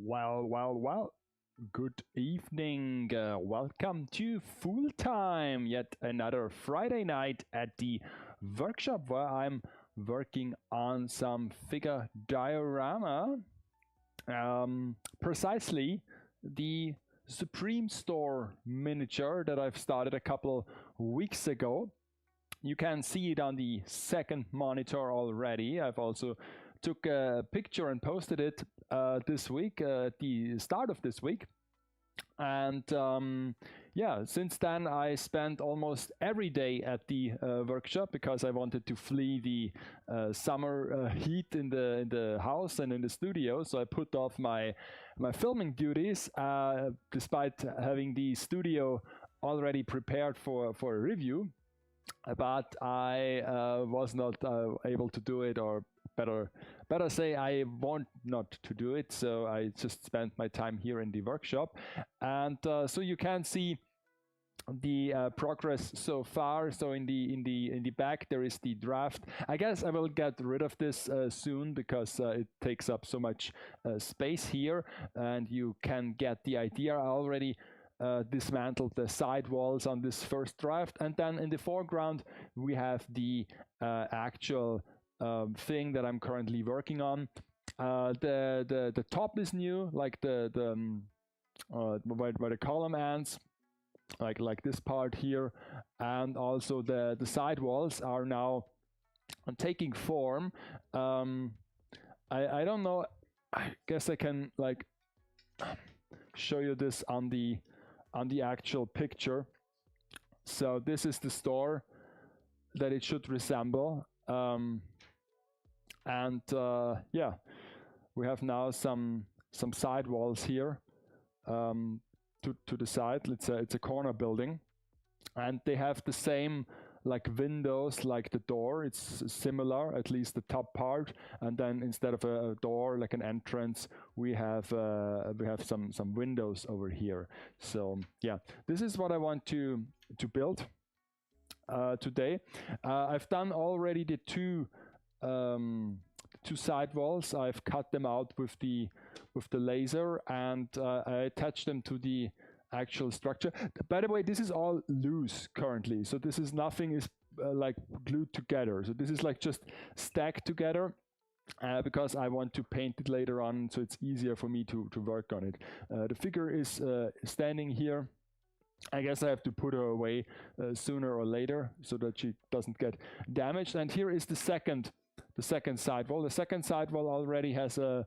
Well. Good evening. Welcome to FoolTime, yet another Friday night at the workshop where I'm working on some figure diorama. Precisely the Supreme Store miniature that I've started a couple weeks ago. You can see it on the second monitor already. I've also took a picture and posted it this week, at the start of this week. And yeah, since then I spent almost every day at the workshop because I wanted to flee the summer heat in the house and in the studio. So I put off my filming duties, despite having the studio already prepared for a review. But I was not able to do it, or better say I want not to do it. So I just spent my time here in the workshop, and so you can see the progress so far. So in the back there is the draft. I guess I will get rid of this soon because it takes up so much space here, and you can get the idea. I already dismantled the side walls on this first draft, and then in the foreground we have the actual thing that I'm currently working on. The top is new, like where the column ends, like this part here, and also the side walls are now taking form. I don't know. I guess I can like show you this on the actual picture. So this is the store that it should resemble, and yeah, we have now some side walls here to the side. It's a corner building, and they have the same like windows like the door. It's similar, at least the top part, and then instead of a door like an entrance, we have some windows over here. So yeah, this is what I want to build today. I've done already the two side walls. I've cut them out with the laser, and I attached them to the actual structure. By the way, this is all loose currently, so this is nothing is like glued together. So this is like just stacked together because I want to paint it later on, so it's easier for me to work on it. The figure is standing here. I guess I have to put her away sooner or later so that she doesn't get damaged. And here is the second side wall. The second side wall already has a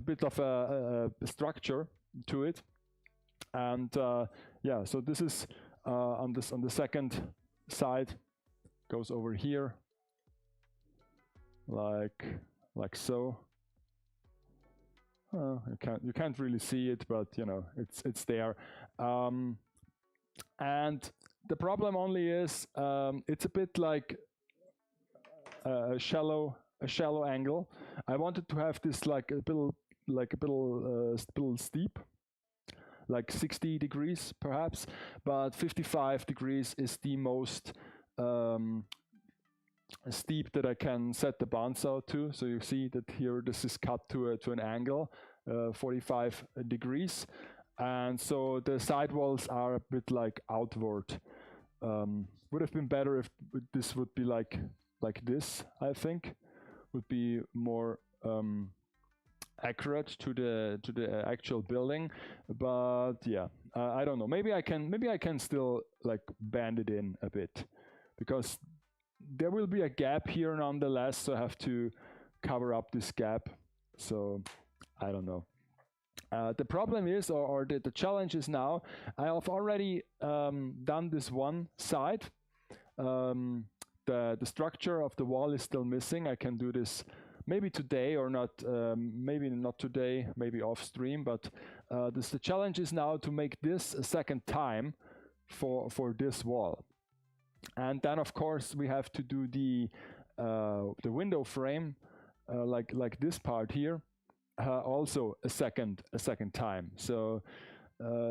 bit of a structure to it, and yeah, so this is on the second side, goes over here like so. You can't really see it, but you know it's there. And the problem only is it's a bit like a shallow angle. I wanted to have this like a little steep, like 60 degrees perhaps, but 55 degrees is the most steep that I can set the bandsaw to. So you see that here this is cut to an angle 45 degrees, and so the side walls are a bit like outward. Would have been better if this would be like this. I think would be more accurate to the actual building, but yeah, I don't know. Maybe I can still like bend it in a bit, because there will be a gap here nonetheless, so I have to cover up this gap. So I don't know. The problem is, or the challenge is now, I have already done this one side. The structure of the wall is still missing. I can do this maybe today or not, maybe not today, maybe off stream, but the challenge is now to make this a second time for this wall. And then of course we have to do the window frame, like this part here, also a second time. So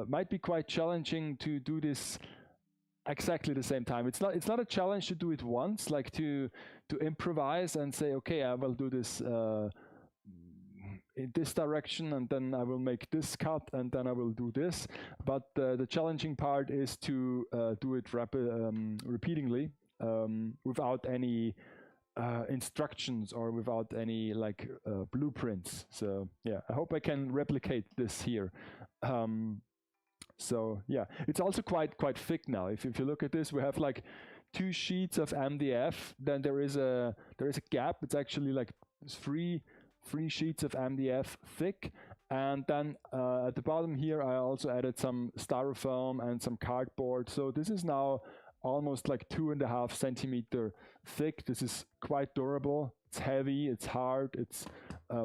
might be quite challenging to do this exactly the same time. It's not a challenge to do it once, like to improvise and say, okay, I will do this in this direction, and then I will make this cut, and then I will do this. But the challenging part is to do it repeatedly without any instructions or without any like blueprints. So yeah, I hope I can replicate this here. So yeah, it's also quite thick now. If you look at this, we have like 2 sheets of MDF. Then there is a gap. It's actually like 3 sheets of MDF thick. And then at the bottom here, I also added some styrofoam and some cardboard. So this is now almost like 2.5 centimeter thick. This is quite durable. It's heavy, it's hard, it's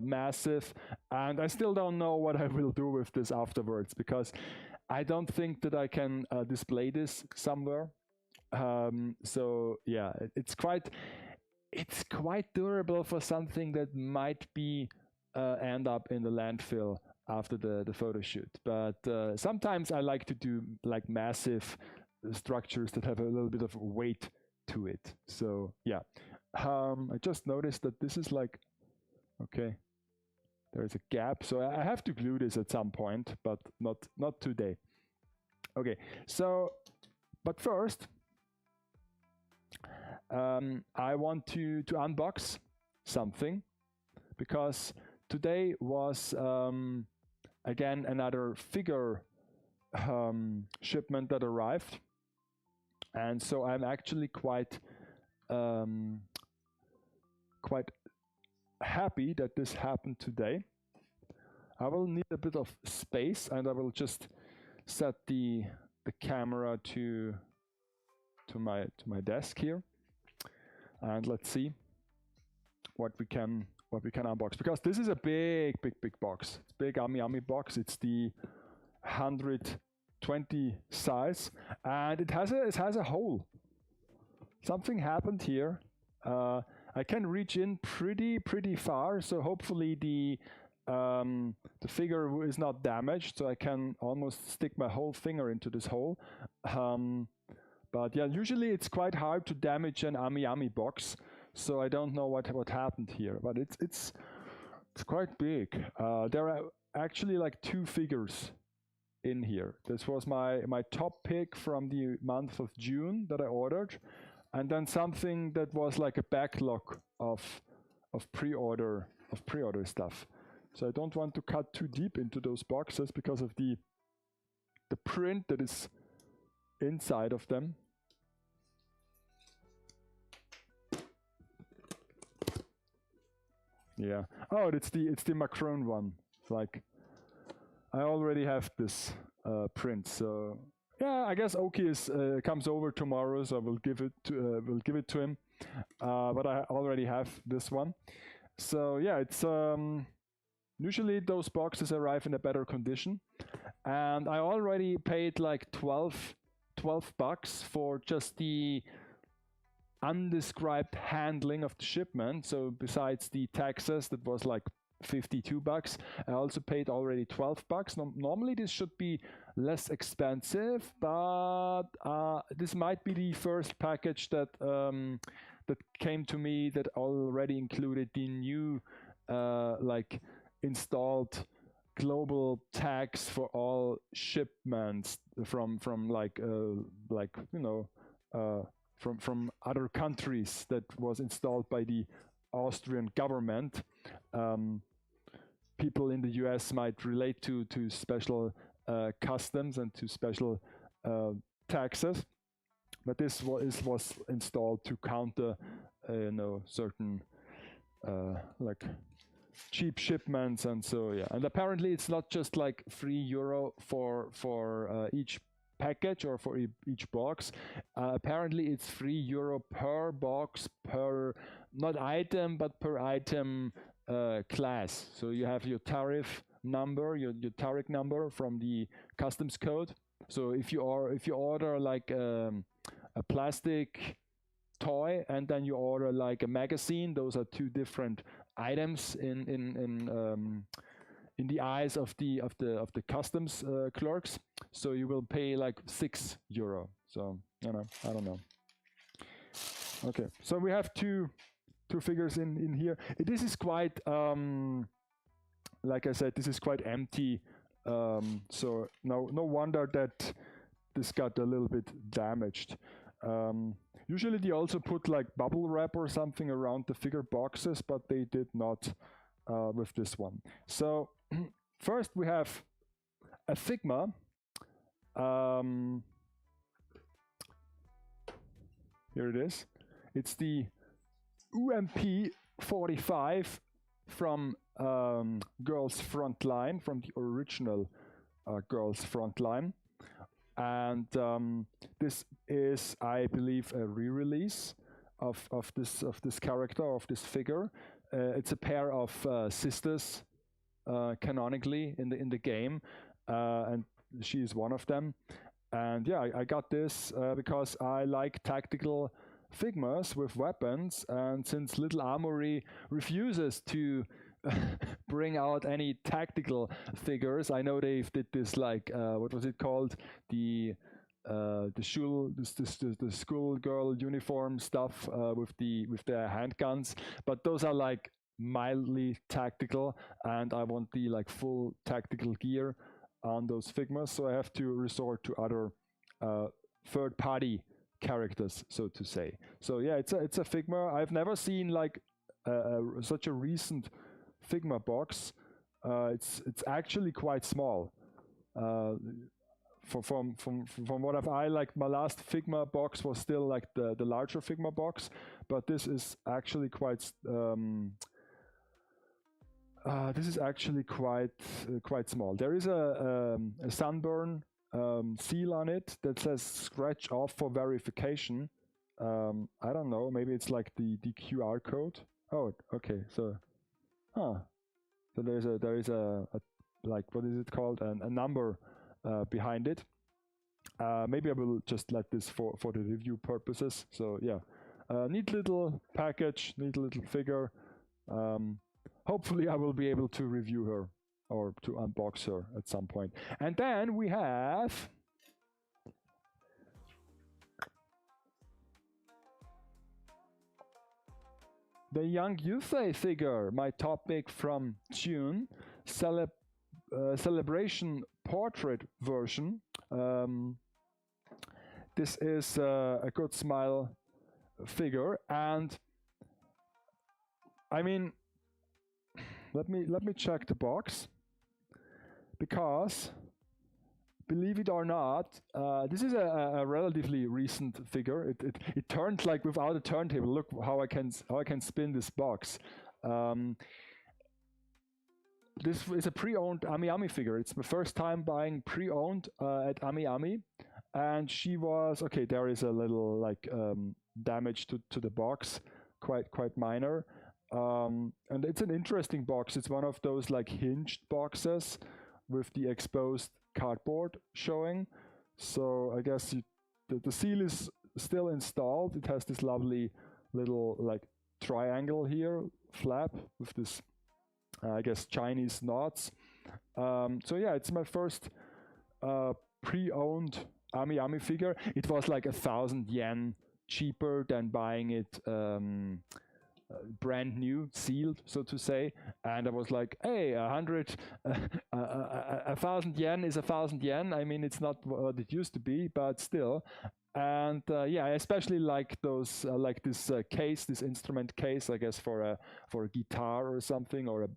massive. And I still don't know what I will do with this afterwards, because I don't think that I can display this somewhere. So yeah, it's quite durable for something that might be end up in the landfill after the photo shoot. But sometimes I like to do like massive structures that have a little bit of weight to it. So yeah, I just noticed that this is like, okay, there's a gap, so I have to glue this at some point, but not today. Okay, so but first I want to unbox something, because today was again another figure shipment that arrived, and so I'm actually quite happy that this happened today. I will need a bit of space, and I will just set the camera to my desk here, and let's see what we can unbox, because this is a big box. It's big yummy box. It's the 120 size, and it has a hole. Something happened here. I can reach in pretty far, so hopefully the figure is not damaged, so I can almost stick my whole finger into this hole. But yeah, usually it's quite hard to damage an Ami box, so I don't know what happened here. But it's quite big. There are actually like 2 figures in here. This was my top pick from the month of June that I ordered, and then something that was like a backlog of pre-order stuff. So I don't want to cut too deep into those boxes because of the print that is inside of them. Yeah. Oh, it's the Macron one. It's like, I already have this print, so yeah. I guess Oki comes over tomorrow, so I will give it to him. But I already have this one. So yeah, it's usually those boxes arrive in a better condition, and I already paid like 12 bucks for just the undescribed handling of the shipment. So besides the taxes, that was like 52 bucks. I also paid already 12 bucks. Normally this should be less expensive, but this might be the first package that came to me that already included the new like installed global tax for all shipments from like you know from other countries, that was installed by the Austrian government. People in the US might relate to special customs and to special taxes, but this was installed to counter certain like cheap shipments. And so yeah, and apparently it's not just like €3 for each package or for each box. Apparently it's €3 per box, per not item but per item class. So you have your tariff number, your tariff number from the customs code. So if you order like a plastic toy, and then you order like a magazine, those are 2 different items in the eyes of the customs clerks. So you will pay like €6. So I don't know. Okay, so we have two figures in here. This is quite like I said, this is quite empty. So no wonder that this got a little bit damaged. Usually they also put like bubble wrap or something around the figure boxes, but they did not with this one. So first we have a Figma. Here it is. It's the UMP 45 from Girls Frontline, from the original Girls Frontline. And this is, I believe, a re-release of this character, of this figure. It's a pair of sisters, canonically in the game, and she is one of them. And yeah, I got this because I like tactical Figmas with weapons, and since Little Armory refuses to bring out any tactical figures, I know they did this like what was it called, the schoolgirl uniform stuff with their handguns, but those are like mildly tactical, and I want the like full tactical gear on those Figmas, so I have to resort to other third-party characters, so to say. So yeah, it's a Figma. I've never seen like such a recent Figma box. It's actually quite small. From what I like, my last Figma box was still like the larger Figma box, but this is actually quite. This is actually quite small. There is a sunburn seal on it that says "scratch off for verification." I don't know. Maybe it's like the QR code. Oh, okay. So, so there is a like, what is it called? A number behind it. Maybe I will just let this for the review purposes. So yeah, neat little package, neat little figure. Hopefully I will be able to review her or to unbox her at some point. And then we have the Young Yusei figure, my topic from June, celebration portrait version. This is a Good Smile figure, and I mean, let me check the box, because believe it or not, this is a relatively recent figure. It turned like without a turntable. Look how I can spin this box. This is a pre-owned Ami Ami figure. It's my first time buying pre-owned at Ami Ami, and she was okay. There is a little like damage to the box, quite minor. And it's an interesting box. It's one of those like hinged boxes with the exposed cardboard showing. So I guess the seal is still installed. It has this lovely little like triangle here, flap with this, I guess, Chinese knots. So yeah, it's my first pre-owned Ami Ami figure. It was like 1,000 yen cheaper than buying it brand new, sealed, so to say. And I was like, hey, 1,000 yen is 1,000 yen. I mean, it's not what it used to be, but still. And yeah, I especially like those, like this case, this instrument case, I guess for a guitar or something, or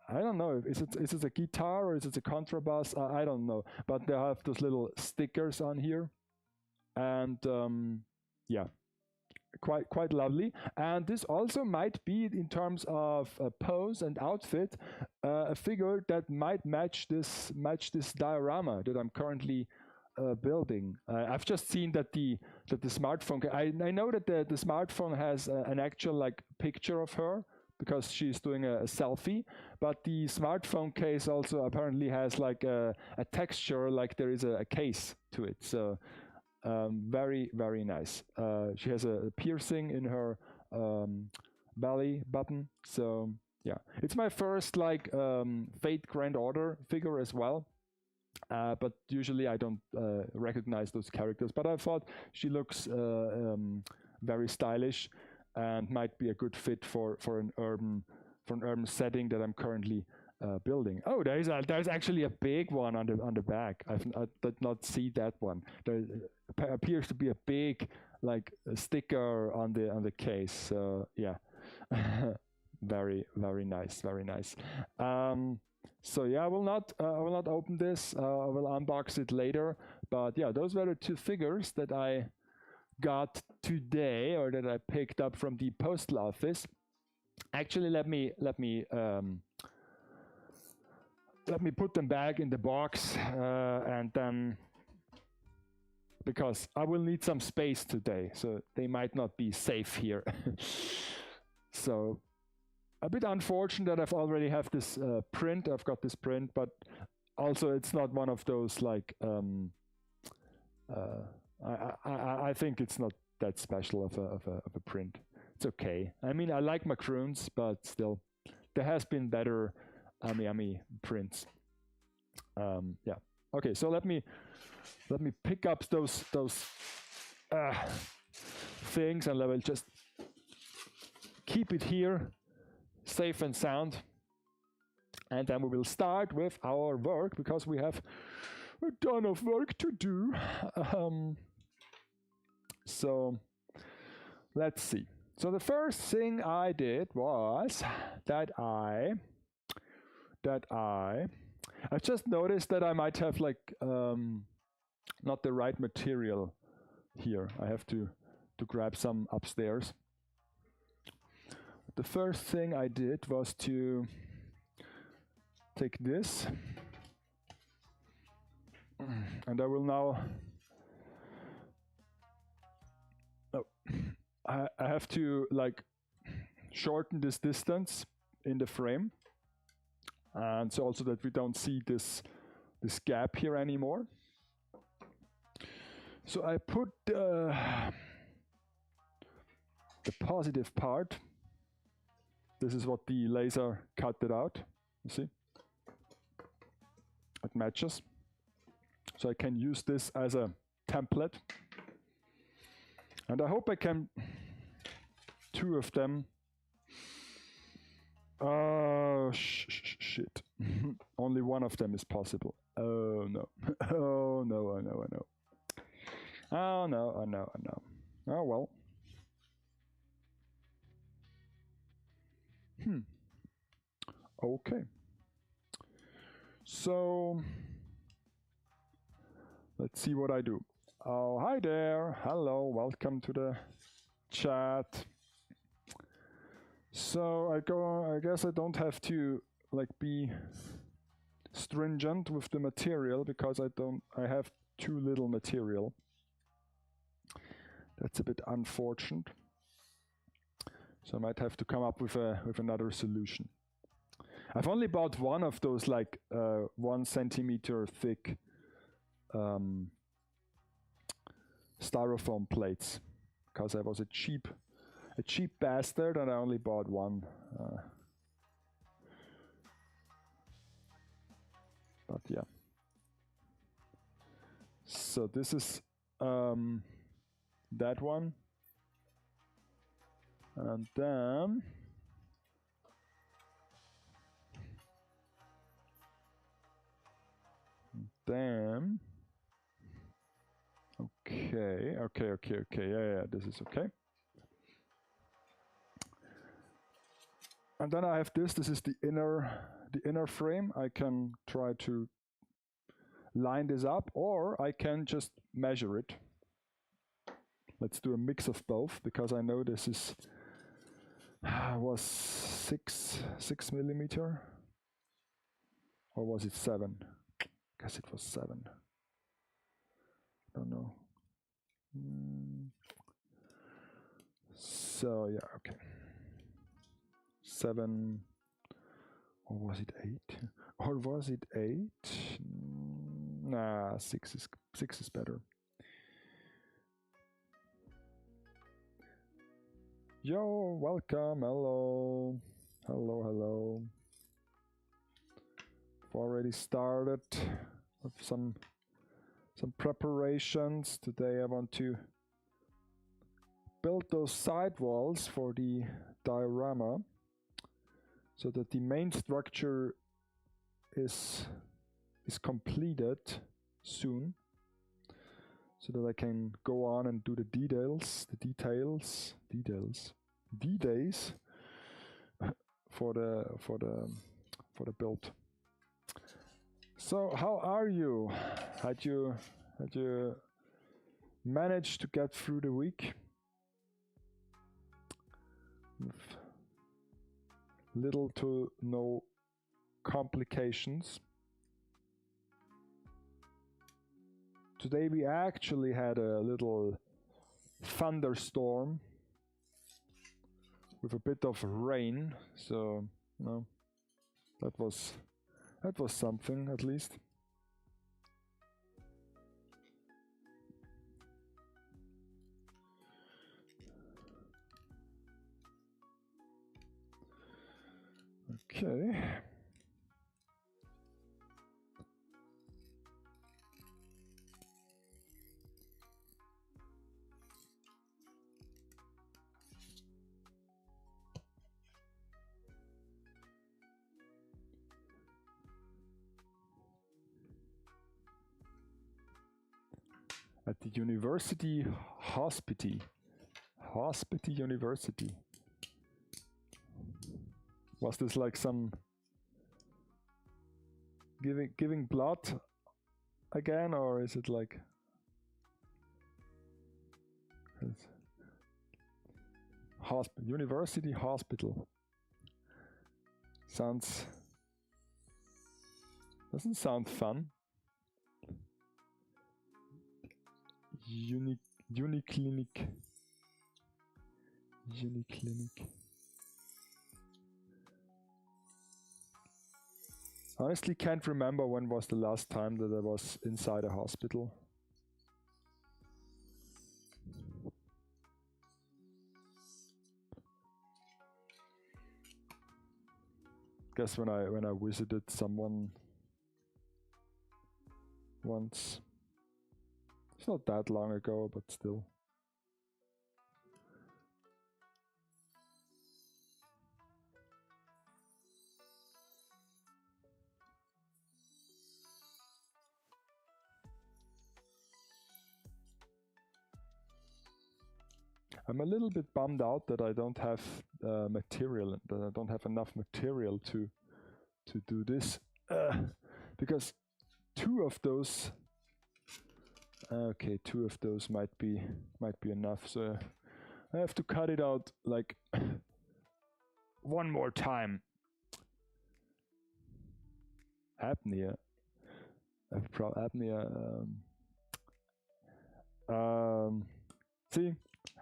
I don't know, is it a guitar or is it a contrabass? I don't know, but they have those little stickers on here, and yeah, quite lovely. And this also might be, in terms of pose and outfit, a figure that might match this diorama that I'm currently building. I've just seen that the smartphone. I know that the smartphone has an actual like picture of her because she's doing a selfie, but the smartphone case also apparently has like a texture, like there is a case to it. So very nice. She has a piercing in her belly button. So yeah, it's my first like Fate Grand Order figure as well. But usually I don't recognize those characters. But I thought she looks very stylish and might be a good fit for setting that I'm currently building. Oh, there's actually a big one on the back. I did not see that one. There appears to be a big like a sticker on the case. So yeah, very nice, very nice. So yeah, I will not open this. I will unbox it later. But yeah, those were the two figures that I got today, or that I picked up from the postal office. Actually, let me put them back in the box, and then, because I will need some space today, so they might not be safe here. So a bit unfortunate that I've already have this print. I've got this print, but also it's not one of those like I think it's not that special of a print. It's okay. I mean, I like macaroons, but still, there has been better Ami prints. Yeah. Okay. So let me pick up those things, and I will just keep it here, safe and sound. And then we will start with our work, because we have a ton of work to do. So let's see. So the first thing I did was that I just noticed that I might have like not the right material here. I have to grab some upstairs. The first thing I did was to take this, and I will now, I have to like shorten this distance in the frame, and so also that we don't see this gap here anymore. So I put the positive part. This is what the laser cut it out. You see? It matches. So I can use this as a template. And I hope I can, two of them. Oh, shit. Only one of them is possible. Oh, no. Oh, no, I know. Oh, no. Oh, well. Okay. So, let's see what I do. Oh, hi there. Hello, welcome to the chat. So I guess I don't have to like be stringent with the material, because I have too little material. That's a bit unfortunate. So I might have to come up with another solution. I've only bought one of those like 1 centimeter thick styrofoam plates, because I was a cheap bastard, and I only bought one. But yeah. So this is that one, and then okay, yeah, this is okay. And then I have this is the inner frame. I can try to line this up, or I can just measure it. Let's do a mix of both, because I know this is was 6 millimeter, or was it 7? I guess it was 7. I don't know. So yeah, okay. 7, or was it 8? Or was it 8? Nah, 6 is better. Yo, welcome, hello. Hello. I've already started with some preparations. Today I want to build those sidewalls for the diorama. so that the main structure is completed soon, so that I can go on and do the details for the build. So how are you? Had you managed to get through the week with little to no complications? Today we actually had a little thunderstorm with a bit of rain, so you know, that was something at least. Okay. At the university university. Was this like some giving blood again, or is it like university hospital? Doesn't sound fun. Uniclinic. Honestly, can't remember when was the last time that I was inside a hospital. Guess when I visited someone once. It's not that long ago, but still. I'm a little bit bummed out that I don't have material, that I don't have enough material to do this, because two of those might be enough. So I have to cut it out like one more time. Apnea. Apnea. See,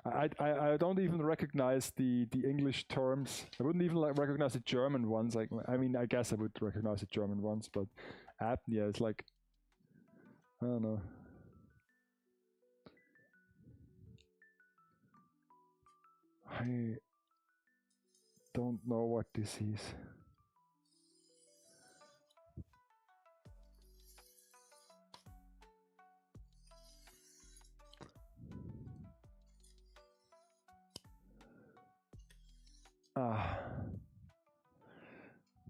I don't even recognize the English terms. I wouldn't even recognize the German ones. Like, I mean, I guess I would recognize the German ones, but apnea is like, I don't know. I don't know what this is.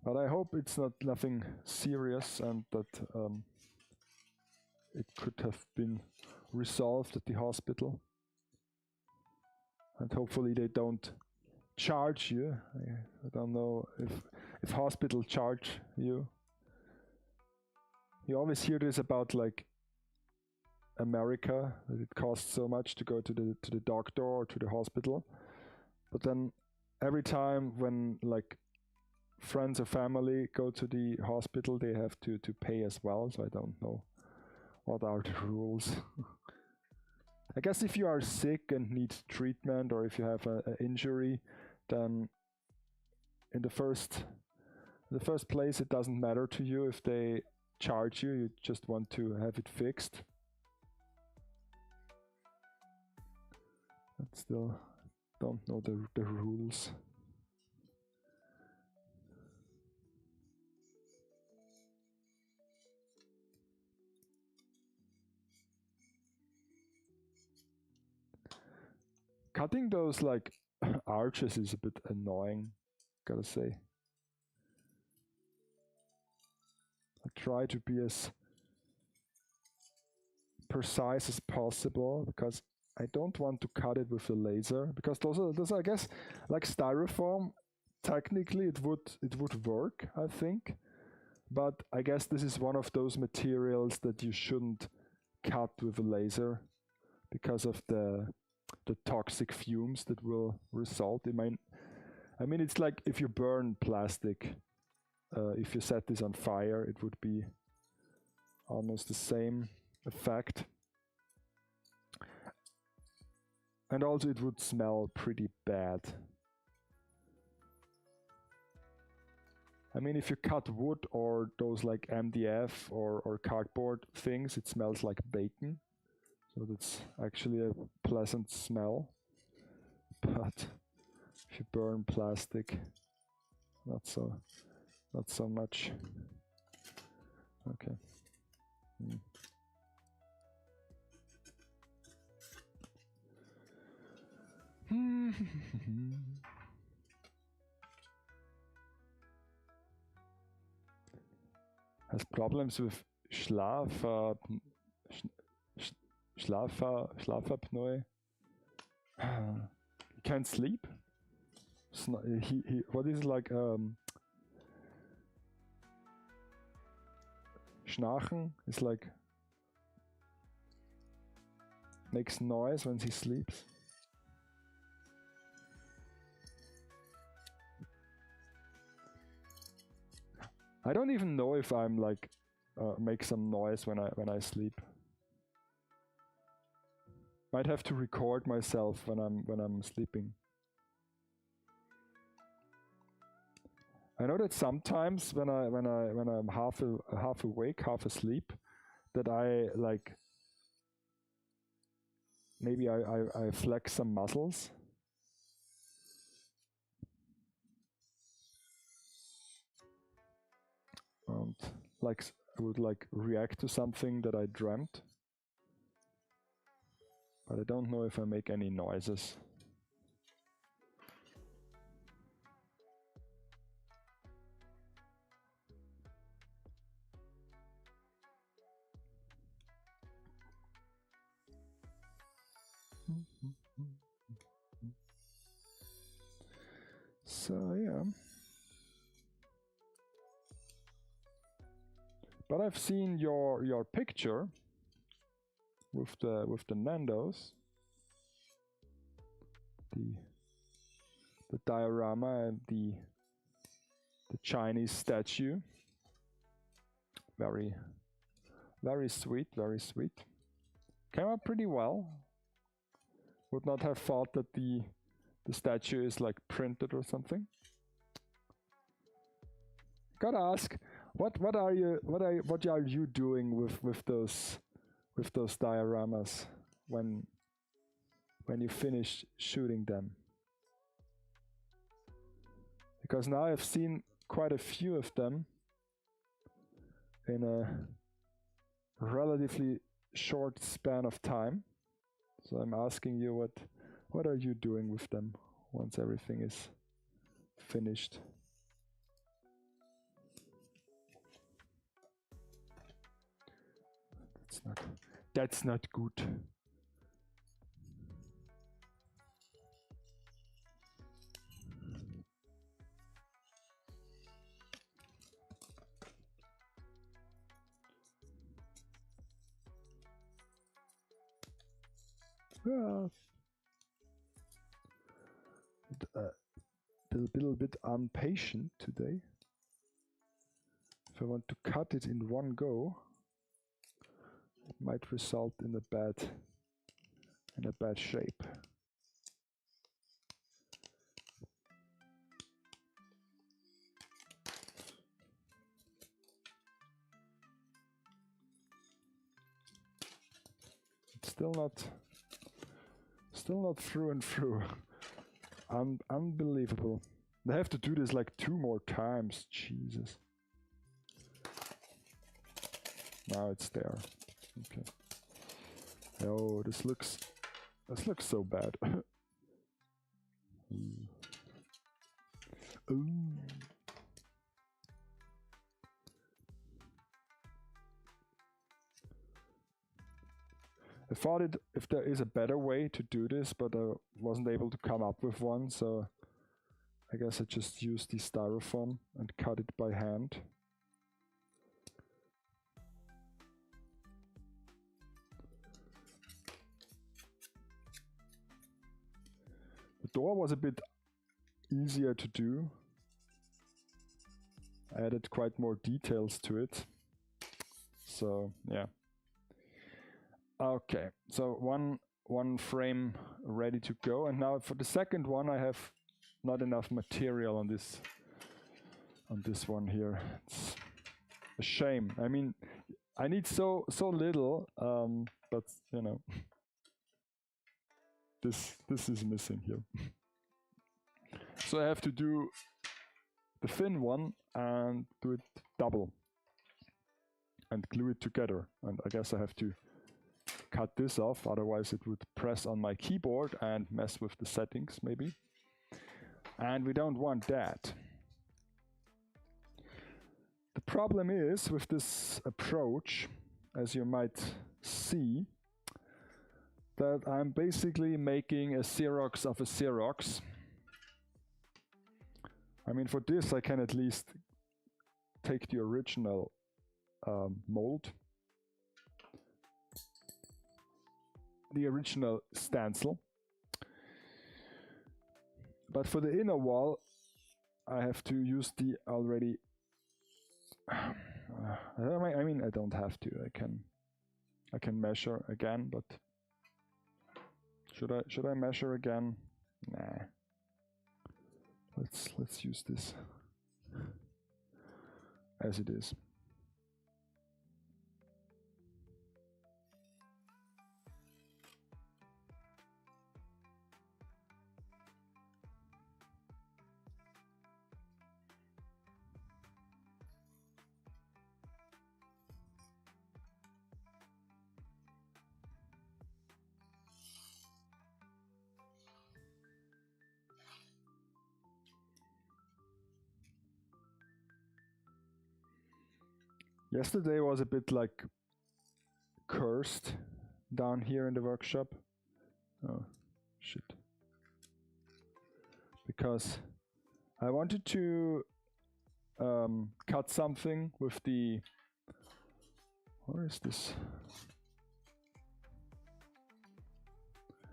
But I hope it's nothing serious, and that it could have been resolved at the hospital. And hopefully they don't charge you. I don't know if hospital charge you. You always hear this about like America, that it costs so much to go to the doctor or to the hospital. But then every time when like friends or family go to the hospital, they have to pay as well. So I don't know what are the rules. I guess if you are sick and need treatment, or if you have an injury, then in the first place it doesn't matter to you if they charge you. You just want to have it fixed. But still don't know the rules. Cutting those like arches is a bit annoying, gotta say. I try to be as precise as possible because I don't want to cut it with a laser, because those are, I guess, like styrofoam. Technically, it would work, I think, but I guess this is one of those materials that you shouldn't cut with a laser because of the toxic fumes that will result. I mean, it's like if you burn plastic. If you set this on fire, it would be almost the same effect. And also it would smell pretty bad. I mean, if you cut wood or those like MDF or cardboard things, it smells like bacon. So that's actually a pleasant smell. But if you burn plastic, not so much. Okay. Has problems with Schlafapnoe. He can't sleep. What is like Schnarchen is like makes noise when he sleeps. I don't even know if I'm like make some noise when I sleep. Might have to record myself when I'm sleeping. I know that sometimes when I'm half awake, half asleep, that I like maybe I flex some muscles. And like I would like react to something that I dreamt. But I don't know if I make any noises. So yeah. But I've seen your picture with the Nandos, the diorama and the Chinese statue. Very sweet, very sweet. Came out pretty well. Would not have thought that the statue is like printed or something. Gotta ask, what are you doing with those dioramas when you finish shooting them? Because now I've seen quite a few of them in a relatively short span of time. So I'm asking you, what are you doing with them once everything is finished? That's not good. A little bit impatient today. If I want to cut it in one go, it might result in a bad shape. It's still not through and through. Unbelievable. They have to do this like 2 more times. Jesus. Now it's there. Okay. Oh, this looks so bad. Ooh. thought if there is a better way to do this, but I wasn't able to come up with one, so I guess I just used the styrofoam and cut it by hand. The door was a bit easier to do. I added quite more details to it. So yeah. Okay, so one frame ready to go, and now for the second one I have not enough material on this one here. It's a shame. I mean, I need so little, but you know, this is missing here. So I have to do the thin one and do it double and glue it together. And I guess I have to cut this off, otherwise it would press on my keyboard and mess with the settings maybe. And we don't want that. The problem is with this approach, as you might see, that I'm basically making a Xerox of a Xerox. I mean, for this I can at least take the original mold, the original stencil, but for the inner wall I have to use the already I mean, I don't have to. I can measure again, but should I measure again? Nah. Let's use this as it is. Yesterday was a bit like cursed down here in the workshop. Oh, shit. Because I wanted to cut something with the... Where is this?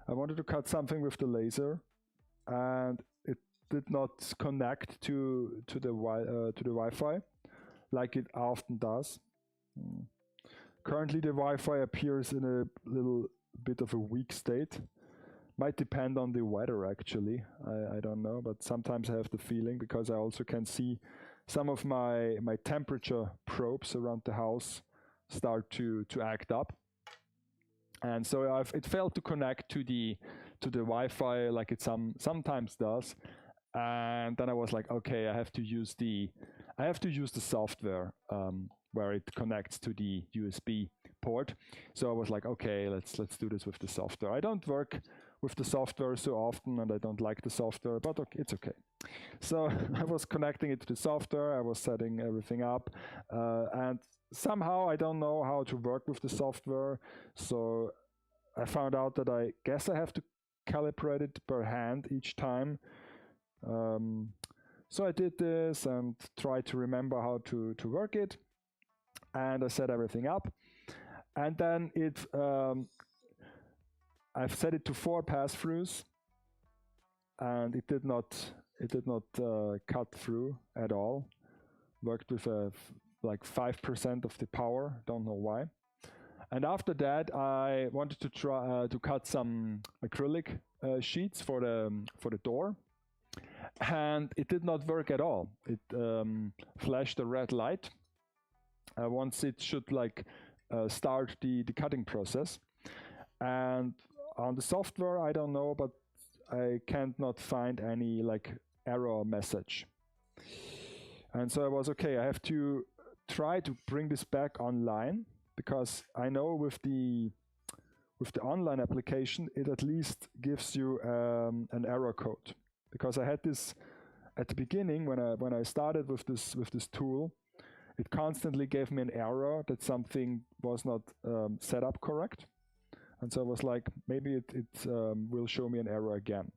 I wanted to cut something with the laser, and it did not connect to the Wi-Fi like it often does. Currently the Wi-Fi appears in a little bit of a weak state. Might depend on the weather actually, I don't know, but sometimes I have the feeling, because I also can see some of my temperature probes around the house start to act up. And so it failed to connect to the Wi-Fi like it sometimes does. And then I was like, okay, I have to use the software where it connects to the USB port. So I was like, okay, let's do this with the software. I don't work with the software so often, and I don't like the software, but okay, it's okay. So I was connecting it to the software, I was setting everything up, and somehow I don't know how to work with the software. So I found out that I guess I have to calibrate it per hand each time. So I did this and tried to remember how to work it, and I set everything up, and then I've set it to 4 pass-throughs, and it did not cut through at all. Worked with like 5% of the power, don't know why. And after that I wanted to try to cut some acrylic sheets for the door. And it did not work at all. It flashed a red light once it should like start the cutting process. And on the software, I don't know, but I can't not find any like error message. And so I was okay, I have to try to bring this back online, because I know with the online application, it at least gives you an error code. Because I had this at the beginning when I started with this tool, it constantly gave me an error that something was not set up correct. And so I was like, maybe it will show me an error again.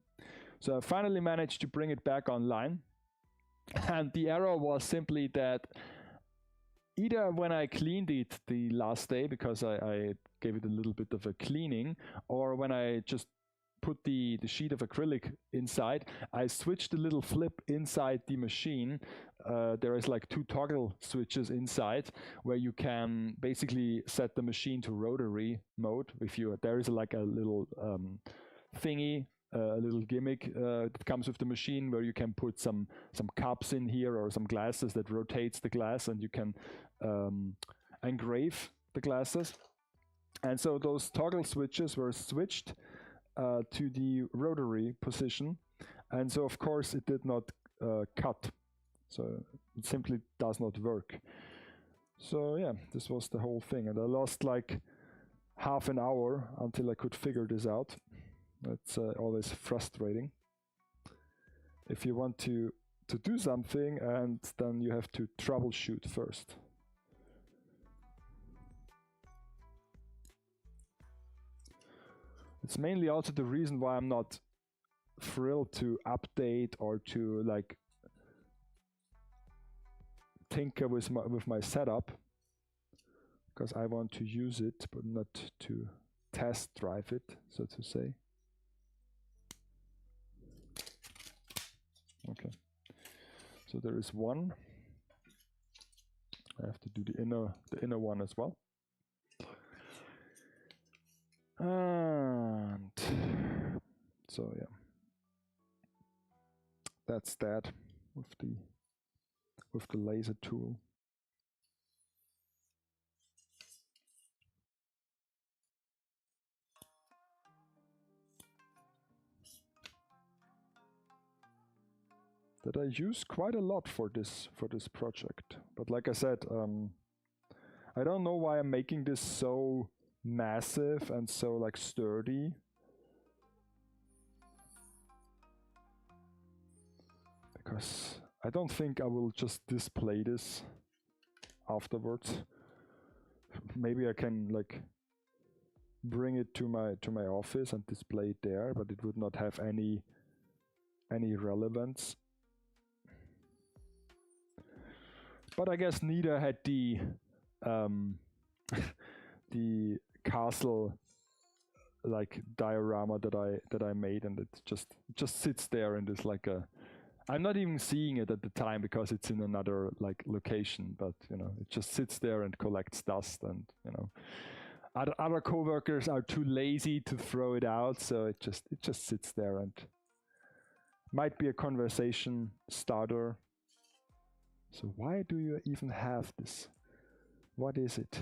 So I finally managed to bring it back online. And the error was simply that either when I cleaned it the last day, because I gave it a little bit of a cleaning, or when I just put the sheet of acrylic inside, I switched the little flip inside the machine. There is like 2 toggle switches inside where you can basically set the machine to rotary mode. There is like a little thingy, a little gimmick that comes with the machine where you can put some cups in here or some glasses that rotates the glass, and you can engrave the glasses. And so those toggle switches were switched to the rotary position, and so of course it did not cut, so it simply does not work. So yeah, this was the whole thing, and I lost like half an hour until I could figure this out. That's always frustrating if you want to do something and then you have to troubleshoot first. It's mainly also the reason why I'm not thrilled to update or to like tinker with my setup, because I want to use it but not to test drive it, so to say. Okay, so there is one. I have to do the inner one as well. And so yeah, that's that with the laser tool. That I use quite a lot for this project. But like I said, I don't know why I'm making this so massive and so like sturdy. Because I don't think I will just display this afterwards. Maybe I can like bring it to my office and display it there, but it would not have any relevance. But I guess Nida had the the castle like diorama that I made, and it just sits there and is like a. I'm not even seeing it at the time because it's in another like location, but you know, it just sits there and collects dust, and you know, other coworkers are too lazy to throw it out, so it just sits there and might be a conversation starter. So why do you even have this? What is it?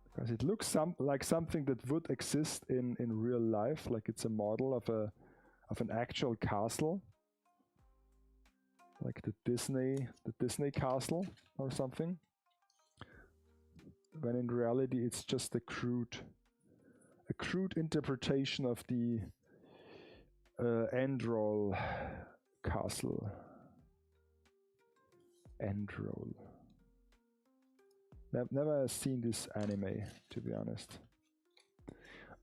Because it looks like something that would exist in real life, like it's a model of an actual castle, like the Disney castle or something. When in reality it's just a crude interpretation of the Endrol castle. Endrol. Never seen this anime, to be honest.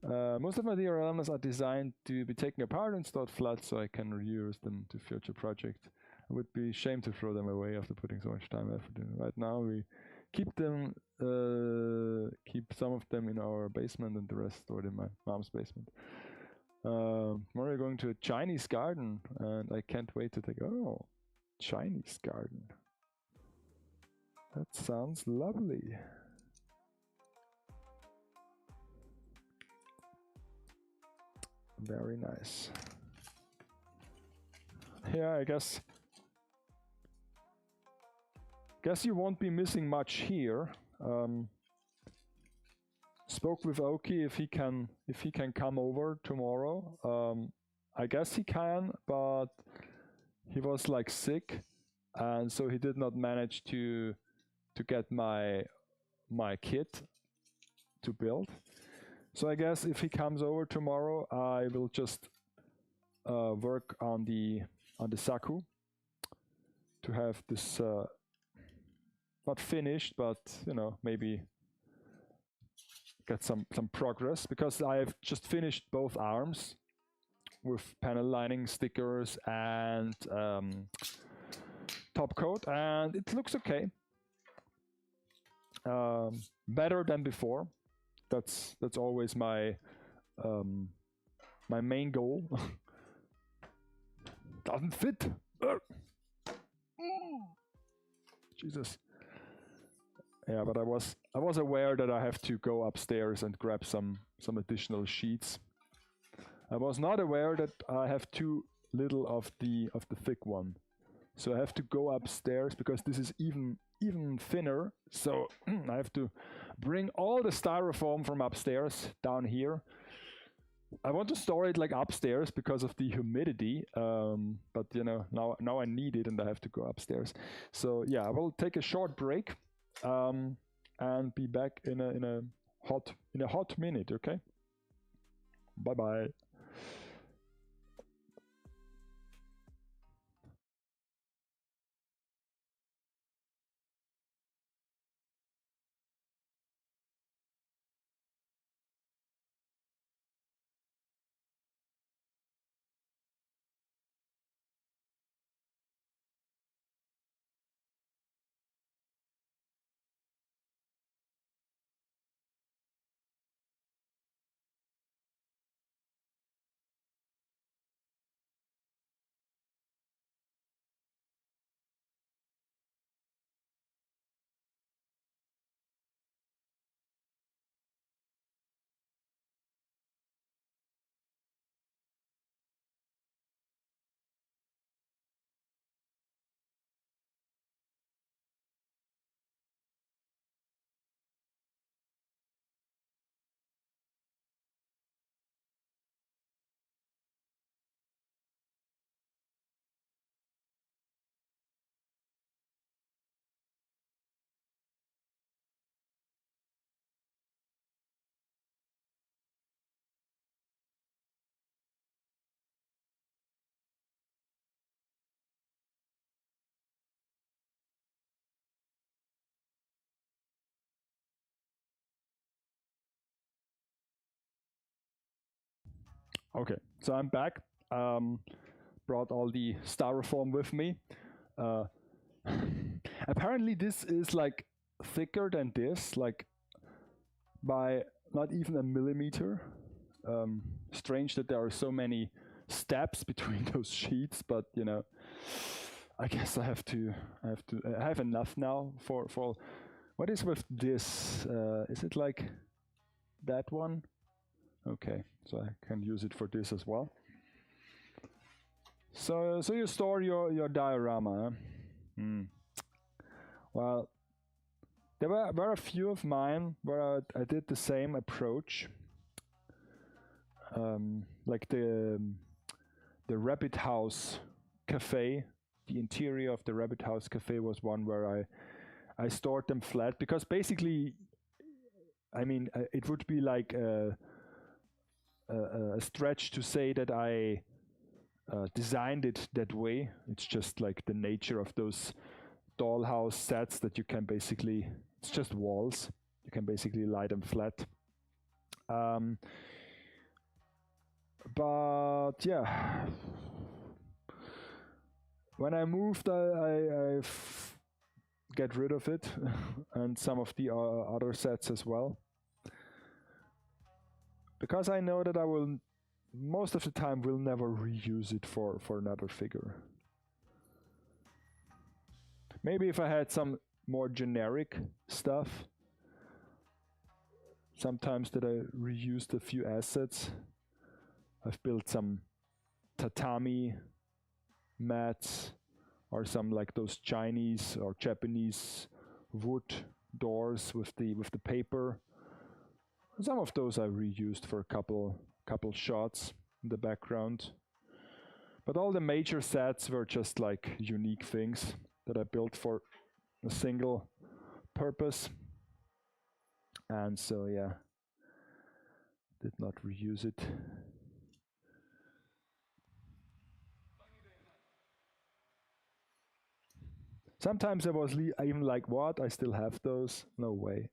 Most of my dioramas are designed to be taken apart and stored flat so I can reuse them to future projects. I would be ashamed to throw them away after putting so much time and effort in. Right now we keep some of them in our basement and the rest stored in my mom's basement. We're going to a Chinese garden and I can't wait to take. Oh, Chinese garden. That sounds lovely. Very nice. Yeah, I guess you won't be missing much here. Spoke with Oki if he can come over tomorrow. I guess he can, but he was like sick, and so he did not manage to get my kit to build. So I guess if he comes over tomorrow, I will just work on the Saku to have this not finished, but you know, maybe get some progress, because I've just finished both arms with panel lining, stickers, and top coat, and it looks okay. Better than before. That's always my my main goal. Doesn't fit. Jesus. Yeah, but I was aware that I have to go upstairs and grab some additional sheets. I was not aware that I have too little of the thick one, so I have to go upstairs because this is even thinner. So I have to bring all the styrofoam from upstairs down here. I want to store it like upstairs because of the humidity, but you know, now I need it and I have to go upstairs. So yeah, I will take a short break and be back in a hot minute. Okay, bye bye. Okay, so I'm back. Brought all the styrofoam with me. Uh, apparently this is like thicker than this, like by not even a millimeter. Strange that there are so many steps between those sheets, but you know, I guess I have enough now for what is with this? Is it like that one? Okay, so I can use it for this as well. So you store your diorama. Huh? Well, there were a few of mine where I did the same approach. Like the Rabbit House Cafe, the interior of the Rabbit House Cafe was one where I stored them flat, because basically, I mean, it would be like a stretch to say that I designed it that way. It's just like the nature of those dollhouse sets that you can basically, it's just walls. You can basically lie them flat. But yeah, when I moved, I get rid of it and some of the other sets as well, because I know that I will most of the time will never reuse it for another figure. Maybe if I had some more generic stuff, sometimes that I reused a few assets. I've built some tatami mats or some like those Chinese or Japanese wood doors with the paper. Some of those I reused for a couple shots in the background. But all the major sets were just like unique things that I built for a single purpose. And so yeah, did not reuse it. Sometimes I was even like, what? I still have those? No way.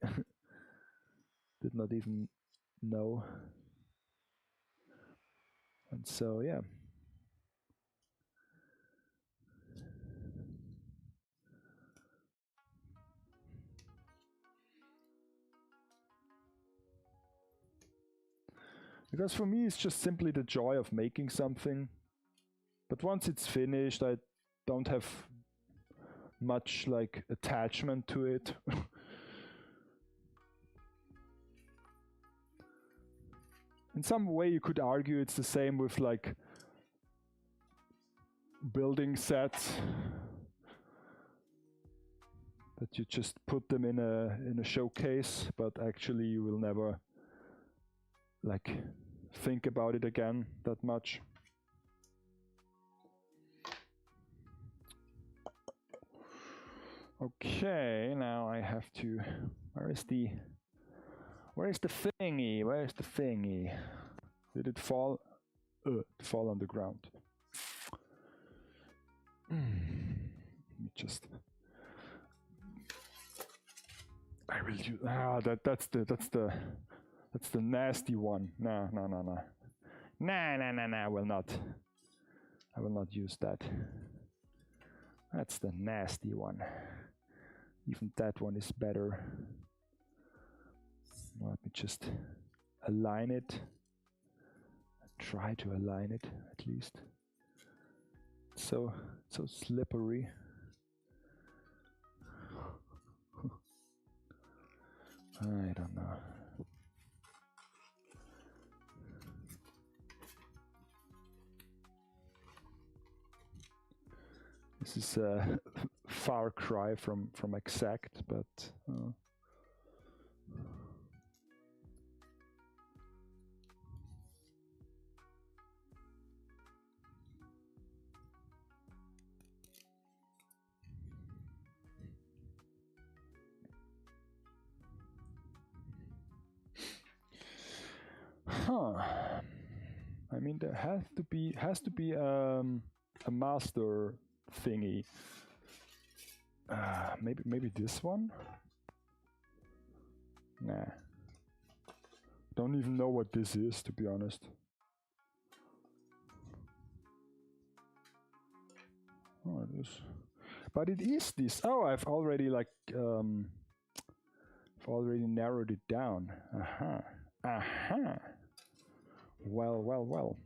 Did not even know. And so, yeah. Because for me, it's just simply the joy of making something. But once it's finished, I don't have much like attachment to it. In some way, you could argue it's the same with like building sets, that you just put them in a showcase, but actually you will never like think about it again that much. Okay, now I have to. Where is the thingy? Where is the thingy? Did it fall? It fall on the ground. Let me just. I will use. That's the nasty one. No. I will not. I will not use that. That's the nasty one. Even that one is better. Let me just align it. Try to align it at least. So slippery. I don't know. This is a far cry from exact, but I mean, there has to be a master thingy. Maybe this one. Nah. Don't even know what this is, to be honest. Oh, it is. But it is this. Oh, I've already like I've already narrowed it down. Aha. Well.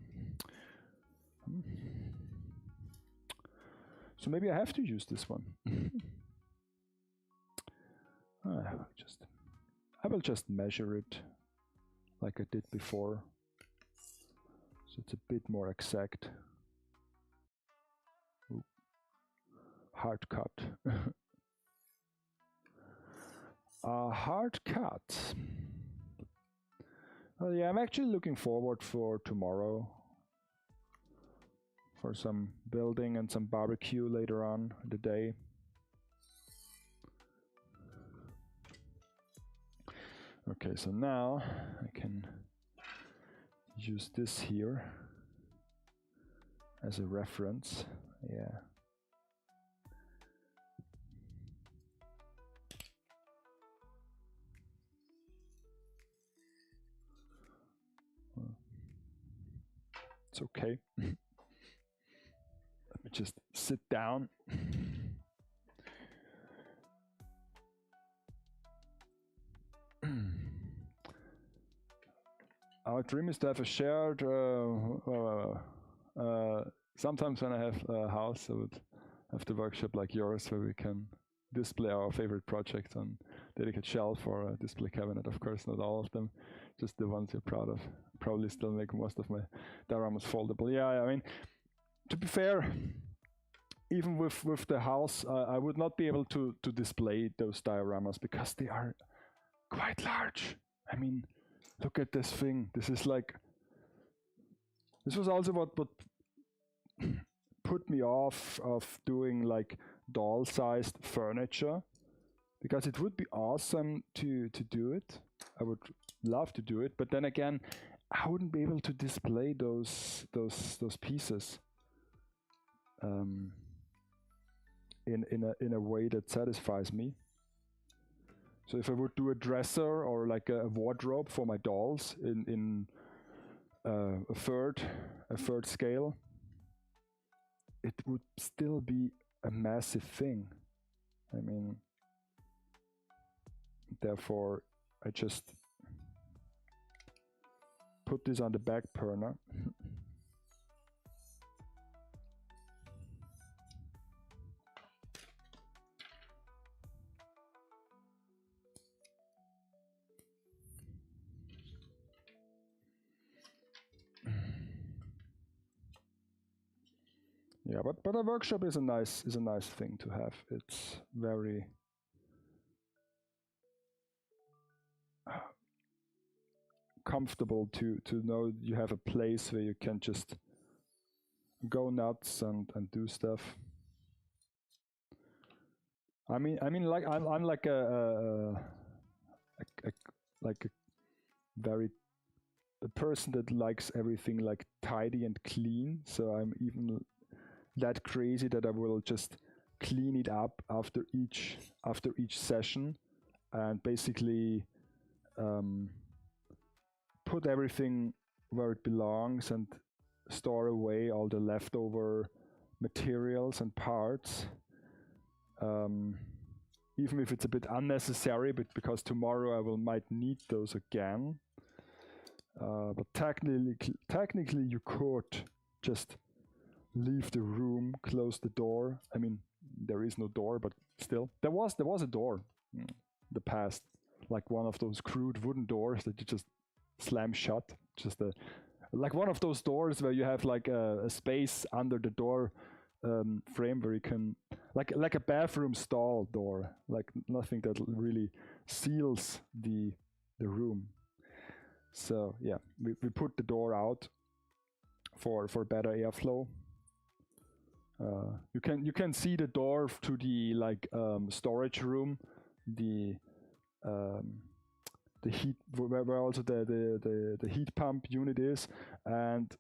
So maybe I have to use this one. I will just measure it like I did before. So it's a bit more exact. Ooh. Hard cut. A hard cut. Well, yeah, I'm actually looking forward for tomorrow. For some building and some barbecue later on in the day. Okay, so now I can use this here as a reference. Yeah. It's okay. Let me just sit down. Our dream is to have a shared. Sometimes when I have a house, I would have the workshop like yours, where we can display our favorite projects on dedicated shelf or a display cabinet. Of course, not all of them, just the ones you're proud of. Probably still make most of my dioramas foldable. Yeah, I mean, to be fair, even with the house, I would not be able to display those dioramas because they are quite large. I mean, look at this thing. This is like, this was also what put me off of doing like doll-sized furniture, because it would be awesome to do it. I would love to do it, but then again, I wouldn't be able to display those pieces in a way that satisfies me. So if I would do a dresser or like a wardrobe for my dolls in a third scale, it would still be a massive thing. I mean, therefore, I just put this on the back burner. Yeah, but a workshop is a nice thing to have. It's very comfortable to know you have a place where you can just go nuts and do stuff. I mean, like I'm like a person that likes everything like tidy and clean. So I'm even that crazy that I will just clean it up after each session, and basically put everything where it belongs and store away all the leftover materials and parts, even if it's a bit unnecessary, but because tomorrow I might need those again. But technically you could just leave the room, close the door. I mean, there is no door, but still, there was a door in the past, like one of those crude wooden doors that you just slam shut. Just like one of those doors where you have like a space under the door frame where you can, like a bathroom stall door, like nothing that really seals the room. So yeah, we put the door out for better airflow. You can see the door to the like storage room, the heat, where also the heat pump unit is. And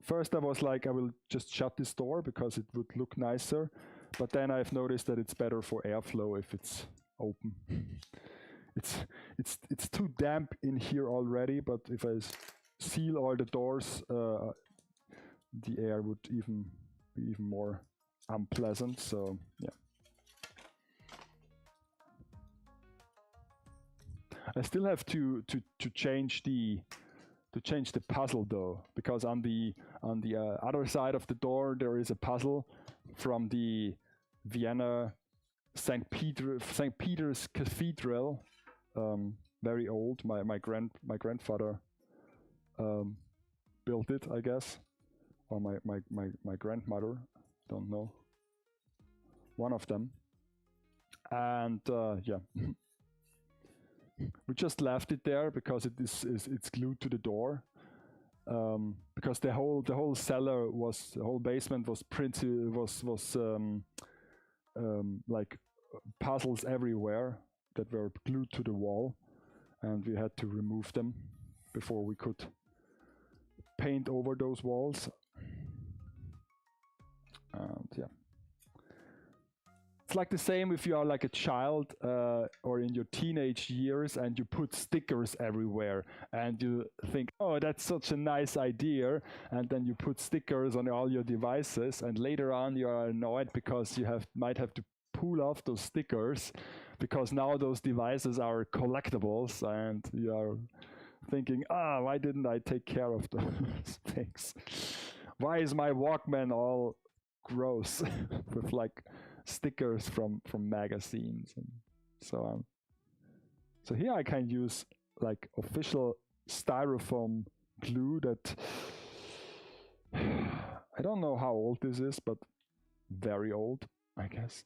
first I was like, I will just shut this door because it would look nicer, but then I've noticed that it's better for airflow if it's open. It's too damp in here already, but if I seal all the doors, the air would be even more unpleasant. So yeah, I still have to change the puzzle though, because on the other side of the door there is a puzzle from the Vienna St. Peter's Cathedral, very old. My grandfather built it, I guess, or my grandmother, don't know, one of them. And yeah, we just left it there because it's glued to the door. Because the whole cellar the whole basement was like puzzles everywhere that were glued to the wall, and we had to remove them before we could paint over those walls. And yeah, it's like the same if you are like a child or in your teenage years and you put stickers everywhere and you think, oh, that's such a nice idea, and then you put stickers on all your devices, and later on you are annoyed because you might have to pull off those stickers because now those devices are collectibles, and you are thinking, why didn't I take care of those things? Why is my Walkman all gross with like stickers from magazines and so on? So here I can use like official styrofoam glue that I don't know how old this is, but very old, I guess.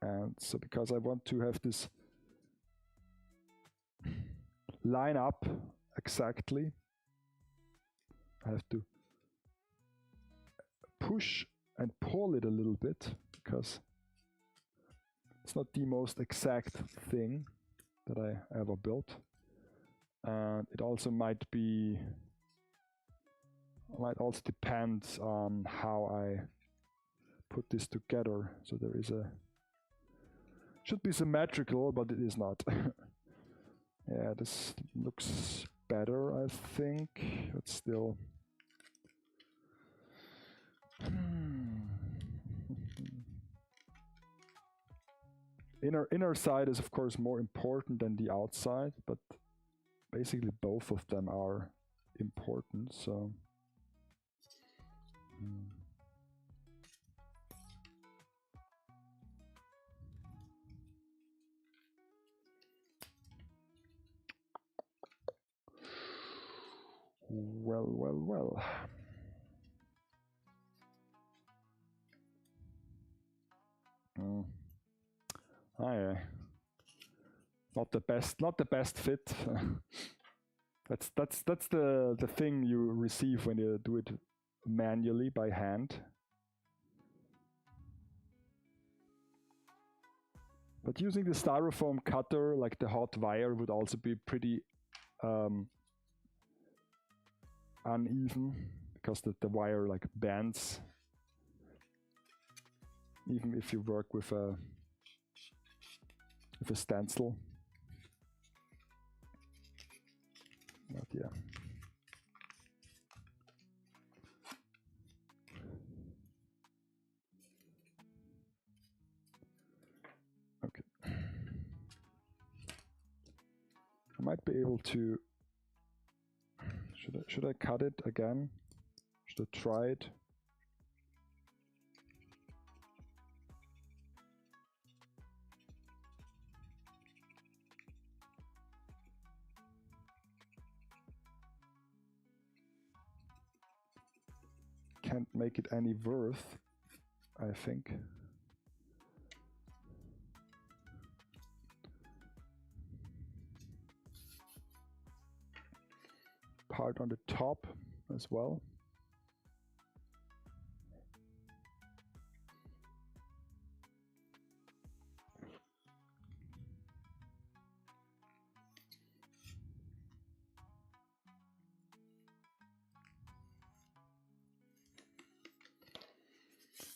And so because I want to have this line up exactly, I have to push and pull it a little bit because it's not the most exact thing that I ever built. And it also might also depend on how I put this together. So there is a Should be symmetrical, but it is not. Yeah, this looks better, I think. But still. Inner side is of course more important than the outside, but basically both of them are important, so well. Yeah. Not the best fit. That's the thing you receive when you do it manually by hand. But using the styrofoam cutter, like the hot wire, would also be pretty uneven, because the wire like bends, even if you work with a stencil. But yeah. Okay. I might be able to. Should I cut it again? Should I try it? Can't make it any worse, I think. Part on the top as well.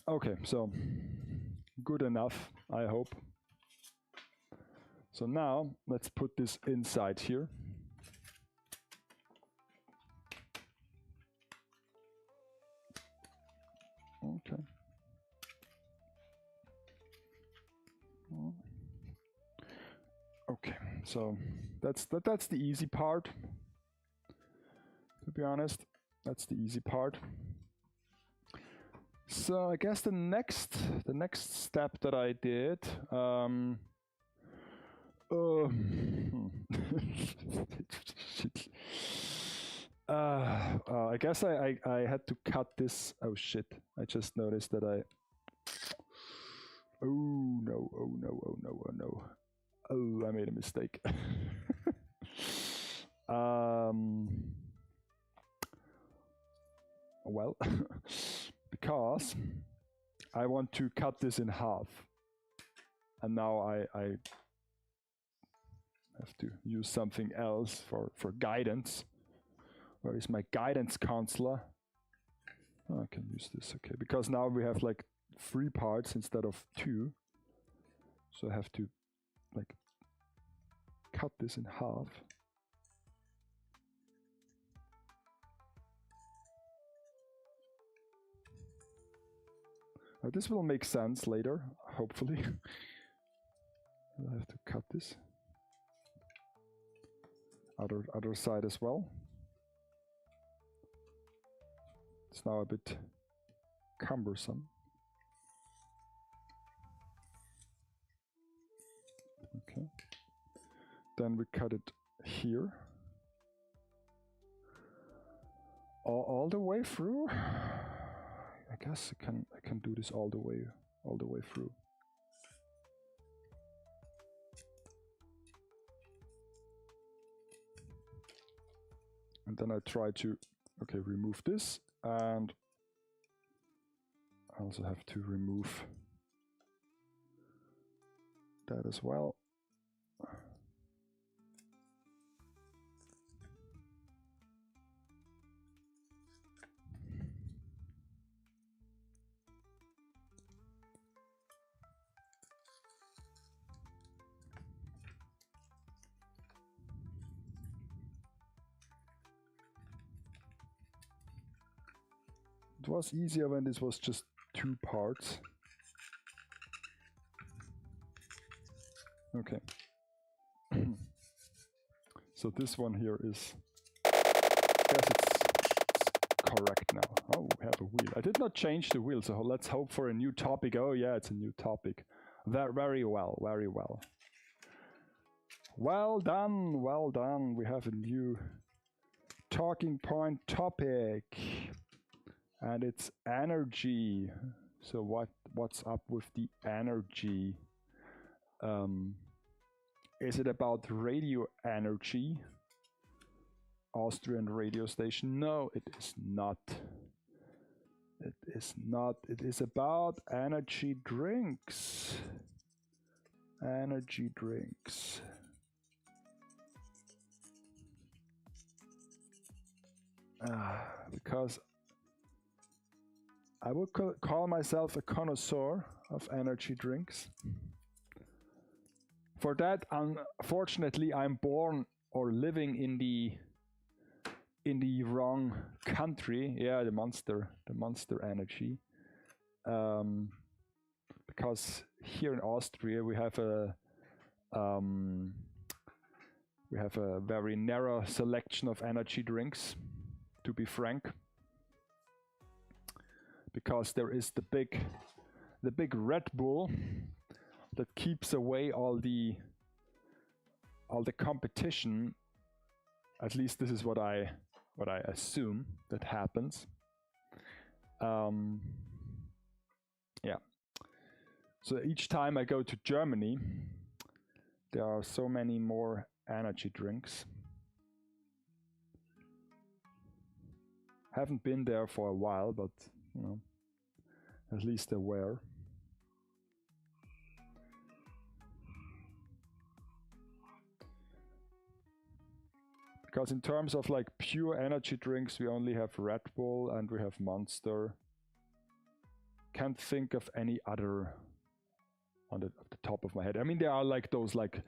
Okay, so good enough, I hope. So now let's put this inside here. Okay. Okay, so that's the easy part. To be honest, that's the easy part. So I guess the next step that I did, I guess I had to cut this. Oh shit! I just noticed that I. Oh no! Oh no! Oh no! Oh no! Oh, I made a mistake. Well, because I want to cut this in half, and now I have to use something else for guidance. Where is my guidance counselor? Oh, I can use this, okay, because now we have like 3 parts instead of 2, so I have to like cut this in half. This will make sense later, hopefully. I have to cut this. Other side as well. It's now a bit cumbersome. Okay. Then we cut it here. All the way through. I guess I can do this all the way through. And then I try to remove this, and I also have to remove that as well. It was easier when this was just 2 parts. Okay. So this one here is, I guess it's correct now. Oh, we have a wheel. I did not change the wheel, so let's hope for a new topic. Oh yeah, it's a new topic. Very well, very well. Well done, well done. We have a new talking point topic. And it's energy. So what's up with the energy? Is it about radio energy? Austrian radio station? No, it is not. It is not. It is about energy drinks. Energy drinks. Because I would call myself a connoisseur of energy drinks. For that, unfortunately, I'm born or living in the wrong country. Yeah, the Monster Energy. Because here in Austria we have a very narrow selection of energy drinks, to be frank. Because there is the big Red Bull that keeps away all the competition. At least this is what I assume that happens. Yeah. So each time I go to Germany, there are so many more energy drinks. Haven't been there for a while, but you know, at least aware. Because in terms of like pure energy drinks, we only have Red Bull and we have Monster. Can't think of any other on the top of my head. I mean, there are like those like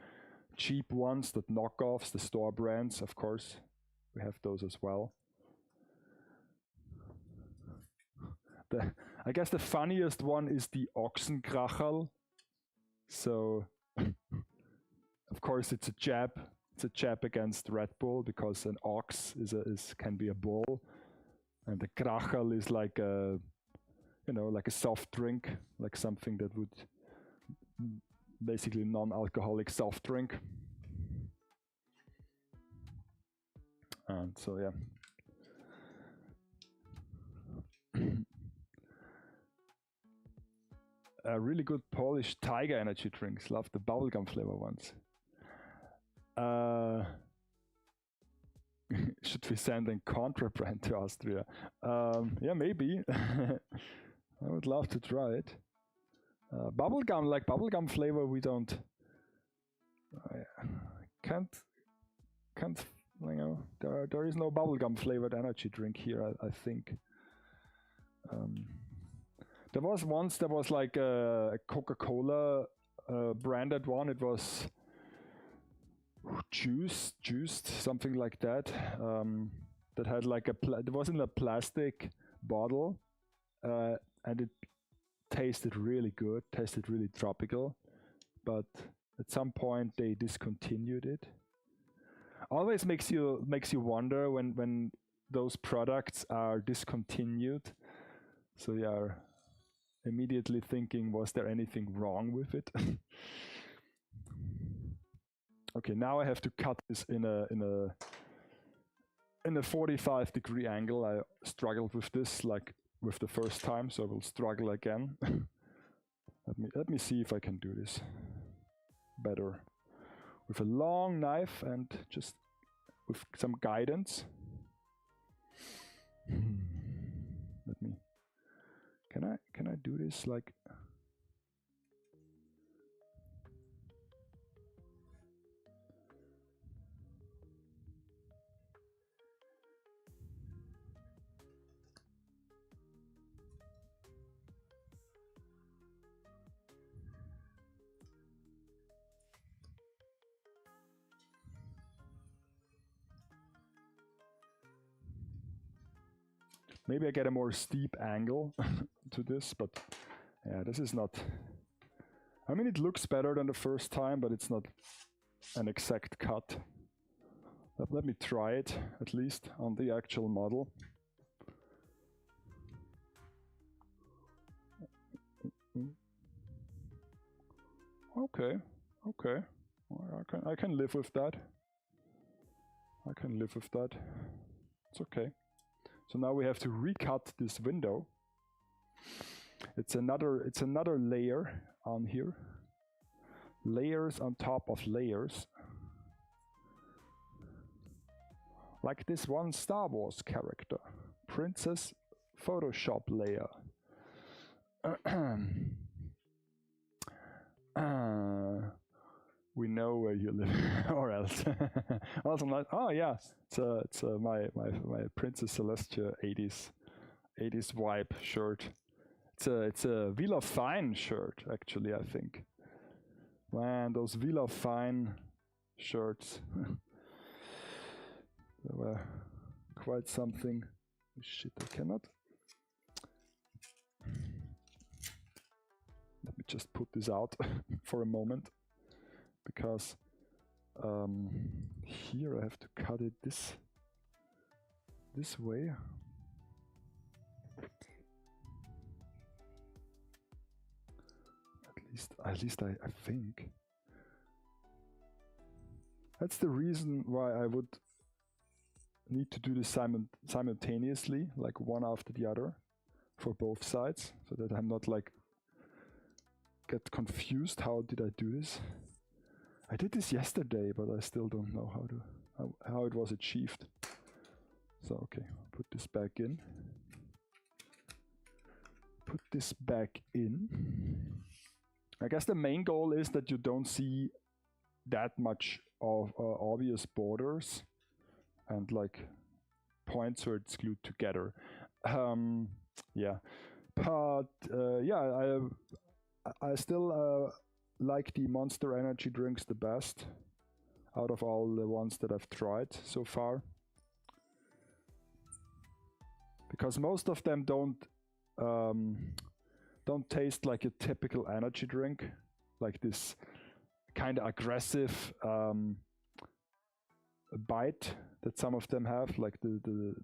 cheap ones, that knockoffs, the store brands, of course. We have those as well. I guess the funniest one is the Ochsenkrachel. So, of course, it's a jab. It's a jab against Red Bull, because an ox can be a bull, and the krachel is like a, you know, like a soft drink, like something that would basically non-alcoholic soft drink. And so yeah. Really good Polish Tiger energy drinks. Love the bubblegum flavor ones. Should we send a contraband to Austria? Yeah, maybe. I would love to try it. Bubblegum, like bubblegum flavor, we don't. Can't. You know, there is no bubblegum flavored energy drink here. I think. There was like a Coca-Cola branded one. It was juiced, something like that. That had like it was in a plastic bottle, and it tasted really good, tasted really tropical. But at some point they discontinued it. Always makes you wonder when those products are discontinued. So you are immediately thinking, was there anything wrong with it? Okay, now I have to cut this in a 45-degree angle. I struggled with this like with the first time, so I will struggle again. Let me see if I can do this better with a long knife and just with some guidance. Let me. Can I do this like? Maybe I get a more steep angle to this, but yeah, this is not... I mean, it looks better than the first time, but it's not an exact cut. Let me try it, at least, on the actual model. Okay, okay. I can live with that. I can live with that. It's okay. So now we have to recut this window. It's another layer on here. Layers on top of layers. Like this one Star Wars character. Princess Photoshop layer. We know where you live, or else. Also, like, oh yeah, it's my Princess Celestia 80s vibe shirt. It's a Wheel of Fine shirt, actually. I think. Man, those Wheel of Fine shirts, they were quite something. Shit, I cannot. Let me just put this out for a moment, because here I have to cut it this way. At least I think. That's the reason why I would need to do this simultaneously, like one after the other, for both sides, so that I'm not like get confused. How did I do this? I did this yesterday, but I still don't know how it was achieved. So okay, put this back in. Put this back in. I guess the main goal is that you don't see that much of obvious borders and like points where it's glued together. Yeah, but yeah, I still like the Monster Energy drinks the best out of all the ones that I've tried so far, because most of them don't taste like a typical energy drink, like this kind of aggressive bite that some of them have, like the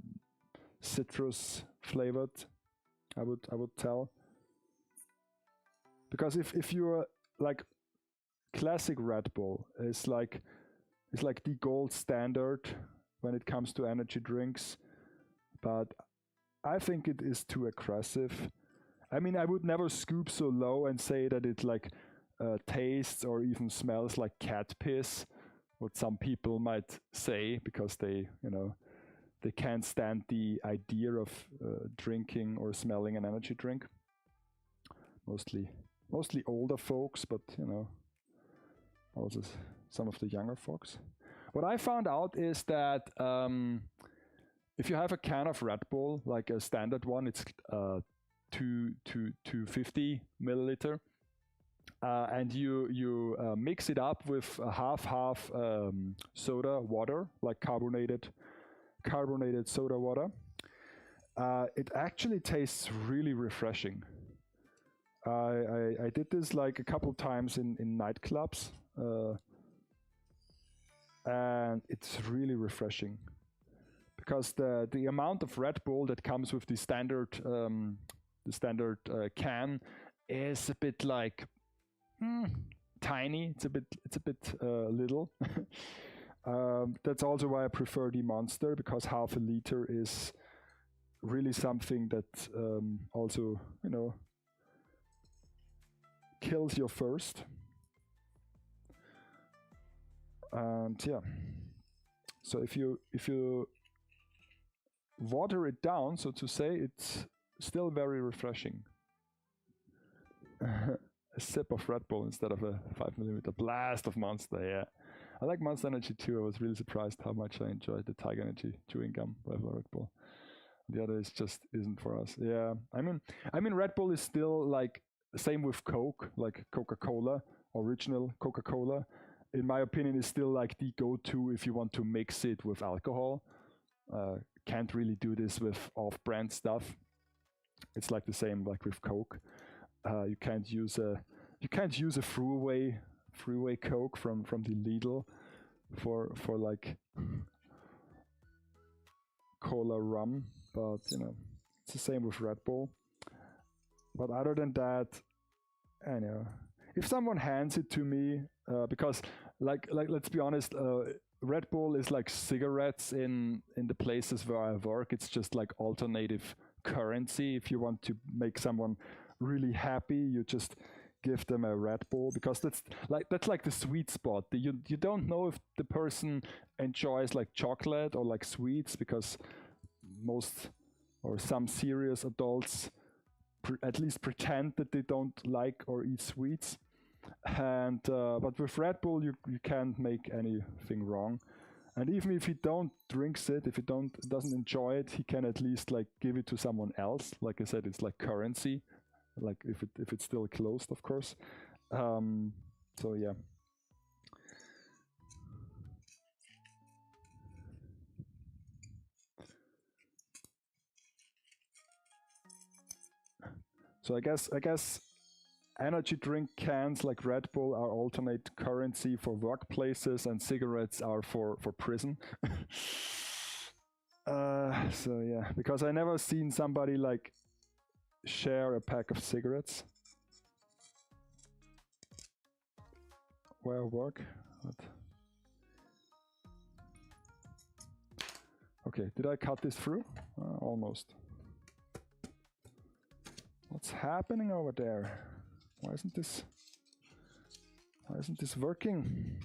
citrus flavored. I would tell, because if you're like classic Red Bull is like the gold standard when it comes to energy drinks, but I think it is too aggressive. I mean, I would never scoop so low and say that it like tastes or even smells like cat piss, what some people might say, because they, you know, they can't stand the idea of drinking or smelling an energy drink. Mostly older folks, but you know, also some of the younger folks. What I found out is that if you have a can of Red Bull, like a standard one, it's 250 milliliter, and you mix it up with half soda water, like carbonated soda water. It actually tastes really refreshing. I did this like a couple times in nightclubs, and it's really refreshing, because the amount of Red Bull that comes with the standard can is a bit like tiny. It's a bit little. That's also why I prefer the Monster, because half a liter is really something that also, you know, kills your thirst. And yeah, so if you water it down, so to say, it's still very refreshing. A sip of Red Bull instead of a 5mm blast of Monster. Yeah, I like Monster Energy too. I was really surprised how much I enjoyed the Tiger Energy chewing gum by Red Bull. The other isn't for us. Yeah, I mean Red Bull is still like, same with Coke, like Coca-Cola, original Coca-Cola, in my opinion, is still like the go-to if you want to mix it with alcohol. can't really do this with off-brand stuff. It's like the same like with Coke. You can't use a freeway Coke from the Lidl for like cola rum, but you know, it's the same with Red Bull. But other than that, I know if someone hands it to me, because like let's be honest, Red Bull is like cigarettes in the places where I work. It's just like alternative currency. If you want to make someone really happy, you just give them a Red Bull, because that's like the sweet spot. You don't know if the person enjoys like chocolate or like sweets, because most or some serious adults at least pretend that they don't like or eat sweets. And but with Red Bull you can't make anything wrong. And even if he don't drinks it, if he doesn't enjoy it, he can at least like give it to someone else. Like I said, it's like currency, like if it's still closed, of course. So yeah. So I guess energy drink cans like Red Bull are alternate currency for workplaces, and cigarettes are for prison. So yeah, because I never seen somebody like share a pack of cigarettes where I work. What? Okay, did I cut this through? Almost. What's happening over there? Why isn't this working?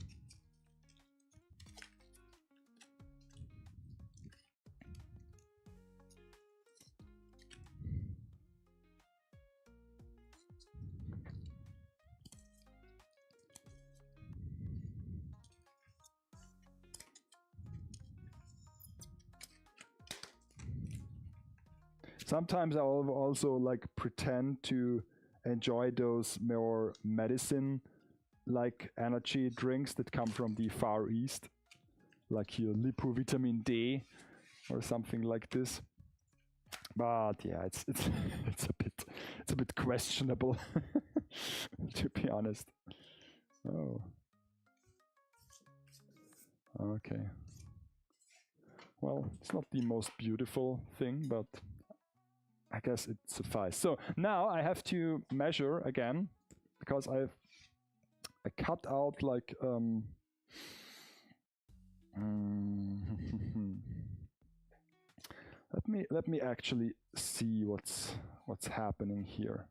Sometimes I'll also like pretend to enjoy those more medicine like energy drinks that come from the Far East, like your Lipo Vitamin D or something like this. But yeah, it's a bit questionable to be honest. Oh. Okay. Well, it's not the most beautiful thing, but I guess it suffices. So now I have to measure again, because I cut out like let me actually see what's happening here.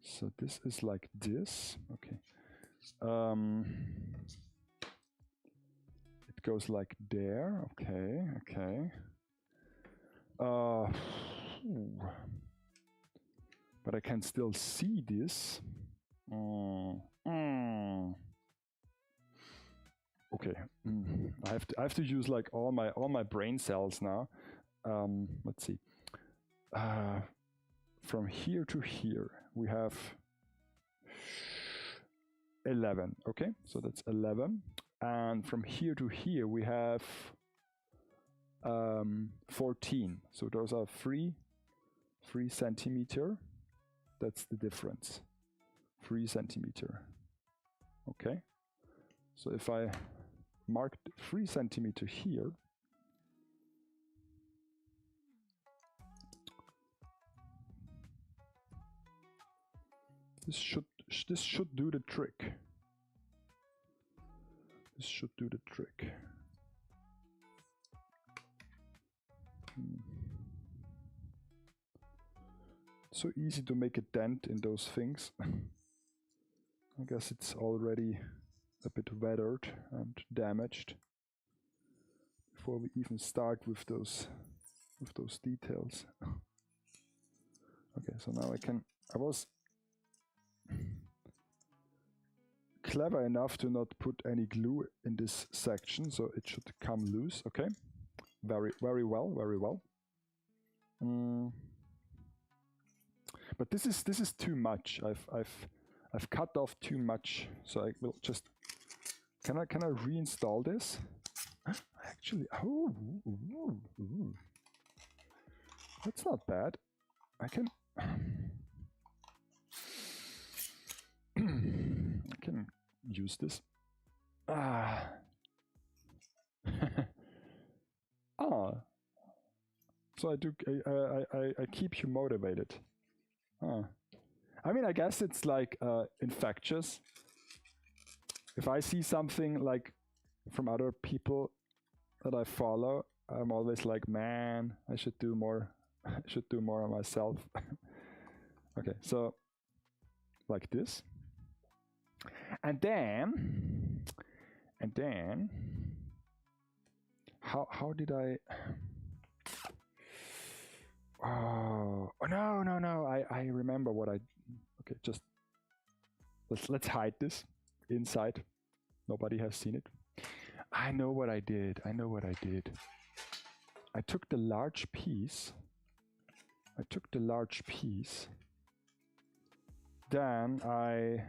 So this is like this. Okay. It goes like there. Okay. Okay. But I can still see this. Okay, I have to use like all my brain cells now. Let's see. From here to here we have 11. Okay, so that's 11, and from here to here we have 14. So those are 3 centimeter. That's the difference. 3 centimeter. Okay. So if I mark 3 centimeter here, this should do the trick. This should do the trick. So easy to make a dent in those things. I guess it's already a bit weathered and damaged before we even start with those details. Okay, so now I was clever enough to not put any glue in this section, so it should come loose. Okay, very well. But this is too much. I've cut off too much, so I will just. Can I reinstall this? I actually, oh, that's not bad. I can I can use this. Ah. Ah. So I do. I keep you motivated. Ah. I mean, I guess it's like infectious. If I see something like from other people that I follow, I'm always like, man, I should do more. I should do more on myself. Okay, so like this, and then how did I? Oh no! I remember what I. Okay, just let's hide this inside. Nobody has seen it. I know what I did. I know what I did. I took the large piece. Then I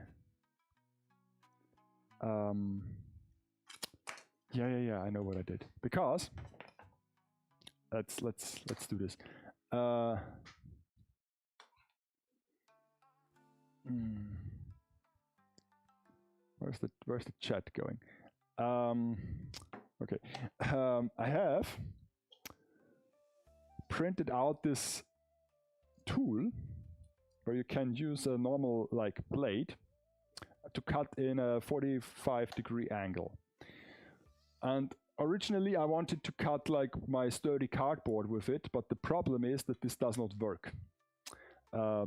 yeah, I know what I did. Because let's do this. Where's the chat going? Okay. I have printed out this tool where you can use a normal like blade to cut in a 45-degree angle. And originally I wanted to cut like my sturdy cardboard with it, but the problem is that this does not work.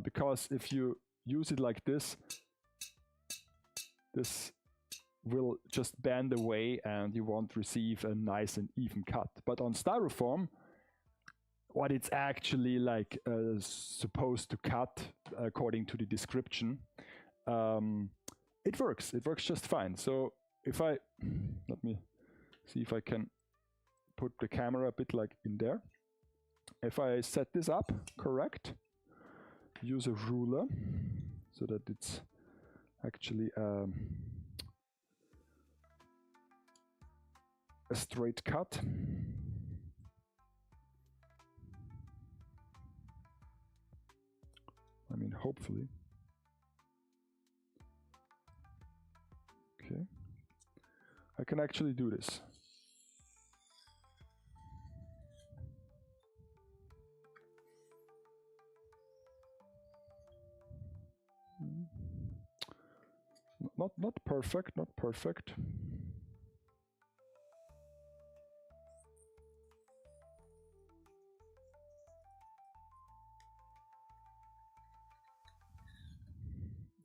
Because if you use it like this will just bend away and you won't receive a nice and even cut. But on styrofoam, what it's actually like supposed to cut according to the description, it works just fine. So if I let me see if I can put the camera a bit like in there. If I set this up correct, use a ruler so that it's actually a straight cut. I mean, hopefully. Okay. I can actually do this. Not perfect, not perfect.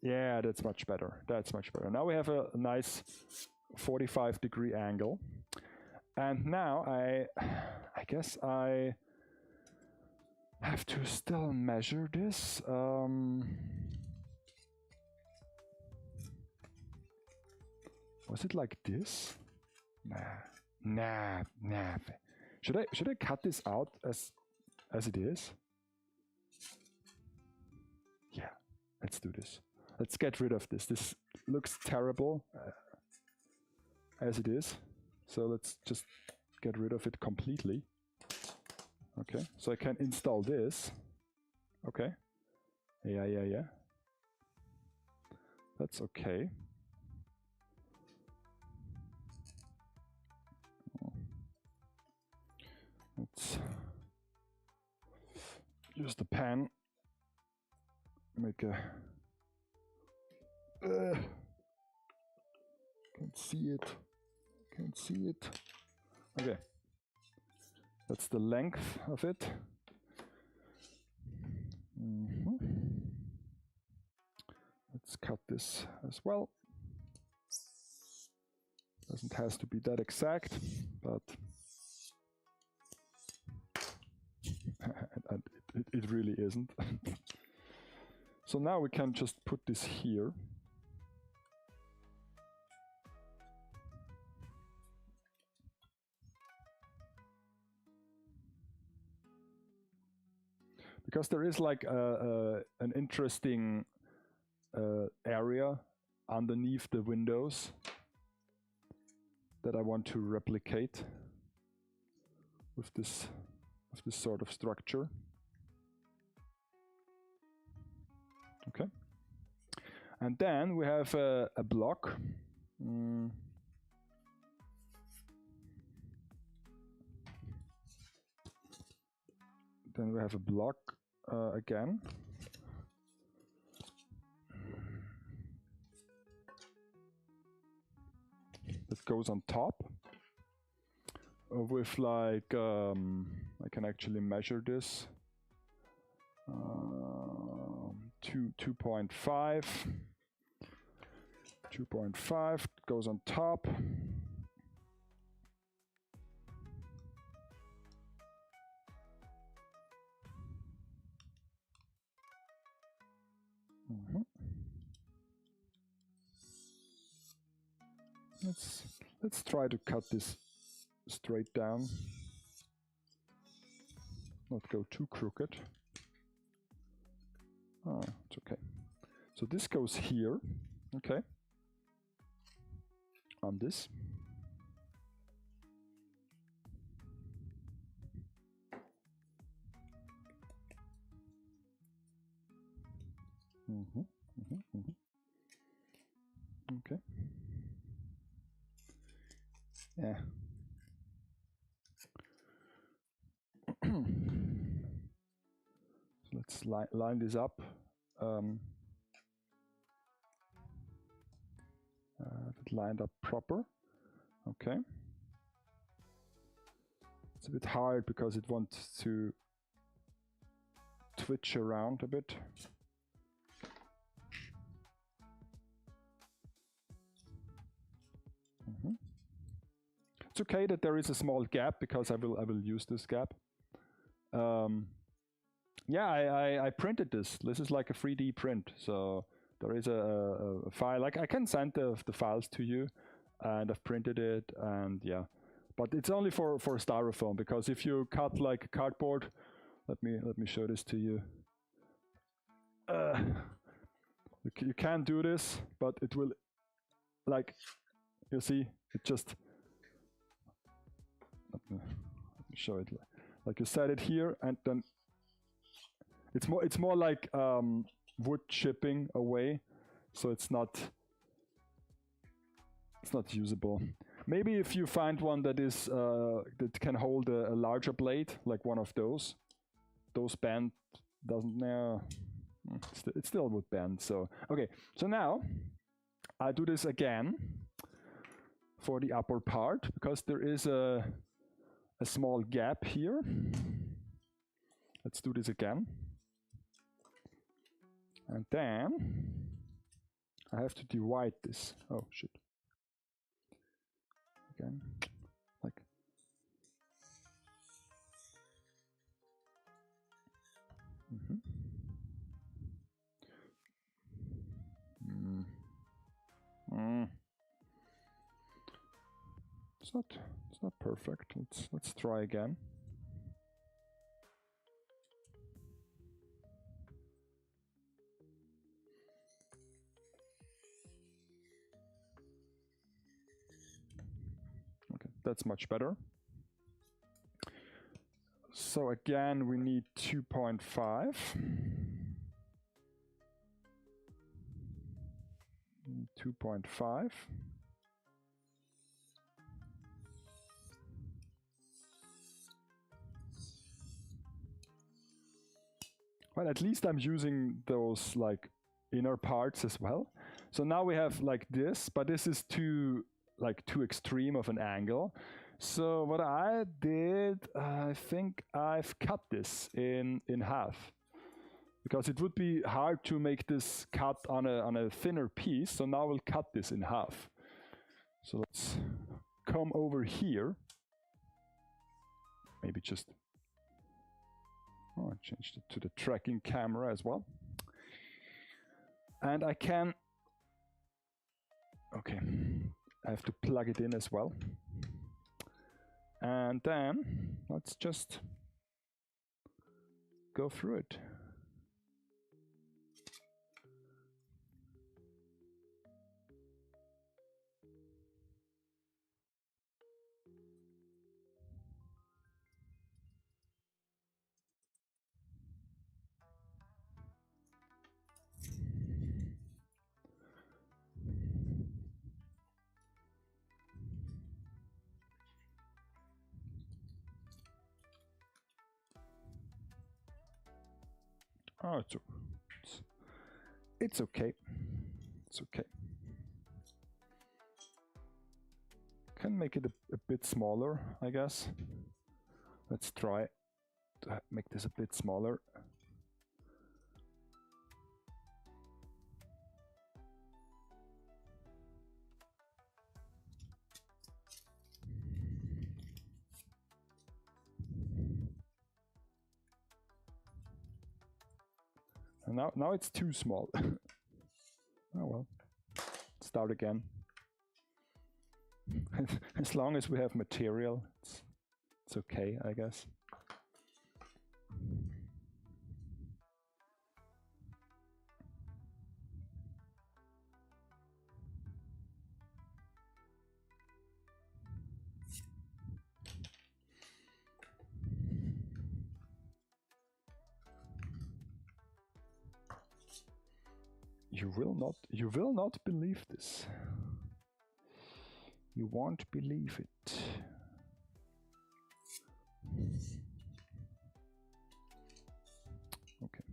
Yeah, that's much better. That's much better. Now we have a nice 45-degree angle. And now I guess I have to still measure this. Was it like this? Nah. Should I cut this out as it is? Yeah, let's do this. Let's get rid of this. This looks terrible as it is. So let's just get rid of it completely. Okay, so I can install this. Okay. Yeah. That's okay. Let's use the pen. Make a... Can't see it. Okay. That's the length of it. Let's cut this as well. Doesn't have to be that exact, but and it really isn't. So now we can just put this here. Because there is like an interesting area underneath the windows that I want to replicate. with this sort of structure. Okay, and then we have a block. Then we have a block again. That goes on top with like, I can actually measure this. 2.5. 2.5 goes on top. Let's try to cut this straight down. Not go too crooked. Oh, it's okay. So this goes here, okay, on this. Okay. Yeah. So let's line this up. It lined up proper. Okay. It's a bit hard because it wants to twitch around a bit. It's okay that there is a small gap because I will use this gap. Yeah, I printed this. This is like a 3D print. So there is a file. Like I can send the files to you, and I've printed it, and yeah. But it's only for styrofoam, because if you cut like cardboard, let me show this to you. You can do this, but it will, like, you see, it just. Let me show it. Like you set it here, and then it's more like wood chipping away, so it's not usable. Maybe if you find one that is that can hold a larger blade, like one of those bend doesn't. It still would bend. So okay, so now I do this again for the upper part, because there is a small gap here. Let's do this again. And then I have to divide this. Oh shit. Again. Like. It's not perfect. Let's try again. Okay, that's much better. So again, we need 2.5. 2.5. Well, at least I'm using those like inner parts as well. So now we have like this, but this is too extreme of an angle. So what I did, I think I've cut this in half, because it would be hard to make this cut on a thinner piece. So now we'll cut this in half. So let's come over here. Maybe just, oh, I changed it to the tracking camera as well. And I can, okay, I have to plug it in as well. And then let's just go through it. Oh, it's okay. It's okay. Can make it a bit smaller, I guess. Let's try to make this a bit smaller. And now it's too small. Oh well. Start again. As long as we have material, it's okay, I guess. You will not believe this. You won't believe it. Okay.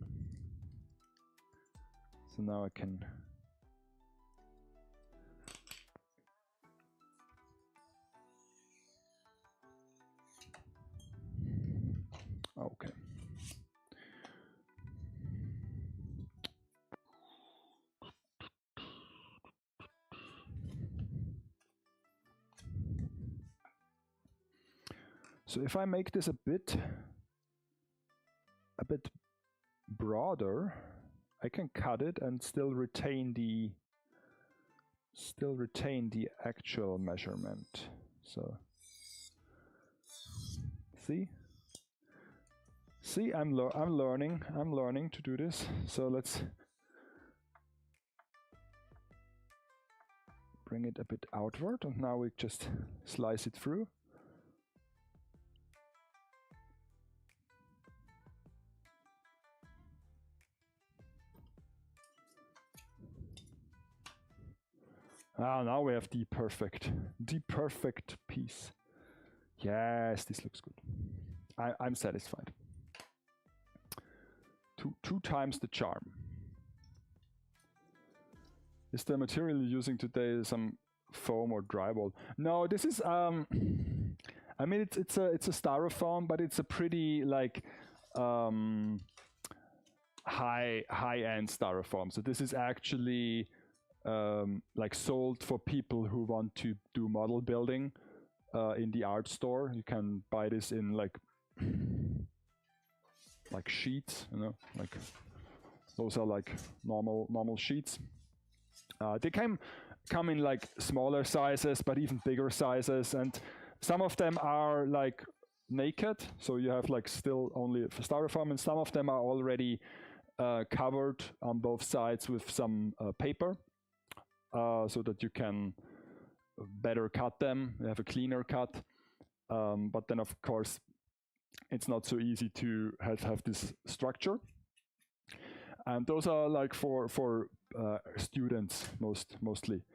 So now I can okay. So if I make this a bit broader, I can cut it and still retain the actual measurement. So see, I'm learning to do this. So let's bring it a bit outward, and now we just slice it through. Now we have the perfect piece. Yes, this looks good. I'm satisfied. Two times the charm. Is the material you're using today some foam or drywall? No, this is I mean it's a styrofoam, but it's a pretty like high-end styrofoam. So this is actually like sold for people who want to do model building in the art store. You can buy this in like sheets, you know, like those are like normal sheets. They come in like smaller sizes, but even bigger sizes, and some of them are like naked, so you have like still only styrofoam, and some of them are already covered on both sides with some paper. So that you can better cut them, you have a cleaner cut. But then of course, it's not so easy to have this structure. And those are like for students mostly.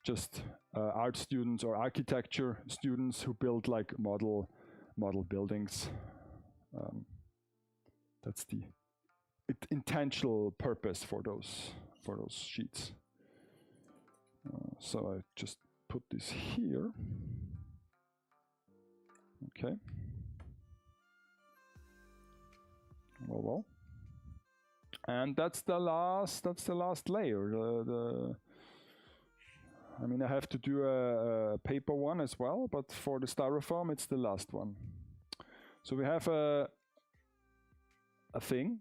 Just art students or architecture students who build like model buildings. That's the intentional purpose for those sheets. So I just put this here. Okay. Well. And that's the last layer. I mean, I have to do a paper one as well, but for the styrofoam, it's the last one. So we have a thing,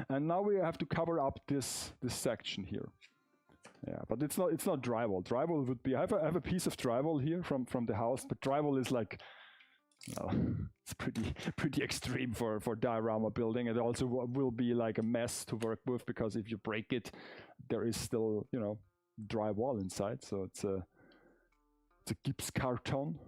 and now we have to cover up this section here. Yeah, but it's not drywall. Drywall would be. I have a piece of drywall here from the house, but drywall is like, it's pretty extreme for diorama building. It also will be like a mess to work with, because if you break it, there is still drywall inside. So it's a gyps carton.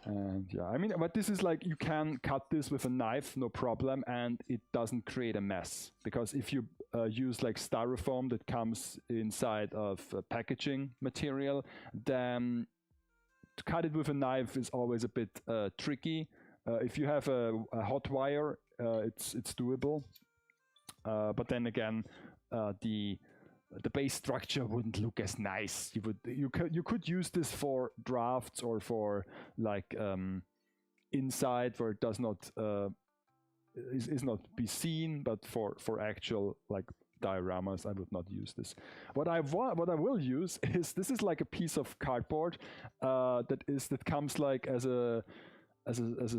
And yeah, I mean, but this is like, you can cut this with a knife, no problem, and it doesn't create a mess. Because if you use like styrofoam that comes inside of packaging material, then to cut it with a knife is always a bit tricky. If you have a hot wire it's doable. But then again, the base structure wouldn't look as nice. You could use this for drafts or for like inside where it does not is not be seen, but for actual like dioramas, I would not use this. What I will use is this is like a piece of cardboard that comes like as a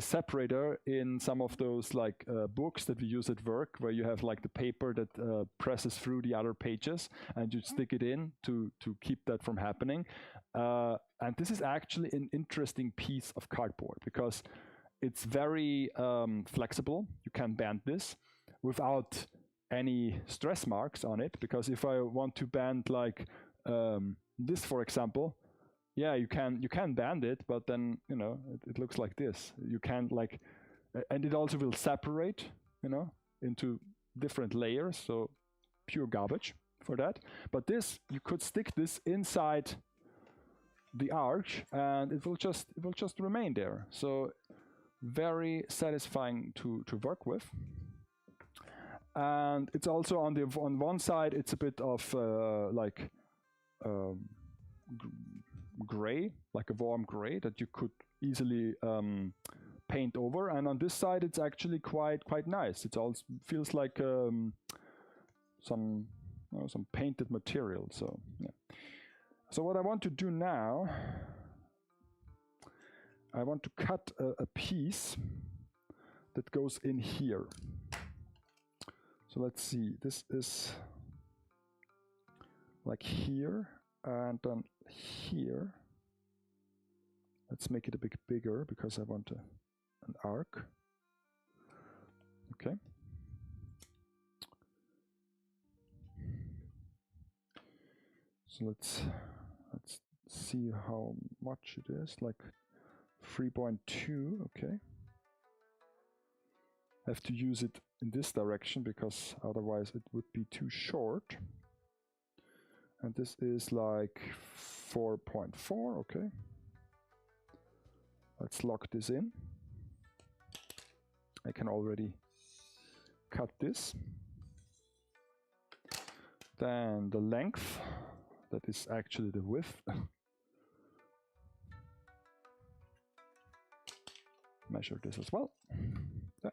separator in some of those like books that we use at work, where you have like the paper that presses through the other pages, and you stick it in to keep that from happening. And this is actually an interesting piece of cardboard because it's very flexible. You can bend this without any stress marks on it, because if I want to bend like this, for example, yeah, you can bend it, but then it looks like this. You can't like, and it also will separate, into different layers. So pure garbage for that. But this, you could stick this inside the arch, and it will just remain there. So very satisfying to work with. And it's also on one side, it's a bit of like gray, like a warm gray that you could easily paint over, and on this side it's actually quite nice. It also feels like some painted material. So yeah. So what I want to do now, I want to cut a piece that goes in here. So let's see, this is like here, and then here. Let's make it a bit bigger because I want an arc. Okay. So let's see how much it is, like 3.2, okay. I have to use it in this direction because otherwise it would be too short. And this is like 4.4, okay. Let's lock this in. I can already cut this. Then the length, that is actually the width. Measure this as well. Yeah.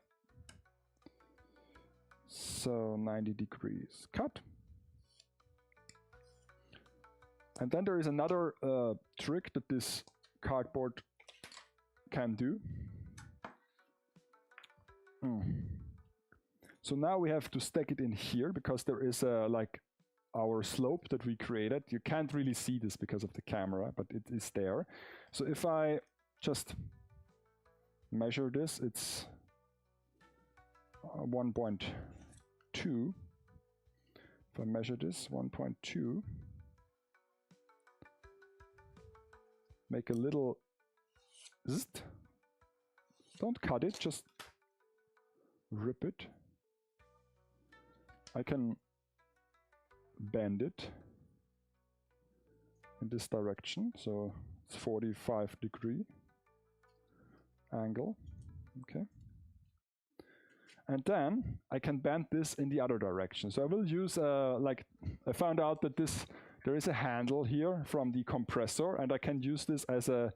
So 90 degrees cut. And then there is another trick that this cardboard can do. So now we have to stick it in here because there is like our slope that we created. You can't really see this because of the camera, but it is there. So if I just measure this, it's 1.2. If I measure this, 1.2. Make a little zzzt. Don't cut it, just rip it. I can bend it in this direction, so it's 45-degree angle, okay. And then I can bend this in the other direction. So I will use like, I found out that there is a handle here from the compressor, and I can use this as a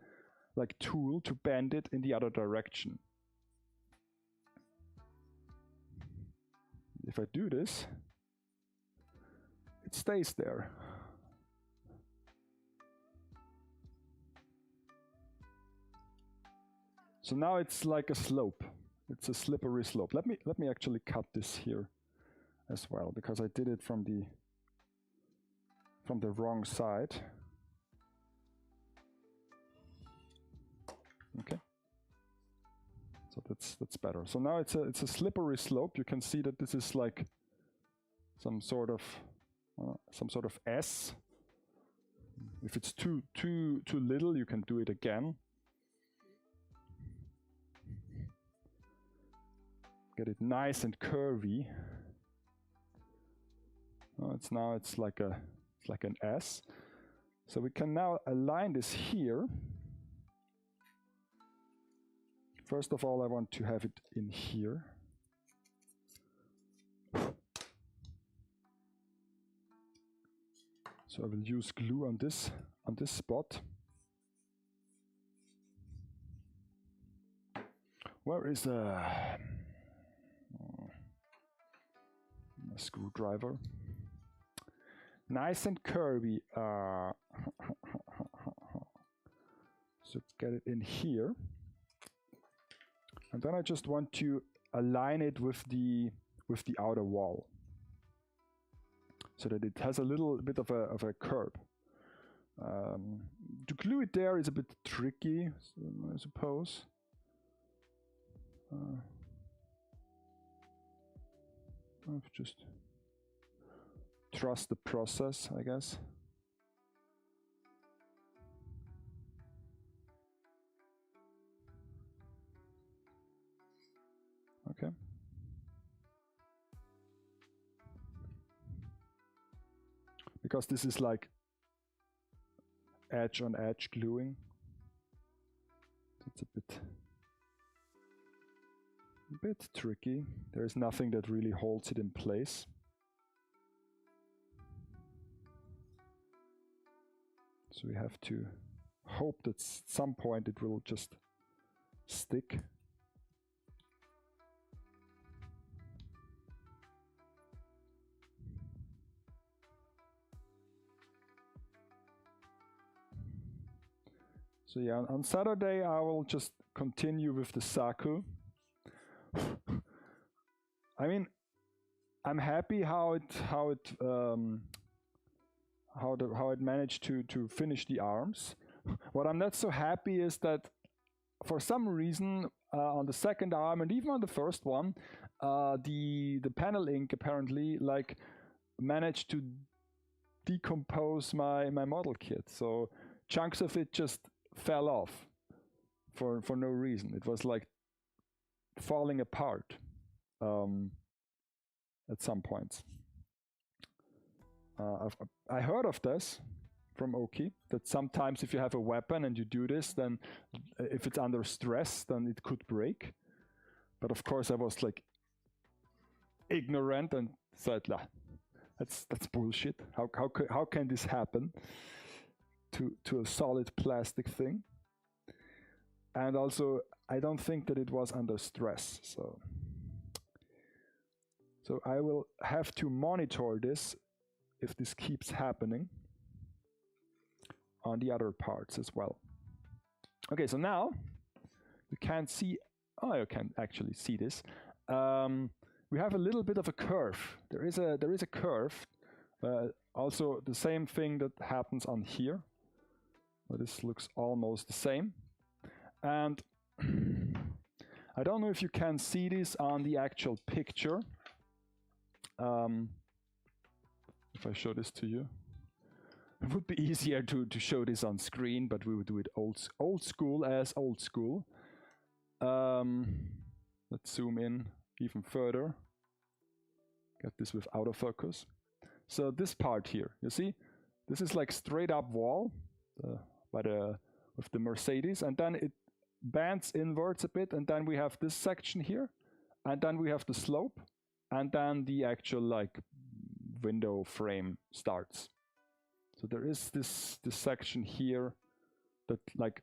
like tool to bend it in the other direction. If I do this, it stays there. So now it's like a slope. It's a slippery slope. Let me actually cut this here as well, because I did it from the wrong side. Okay. So that's better. So now it's a slippery slope. You can see that this is like some sort of S. If it's too little, you can do it again. Get it nice and curvy. Oh, it's like an S. So we can now align this here. First of all, I want to have it in here. So I will use glue on this spot. Where is a screwdriver? Nice and curvy. So get it in here, and then I just want to align it with the outer wall, so that it has a little bit of a curve. To glue it there is a bit tricky, so I suppose. I've just trust the process, I guess. Okay. Because this is like edge on edge gluing. It's a bit tricky. There is nothing that really holds it in place. So we have to hope that at some point it will just stick. So yeah, on Saturday I will just continue with the Saku. I mean, I'm happy how it managed to finish the arms. What I'm not so happy is that for some reason on the second arm and even on the first one, the panel ink apparently like managed to decompose my model kit. So chunks of it just fell off for no reason. It was like falling apart at some points. I heard of this from Oki, that sometimes if you have a weapon and you do this, then if it's under stress, then it could break. But of course I was like ignorant and said, nah, that's bullshit. How can this happen to a solid plastic thing? And also I don't think that it was under stress. So I will have to monitor this if this keeps happening on the other parts as well. Okay, so now you can't see, oh, you can actually see this. We have a little bit of a curve. There is a curve. Also the same thing that happens on here. Well, this looks almost the same. And I don't know if you can see this on the actual picture. If I show this to you, it would be easier to show this on screen, but we would do it old school as old school. Let's zoom in even further. Get this with autofocus. So this part here, you see, this is like straight up wall with the Mercedes, and then it bends inwards a bit, and then we have this section here, and then we have the slope, and then the actual like window frame starts. So there is this section here that like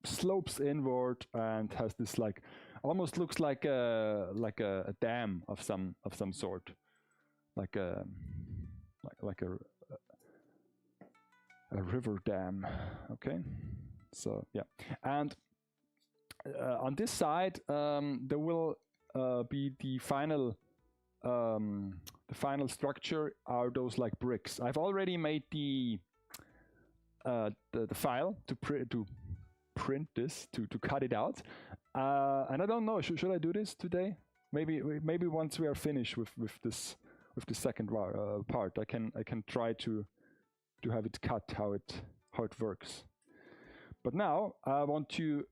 slopes inward and has this like almost looks like a dam of some sort, like a river dam. Okay, so yeah, and on this side there will be the final structure are those like bricks. I've already made the file to print this, to cut it out, and I don't know, should I do this today? Maybe once we are finished with the second part, I can try to have it cut how it works. But now I want to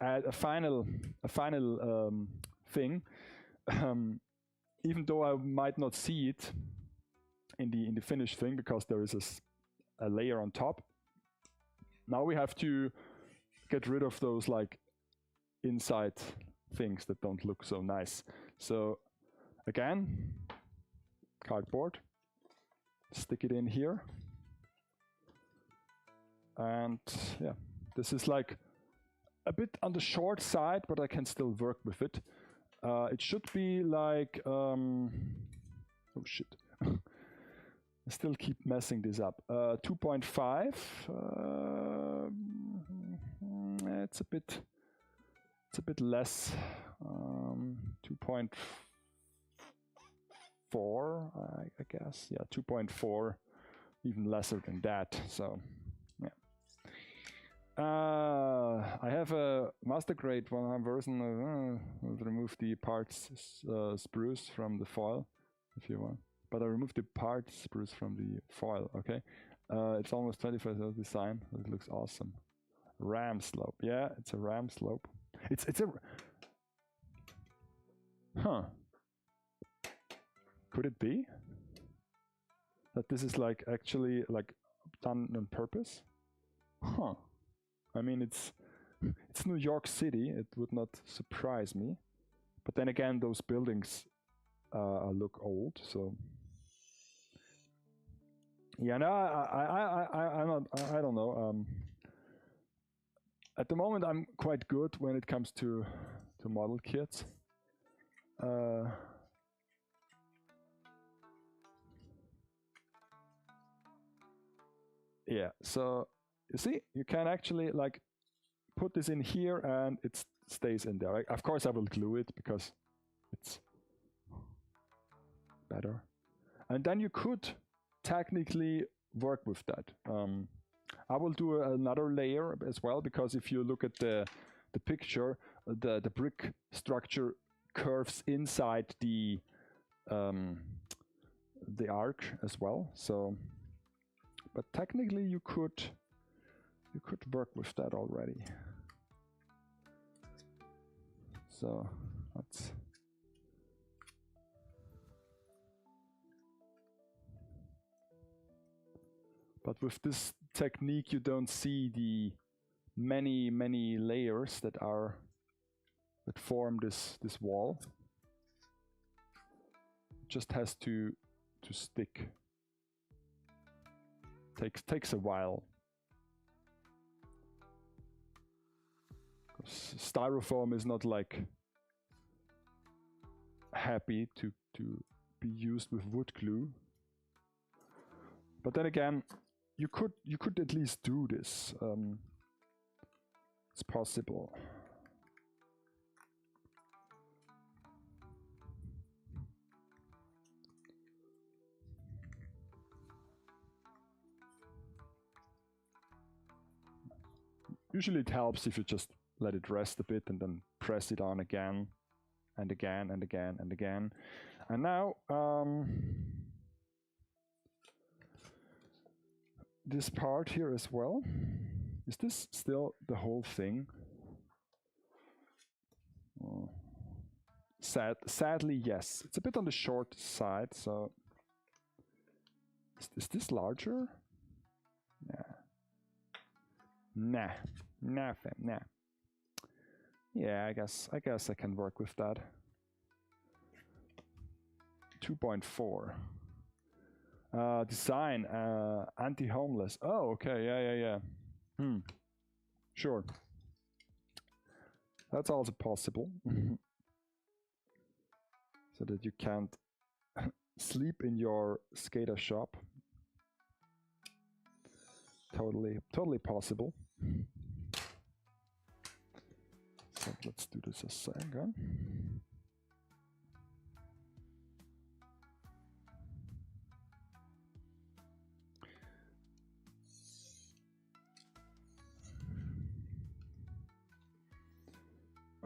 add a final thing. Even though I might not see it in the finished thing because there is a layer on top. Now we have to get rid of those like inside things that don't look so nice. So again, cardboard, stick it in here, And yeah, this is like a bit on the short side, but I can still work with it. It should be like, oh shit. I still keep messing this up. 2.5. It's a bit less. 2.4, I guess. Yeah, 2.4, even lesser than that. So yeah. I have a master grade one version. I'll remove the parts spruce from the foil if you want. But I removed the part spruce from the foil, okay? It's almost 25 design. It looks awesome. Ram slope. Yeah, it's a ram slope. It's a... Huh. Could it be? That this is like actually like done on purpose? Huh. I mean, it's New York City. It would not surprise me. But then again, those buildings look old, so... Yeah, no, I don't know. At the moment, I'm quite good when it comes to model kits. Yeah, so you see, you can actually like put this in here and it stays in there. Of course, I will glue it because it's better. And then you could technically work with that. I will do another layer as well, because if you look at the picture, the brick structure curves inside the arc as well. So, but technically you could work with that already. So let's. But with this technique, you don't see the many layers that form this wall. It just has to stick. Takes a while. Styrofoam is not like happy to be used with wood glue. But then again, you could at least do this. It's possible. Usually it helps if you just let it rest a bit and then press it on again and again and again and again. And now this part here as well. Is this still the whole thing? Oh. Sadly, yes. It's a bit on the short side, so... Is this larger? Nah. Nah, fam, nah. Yeah, I guess I can work with that. 2.4. Design, anti-homeless. Oh, okay, yeah. Sure. That's also possible. So that you can't sleep in your skater shop. Totally possible. So let's do this a second.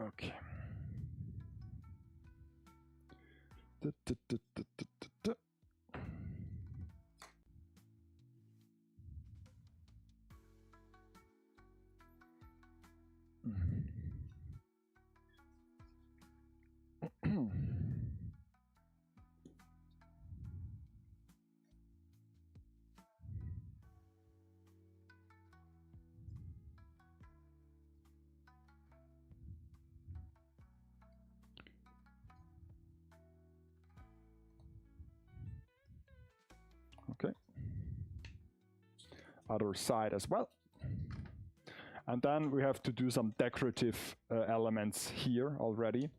Okay. Okay. Other side as well. And then we have to do some decorative elements here already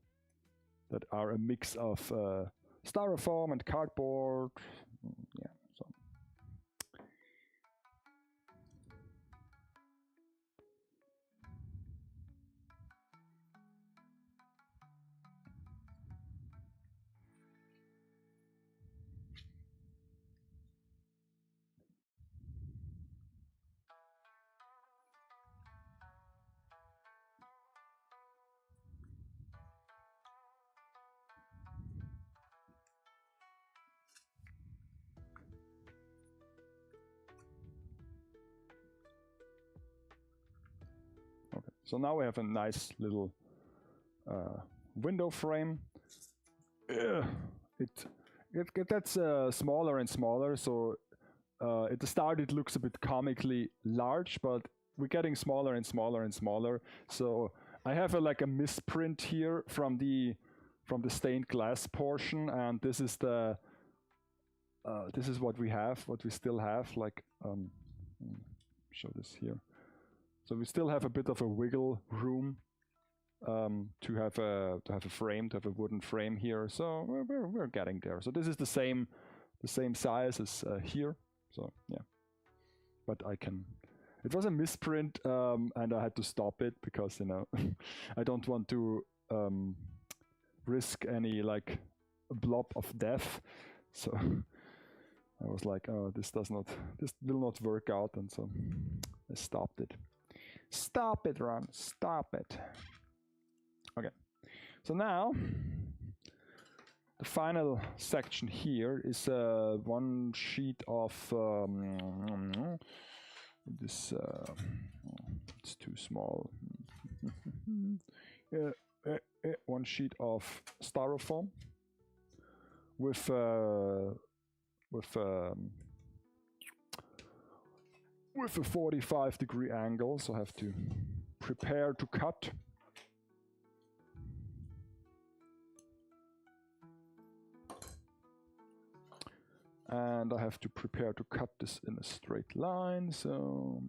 that are a mix of styrofoam and cardboard. Yeah, so. Okay, so now we have a nice little window frame. It gets smaller and smaller, so at the start it looks a bit comically large, but we're getting smaller and smaller and smaller. So I have like a misprint here from the stained glass portion, and this is the this is what we have, what we still have. Like show this here. So we still have a bit of a wiggle room to have a frame, to have a wooden frame here. So we're getting there. So this is the same size as here. So yeah, but I can. It was a misprint, and I had to stop it because, you know, I don't want to risk any like blob of death. So I was like, oh, this will not work out, and so I stopped it. Stop it, Ron. Stop it. Okay. So now the final section here is one sheet of this. It's too small. One sheet of styrofoam with a 45-degree angle, so I have to prepare to cut. And I have to prepare to cut this in a straight line, so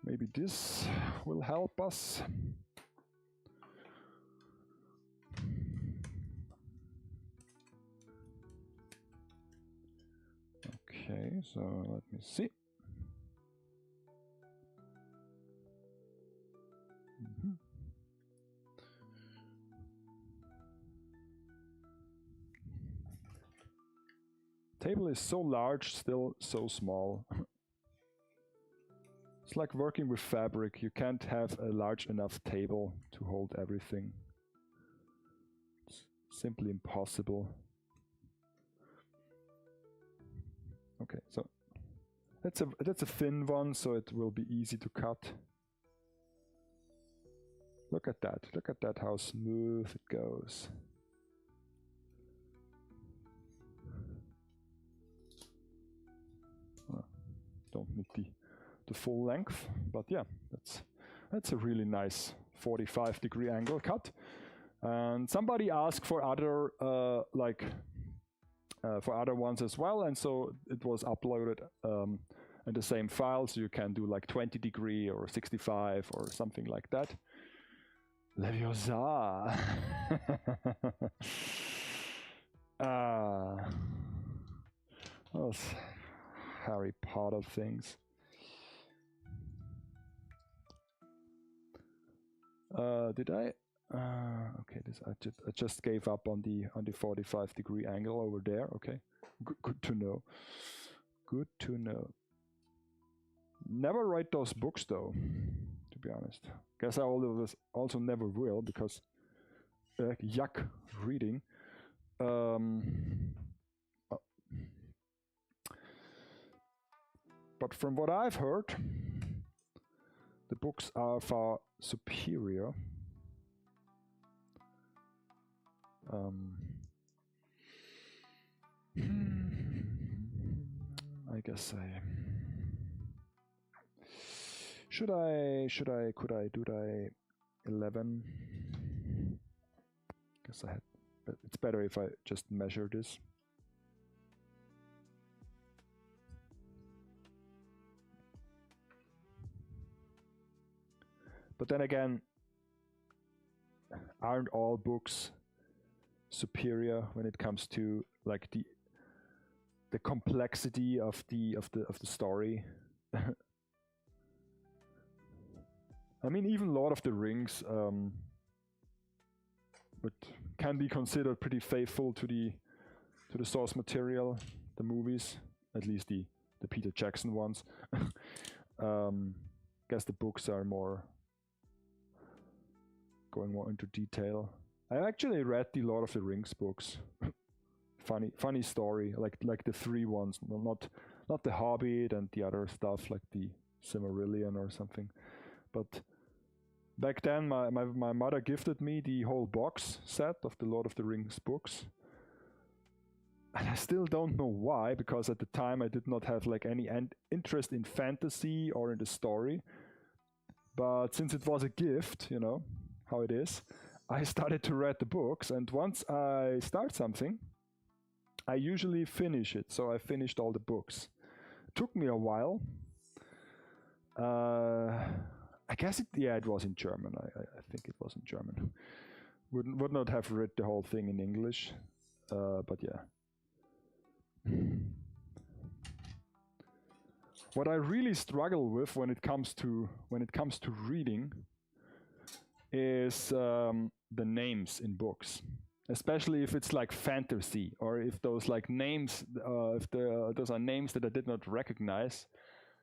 maybe this will help us. Okay, so let me see. Table is so large, still so small. It's like working with fabric. You can't have a large enough table to hold everything. It's simply impossible. Okay, so that's a thin one, so it will be easy to cut. Look at that. Look at that, how smooth it goes. Don't need the full length, but yeah, that's a really nice 45-degree angle cut. And somebody asked for other for other ones as well, and so it was uploaded in the same file, so you can do like 20-degree or 65 or something like that. Leviosa. Those Harry Potter things. Did I? Okay, this I just gave up on the 45-degree angle over there. Okay, good to know. Good to know. Never write those books though, to be honest. Guess I also never will, because yuck reading. But from what I've heard, the books are far superior. I guess could I do the 11? Guess I had, but it's better if I just measure this. But then again, aren't all books superior when it comes to like the complexity of the story? I mean, even Lord of the Rings, but can be considered pretty faithful to the source material, the movies, at least the Peter Jackson ones. Guess the books are going more into detail. I actually read the Lord of the Rings books. funny story, like the 3 ones, not the Hobbit and the other stuff like the Silmarillion or something. But back then, my mother gifted me the whole box set of the Lord of the Rings books. And I still don't know why, because at the time I did not have like any interest in fantasy or in the story. But since it was a gift, you know how it is, I started to read the books. And once I start something, I usually finish it. So I finished all the books. It took me a while. I guess it was in German. I think it was in German. Would not have read the whole thing in English, but yeah. What I really struggle with when it comes to reading is the names in books, especially if it's like fantasy, or if those like names, those are names that I did not recognize.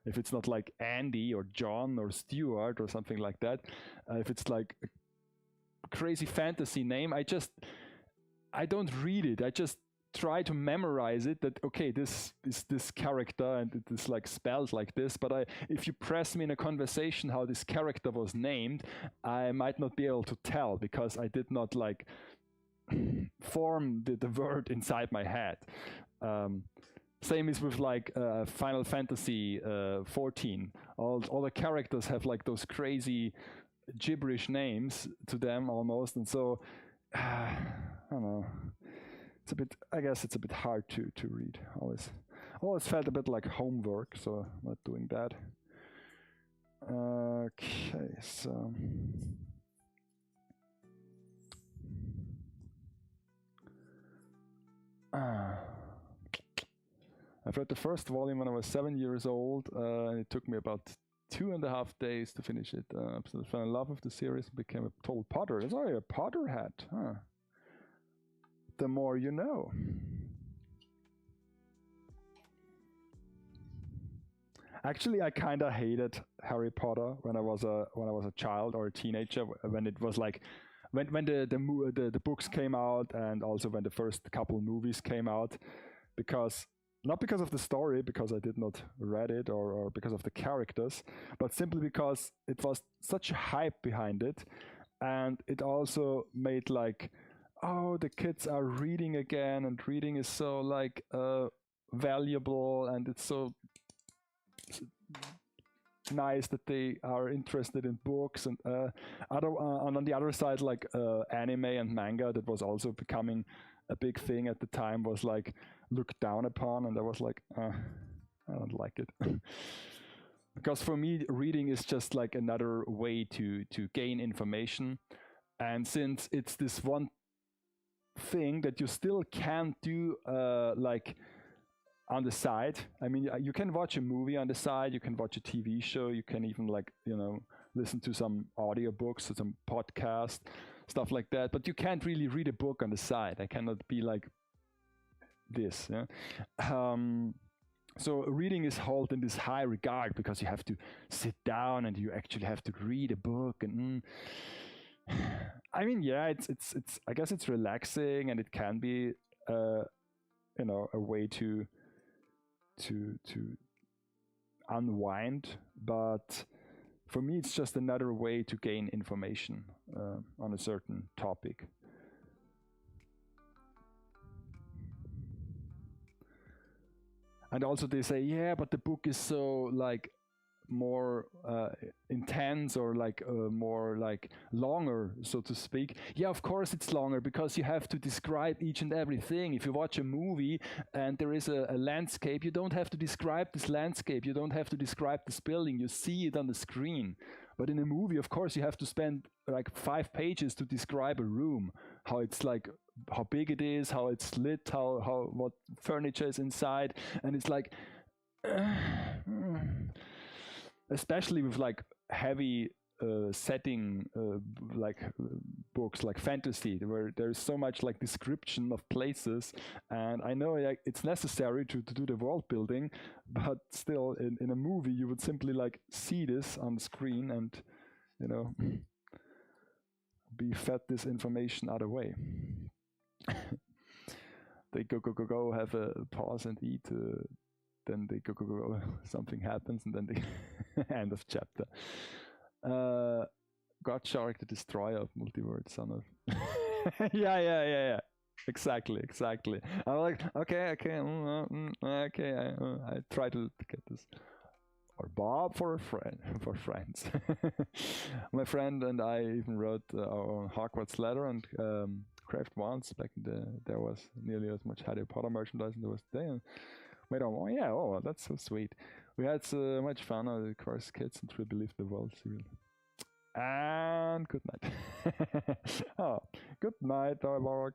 If it's not like Andy or John or Stuart or something like that, if it's like a crazy fantasy name, I don't read it. I just try to memorize it, that okay, this is this character and it is like spelled like this, but if you press me in a conversation how this character was named, I might not be able to tell, because I did not like form the word inside my head. Same is with like Final Fantasy 14. All the characters have like those crazy gibberish names to them almost, and so I don't know. I guess it's a bit hard to read. Always felt a bit like homework, so I'm not doing that. Okay, so I've read the first volume when I was 7 years old. It took me about 2.5 days to finish it. Absolutely fell in love with the series and became a total Potter. It's already a Potterhead, huh? The more you know. Actually, I kind of hated Harry Potter when I was a child or a teenager. When it was like when the books came out, and also when the first couple movies came out, because not because of the story, because I did not read it, or because of the characters, but simply because it was such a hype behind it, and it also made like, oh, the kids are reading again, and reading is so like valuable, and it's so nice that they are interested in books, and on the other side, like anime and manga, that was also becoming a big thing at the time, was like looked down upon, and I was like, I don't like it. Because for me, reading is just like another way to gain information, and since it's this one thing that you still can't do like on the side. I mean, you can watch a movie on the side, you can watch a TV show, you can even like, listen to some audiobooks or some podcast, stuff like that, but you can't really read a book on the side. I cannot be like this. Yeah? So reading is held in this high regard, because you have to sit down and you actually have to read a book, and I mean, yeah, it's I guess it's relaxing, and it can be a way to unwind, but for me it's just another way to gain information on a certain topic. And also they say, yeah, but the book is so like more intense, or like more like longer, so to speak. Yeah, of course it's longer, because you have to describe each and everything. If you watch a movie and there is a landscape, you don't have to describe this landscape, you don't have to describe this building, you see it on the screen. But in a movie, of course, you have to spend like 5 pages to describe a room, how it's like, how big it is, how it's lit, how what furniture is inside, and it's like, especially with like heavy setting like books like fantasy, where there's so much like description of places, and I know like, it's necessary to do the world building, but still in a movie you would simply like see this on screen and, you know, be fed this information other way. They go have a pause and eat, then they go, something happens, and then the end of chapter. God Shark, the destroyer of multiverse, son of. yeah. Exactly. I'm like, okay. I try to get this. Or Bob for friends. My friend and I even wrote our own Hogwarts letter and Craft once back in there was nearly as much Harry Potter merchandise as there was today. And made on, oh, that's so sweet. We had so much fun, of course, kids, and we believed the world serial. And good night. Oh, good night, Darborg.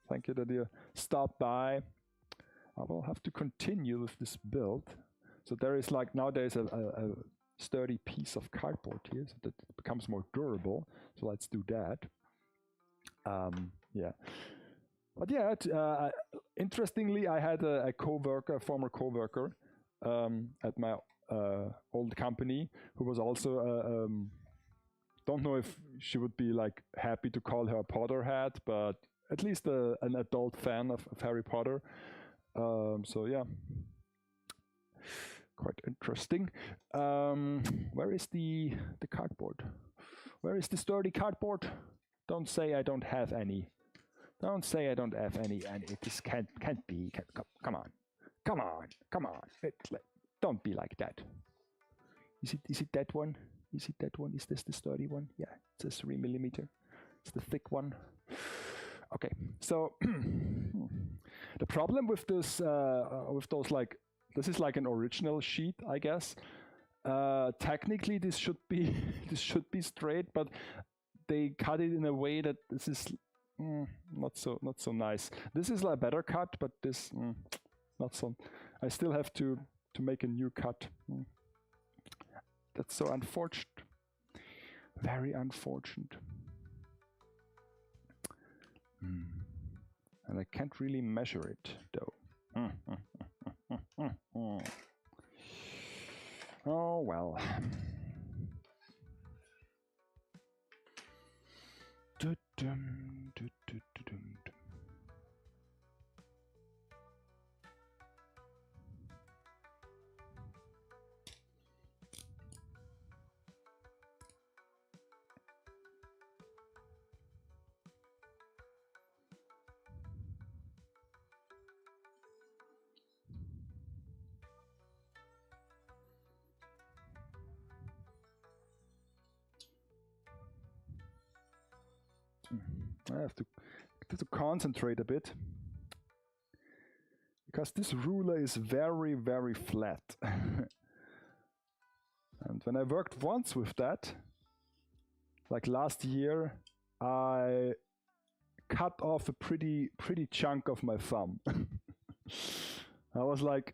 Thank you that you stopped by. I will have to continue with this build. So there is like, now there's a sturdy piece of cardboard here, so that it becomes more durable. So let's do that. Yeah. But yeah, interestingly, I had a former coworker at my old company, who was also, don't know if she would be like happy to call her a Potterhead, but at least an adult fan of Harry Potter. So yeah. Quite interesting. Where is the cardboard? Where is the sturdy cardboard? Don't say I don't have any. Don't say I don't have any, and it just can't be. Come on. Don't be like that. Is it that one? Is it that one? Is this the sturdy one? Yeah, it's a 3 millimeter. It's the thick one. Okay, so the problem with this, with those like. This is like an original sheet, I guess. Technically, this should be straight, but they cut it in a way that this is not so nice. This is like a better cut, but this not so. I still have to make a new cut. That's so unfortunate. Very unfortunate. And I can't really measure it though. Oh well. I have to concentrate a bit, because this ruler is very, very flat. And when I worked once with that, like last year, I cut off a pretty chunk of my thumb. I was like,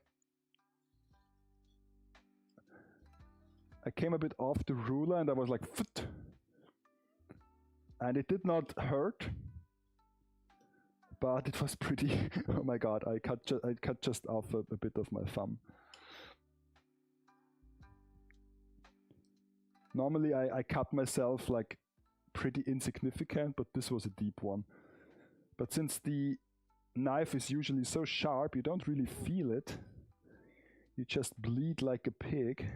I came a bit off the ruler and I was like, Pht! And it did not hurt, but it was pretty. Oh my god! I cut just off a bit of my thumb. Normally, I cut myself like pretty insignificant, but this was a deep one. But since the knife is usually so sharp, you don't really feel it. You just bleed like a pig,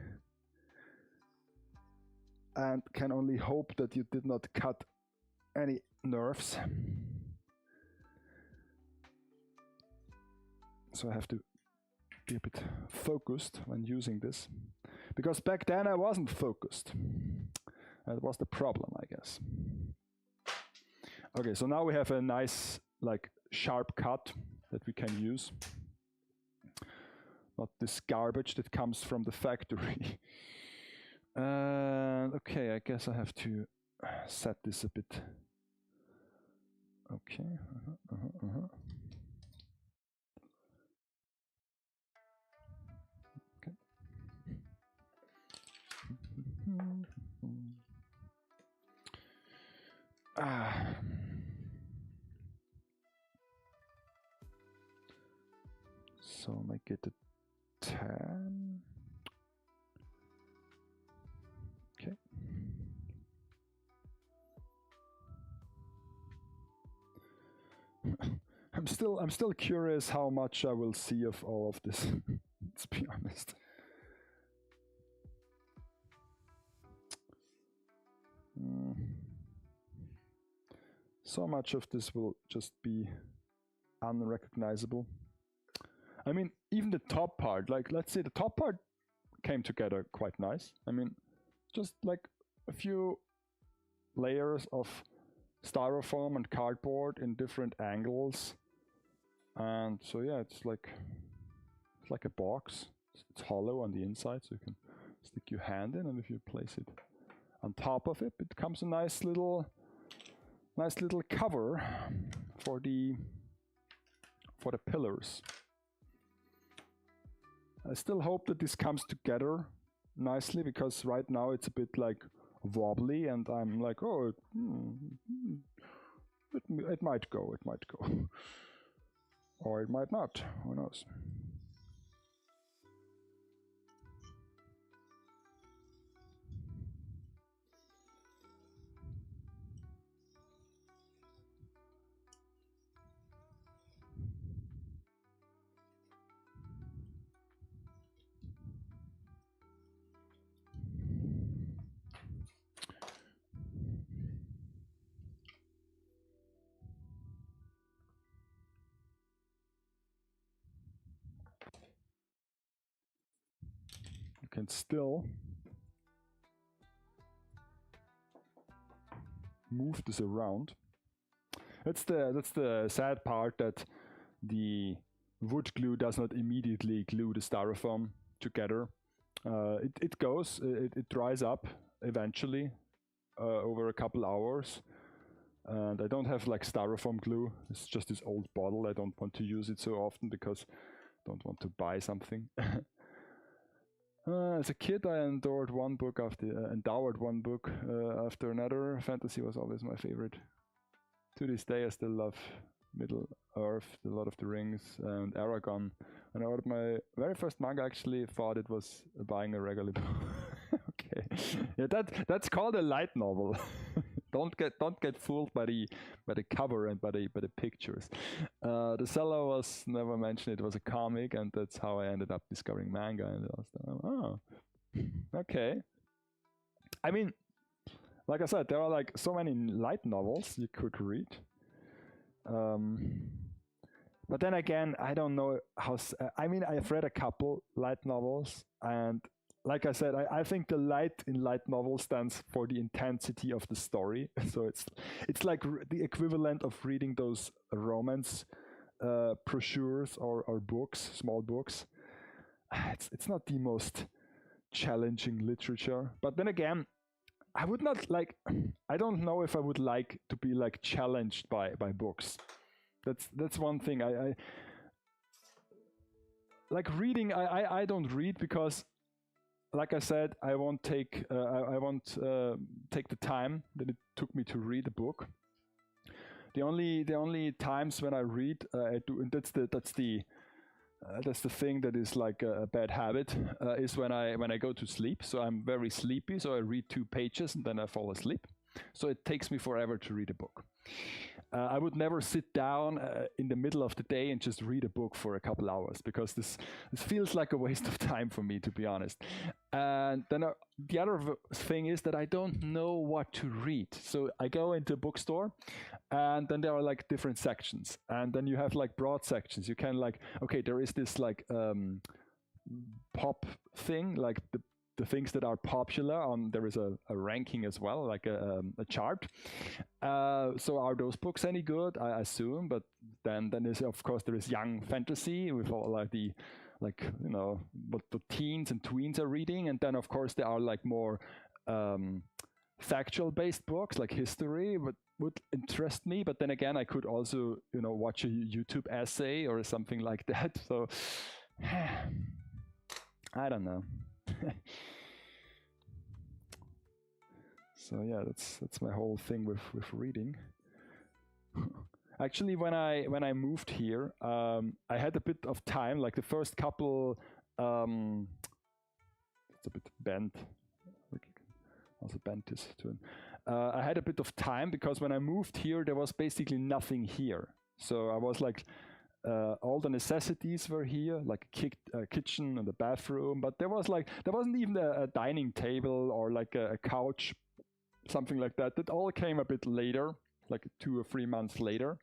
and can only hope that you did not cut any nerves. So I have to be a bit focused when using this, because back then I wasn't focused. That was the problem, I guess. Okay, so now we have a nice like sharp cut that we can use, not this garbage that comes from the factory. Okay, I guess I have to set this a bit. Okay. Okay. So make it a 10. Okay. I'm still curious how much I will see of all of this. Let's be honest. So much of this will just be unrecognizable. I mean, even the top part, like let's say the top part came together quite nice. I mean, just like a few layers of styrofoam and cardboard in different angles. And so yeah, it's like a box. It's hollow on the inside, so you can stick your hand in, and if you place it on top of it, it becomes a nice little cover for the pillars. I still hope that this comes together nicely, because right now it's a bit like wobbly, and I'm like, oh, it might go, or it might not, who knows. You can still move this around. That's the sad part, that the wood glue does not immediately glue the styrofoam together. It goes, it dries up eventually over a couple hours. And I don't have like styrofoam glue. It's just this old bottle. I don't want to use it so often because I don't want to buy something. As a kid, I endowed one book after another. Fantasy was always my favorite. To this day, I still love Middle Earth, The Lord of the Rings, and Aragon. When I ordered my very first manga, I actually thought it was buying a regular book. Okay, yeah, that's called a light novel. Don't get fooled by the cover and by the pictures. The seller was never mentioned. It was a comic, and that's how I ended up discovering manga. And I was like, oh, okay. I mean, like I said, there are like so many light novels you could read. But then again, I don't know how. I mean, I've read a couple light novels, and like I said, I think the light in light novel stands for the intensity of the story. So it's like the equivalent of reading those romance brochures or books, small books. It's not the most challenging literature, but then again, I would not like. I don't know if I would like to be like challenged by books. That's one thing. I like reading. I don't read because, like I said, I won't take the time that it took me to read a book. The only times when I read, I do, and that's the thing that is like a bad habit, is when I go to sleep. So I'm very sleepy, so I read 2 pages and then I fall asleep. So it takes me forever to read a book. I would never sit down in the middle of the day and just read a book for a couple hours, because this feels like a waste of time for me, to be honest. And then the other thing is that I don't know what to read. So I go into a bookstore, and then there are like different sections, and then you have like broad sections. You can like, okay, there is this like pop thing, like the things that are popular. There is a ranking as well, like a chart. So are those books any good? I assume, but then is, of course, there is young fantasy with all like the like, you know, what the teens and tweens are reading. And then of course there are like more factual based books like history would interest me, but then again I could also, you know, watch a YouTube essay or something like that. So I don't know. So yeah, that's my whole thing with reading. Actually, when I moved here, I had a bit of time, like the first couple. It's a bit bent. Also bent this to it. I had a bit of time because when I moved here, there was basically nothing here. So I was like, all the necessities were here, like a kitchen and a bathroom, but there wasn't even a dining table or like a couch, something like that. That all came a bit later, like 2 or 3 months later,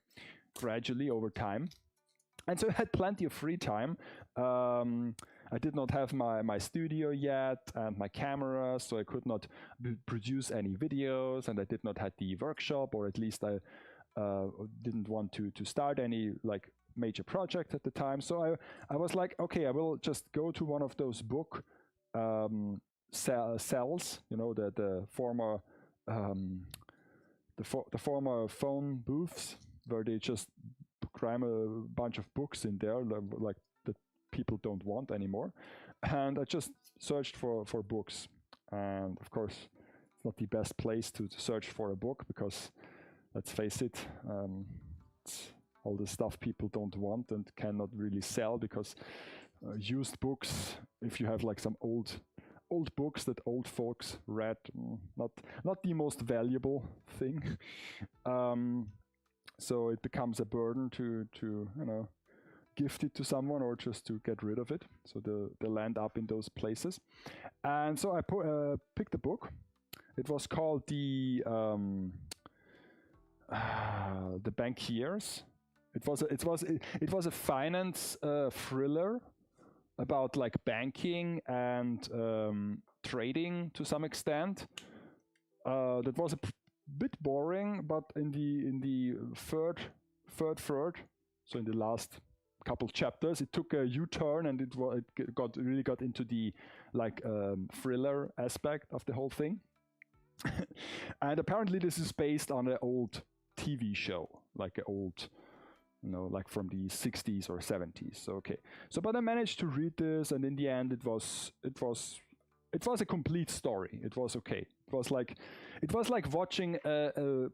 gradually over time. And so I had plenty of free time. I did not have my studio yet and my camera, so I could not produce any videos, and I did not have the workshop, or at least I didn't want to start any like major project at the time. So I was like, okay, I will just go to one of those book cells, you know, the former the former phone booths where they just cram a bunch of books in there, like that people don't want anymore. And I just searched for books. And of course, it's not the best place to search for a book because, let's face it, it's all the stuff people don't want and cannot really sell, because used books, if you have like some old books that old folks read, not the most valuable thing. So it becomes a burden to you know, gift it to someone or just to get rid of it. So they land up in those places. And so I picked a book. It was called the Bankiers. It was a finance thriller about like banking and trading to some extent. That was a bit boring, but in the third, so in the last couple chapters, it took a U-turn, and it really got into the like thriller aspect of the whole thing. And apparently this is based on an old TV show, like an old, you know, like from the 60s or 70s. So okay, so but I managed to read this, and in the end it was a complete story. It was okay. It was like watching a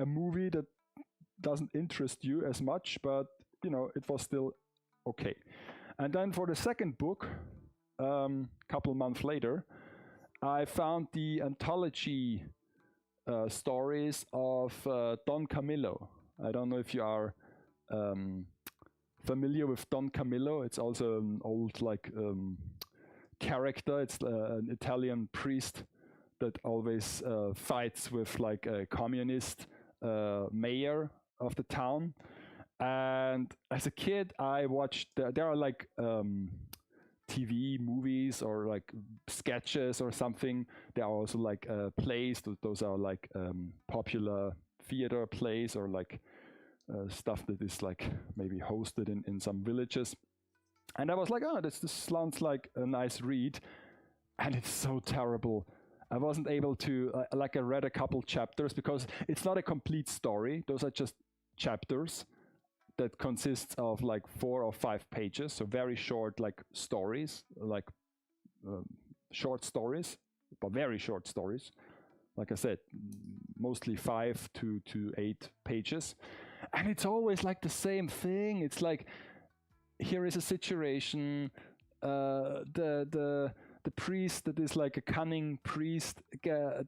movie that doesn't interest you as much, but you know, it was still okay. And then for the second book, couple months later, I found the anthology stories of Don Camillo. I don't know if you are familiar with Don Camillo. It's also an old like character. It's an Italian priest that always fights with like a communist mayor of the town. And as a kid, I watched, there are like TV movies or like sketches or something. There are also like plays. Those are like popular theater plays, or like stuff that is like maybe hosted in some villages. And I was like, oh, this sounds like a nice read. And it's so terrible. I wasn't able to, like I read a couple chapters because it's not a complete story. Those are just chapters that consists of like 4 or 5 pages. So very short, like stories, like short stories, but very short stories. Like I said, mostly 5 to 8 pages. And it's always like the same thing. It's like, here is a situation, the priest that is like a cunning priest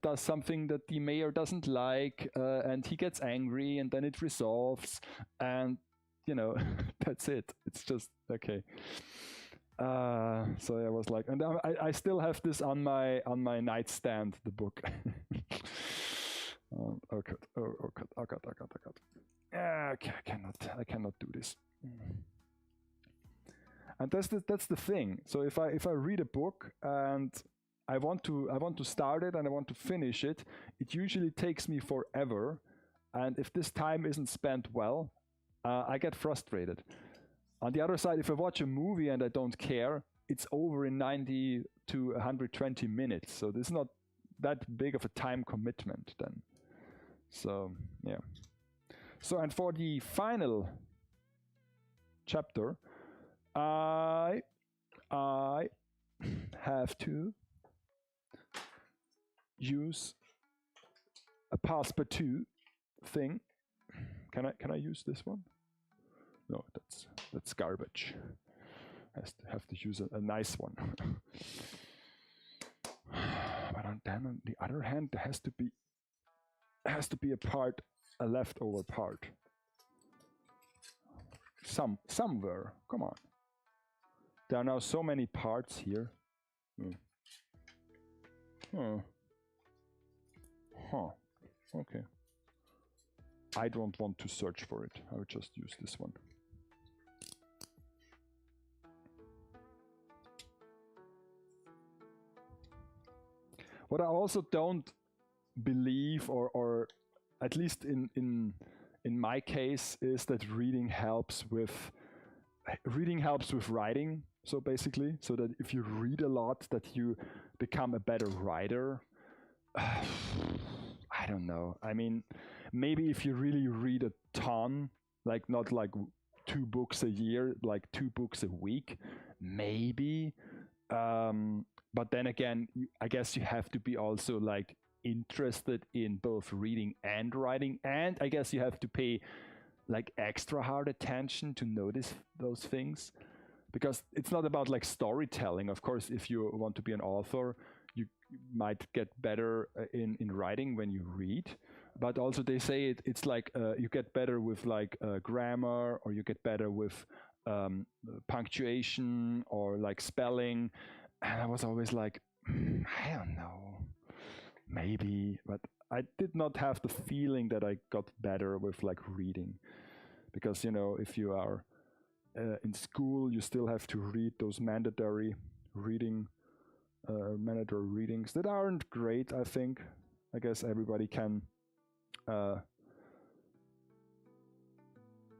does something that the mayor doesn't like, and he gets angry, and then it resolves, and you know, that's it. It's just okay. So I was like, and I still have this on my nightstand, the book. Oh god. Okay, I cannot do this. And that's the thing. So if I read a book and I want to start it and I want to finish it, it usually takes me forever. And if this time isn't spent well, I get frustrated. On the other side, if I watch a movie and I don't care, it's over in 90 to 120 minutes. So this is not that big of a time commitment then. So yeah. So, and for the final chapter, I have to use a passepartout thing. Can I use this one? No, that's garbage. Have to use a nice one. But then on the other hand, there has to be a leftover part. Somewhere. Come on. There are now so many parts here. Huh. Okay. I don't want to search for it. I will just use this one. What I also don't believe, or at least in my case, is that reading helps with writing. So basically, so that if you read a lot, that you become a better writer. I don't know. I mean, maybe if you really read a ton, like not like 2 books a year, like 2 books a week, maybe. But then again, I guess you have to be also like interested in both reading and writing, and I guess you have to pay like extra hard attention to notice those things, because it's not about like storytelling. Of course, if you want to be an author, you might get better in writing when you read, but also they say it's like you get better with like grammar, or you get better with punctuation or like spelling. And I was always like, I don't know, maybe, but I did not have the feeling that I got better with like reading, because if you are in school, you still have to read those mandatory readings that aren't great. I think, I guess everybody can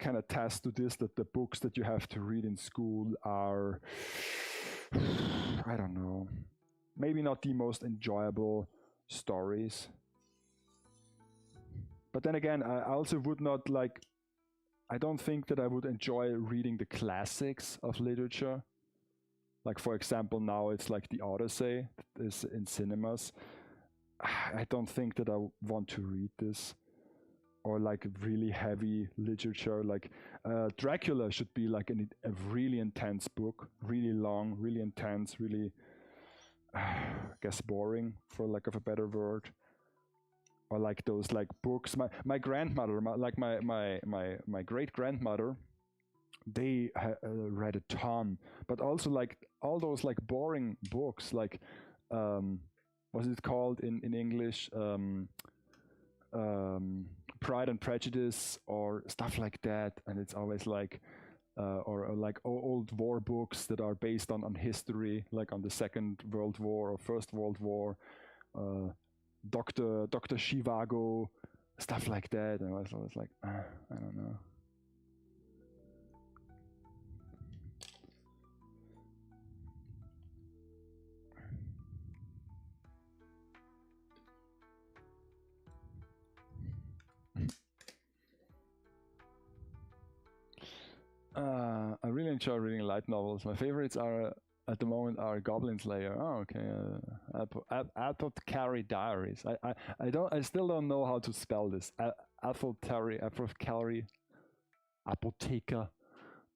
attest to this, that the books that you have to read in school are, I don't know, maybe not the most enjoyable stories. But then again, I also would not like, I don't think that I would enjoy reading the classics of literature. Like, for example, now it's like the Odyssey that is in cinemas. I don't think that I want to read this. Or like really heavy literature, like Dracula should be like a really intense book, really long, really intense, really, I guess, boring, for lack of a better word. Or like those like books. My grandmother, my great grandmother, they read a ton, but also like all those like boring books, like what's it called in English? Pride and Prejudice or stuff like that, and it's always like or like old war books that are based on history, like on the Second World War or First World War, Dr. Zhivago, stuff like that. And I was always like, I don't know. I really enjoy reading light novels. My favorites are at the moment are Goblin Slayer. Oh, okay. Apothecary Diaries. I still don't know how to spell this. Apothecary, Apotheker.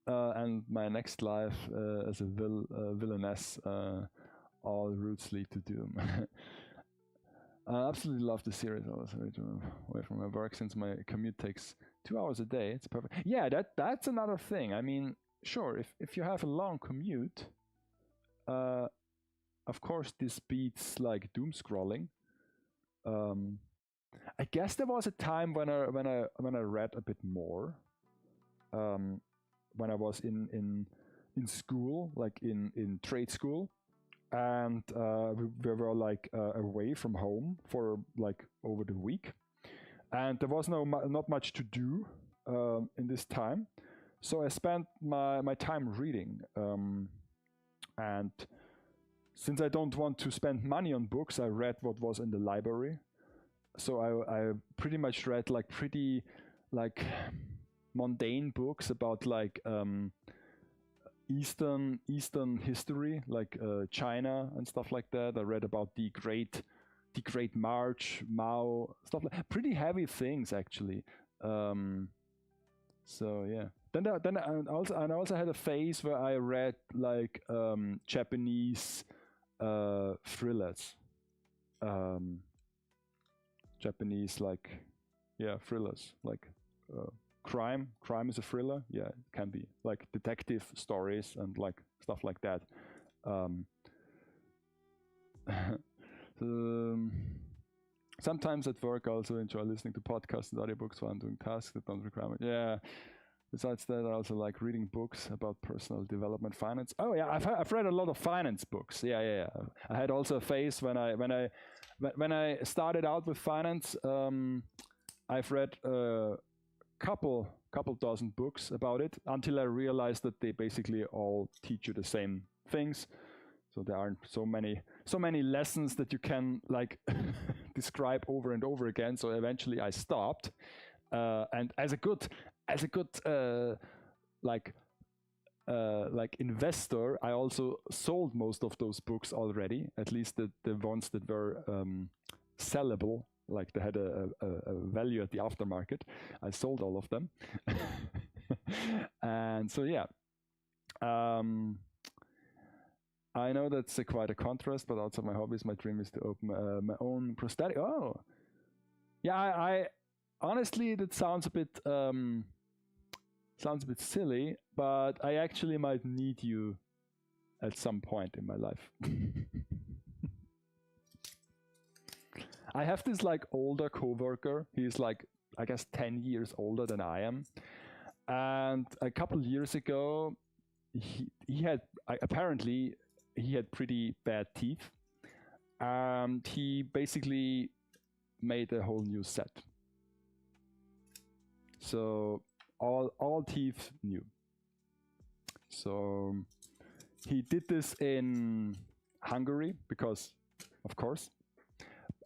And My Next Life as a villainess. All routes lead to doom. I absolutely love the series. I was away from my work since my commute takes 2 hours a day. It's perfect. Yeah, that's another thing. I mean, sure, if you have a long commute, of course this beats like doom scrolling. I guess there was a time when I read a bit more. When I was in school, like in trade school. And we were like away from home for like over the week, and there was not much to do in this time. So I spent my time reading, and since I don't want to spend money on books, I read what was in the library. So I pretty much read like pretty like mundane books about like Eastern history, like China and stuff like that. I read about the Great March, Mao, stuff like pretty heavy things actually. So yeah. Then I also had a phase where I read like Japanese thrillers. Japanese like thrillers like crime is a thriller. Yeah, it can be like detective stories and like stuff like that. Sometimes at work I also enjoy listening to podcasts and audiobooks while I'm doing tasks that don't require me. Yeah. Besides that, I also like reading books about personal development, finance. Oh yeah, I've read a lot of finance books. Yeah. I had also a phase when I started out with finance. I've read a couple dozen books about it until I realized that they basically all teach you the same things. So there aren't so many lessons that you can like describe over and over again. So eventually I stopped. And as a good like investor, I also sold most of those books already. At least the ones that were sellable, like they had a value at the aftermarket. I sold all of them. And so yeah. I know that's quite a contrast, but outside my hobbies, my dream is to open my own prosthetic. Oh, yeah. I honestly, that sounds a bit silly, but I actually might need you at some point in my life. I have this like older coworker. He's like, I guess 10 years older than I am. And a couple of years ago, he had apparently he had pretty bad teeth, and he basically made a whole new set. So all teeth new. So he did this in Hungary because, of course,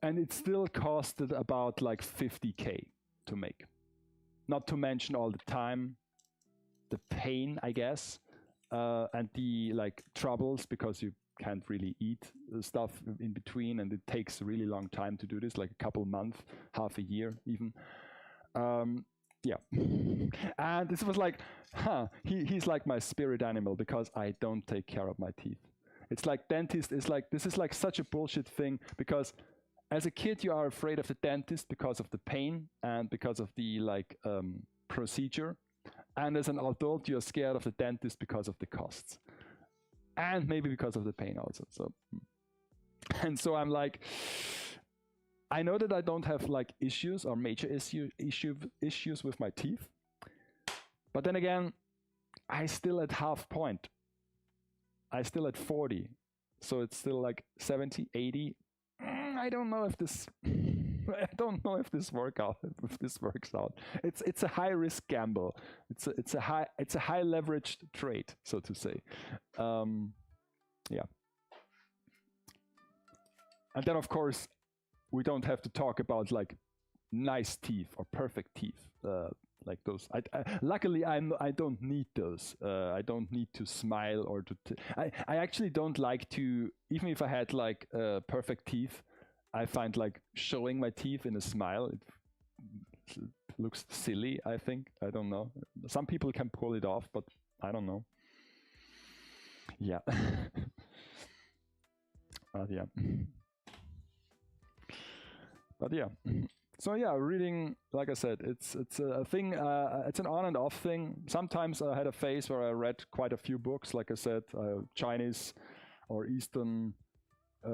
and it still costed about like 50K to make. Not to mention all the time, the pain, I guess, and the like troubles because you can't really eat stuff in between, and it takes a really long time to do this, like a couple months, half a year even. Yeah. And this was like, he's like my spirit animal because I don't take care of my teeth. It's like dentist is like, this is like such a bullshit thing because as a kid you are afraid of the dentist because of the pain and because of the like procedure. And as an adult, you're scared of the dentist because of the costs. And maybe because of the pain also. So, and so I'm like, I know that I don't have like issues or major issues with my teeth. But then again, I still at half point. I still at 40. So it's still like 70, 80. I don't know if this works out. It's a high risk gamble. It's a high leveraged trade, so to say. Yeah. And then of course we don't have to talk about like nice teeth or perfect teeth like those. Luckily I don't need those. I don't need to smile or to. I actually don't like to, even if I had like perfect teeth. I find like showing my teeth in a smile, it looks silly, I think. I don't know. Some people can pull it off, but I don't know. Yeah. Yeah. But yeah. So yeah, reading, like I said, it's a thing. It's an on and off thing. Sometimes I had a phase where I read quite a few books, like I said, Chinese or Eastern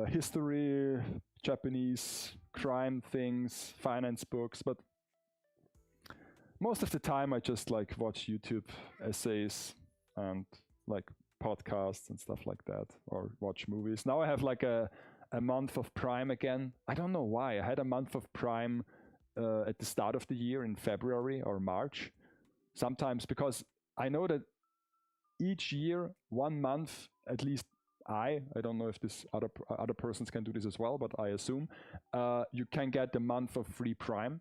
history, Japanese crime things, finance books, but most of the time I just like watch YouTube essays and like podcasts and stuff like that, or watch movies. Now I have like a month of Prime again. I don't know why. I had a month of Prime at the start of the year in February or March. Sometimes because I know that each year, 1 month, at least I don't know if this other persons can do this as well, but I assume you can get the month of free Prime.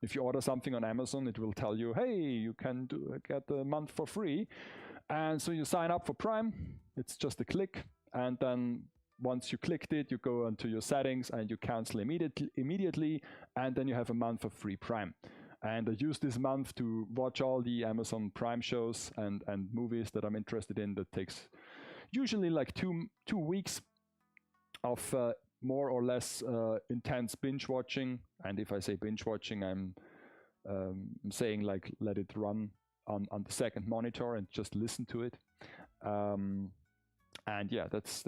If you order something on Amazon, it will tell you, hey, you can get the month for free. And so you sign up for Prime. It's just a click. And then once you clicked it, you go into your settings and you cancel immediately. And then you have a month of free Prime. And I use this month to watch all the Amazon Prime shows and movies that I'm interested in. That takes usually like two weeks of more or less intense binge watching. And if I say binge watching, I'm saying like let it run on the second monitor and just listen to it. And yeah, that's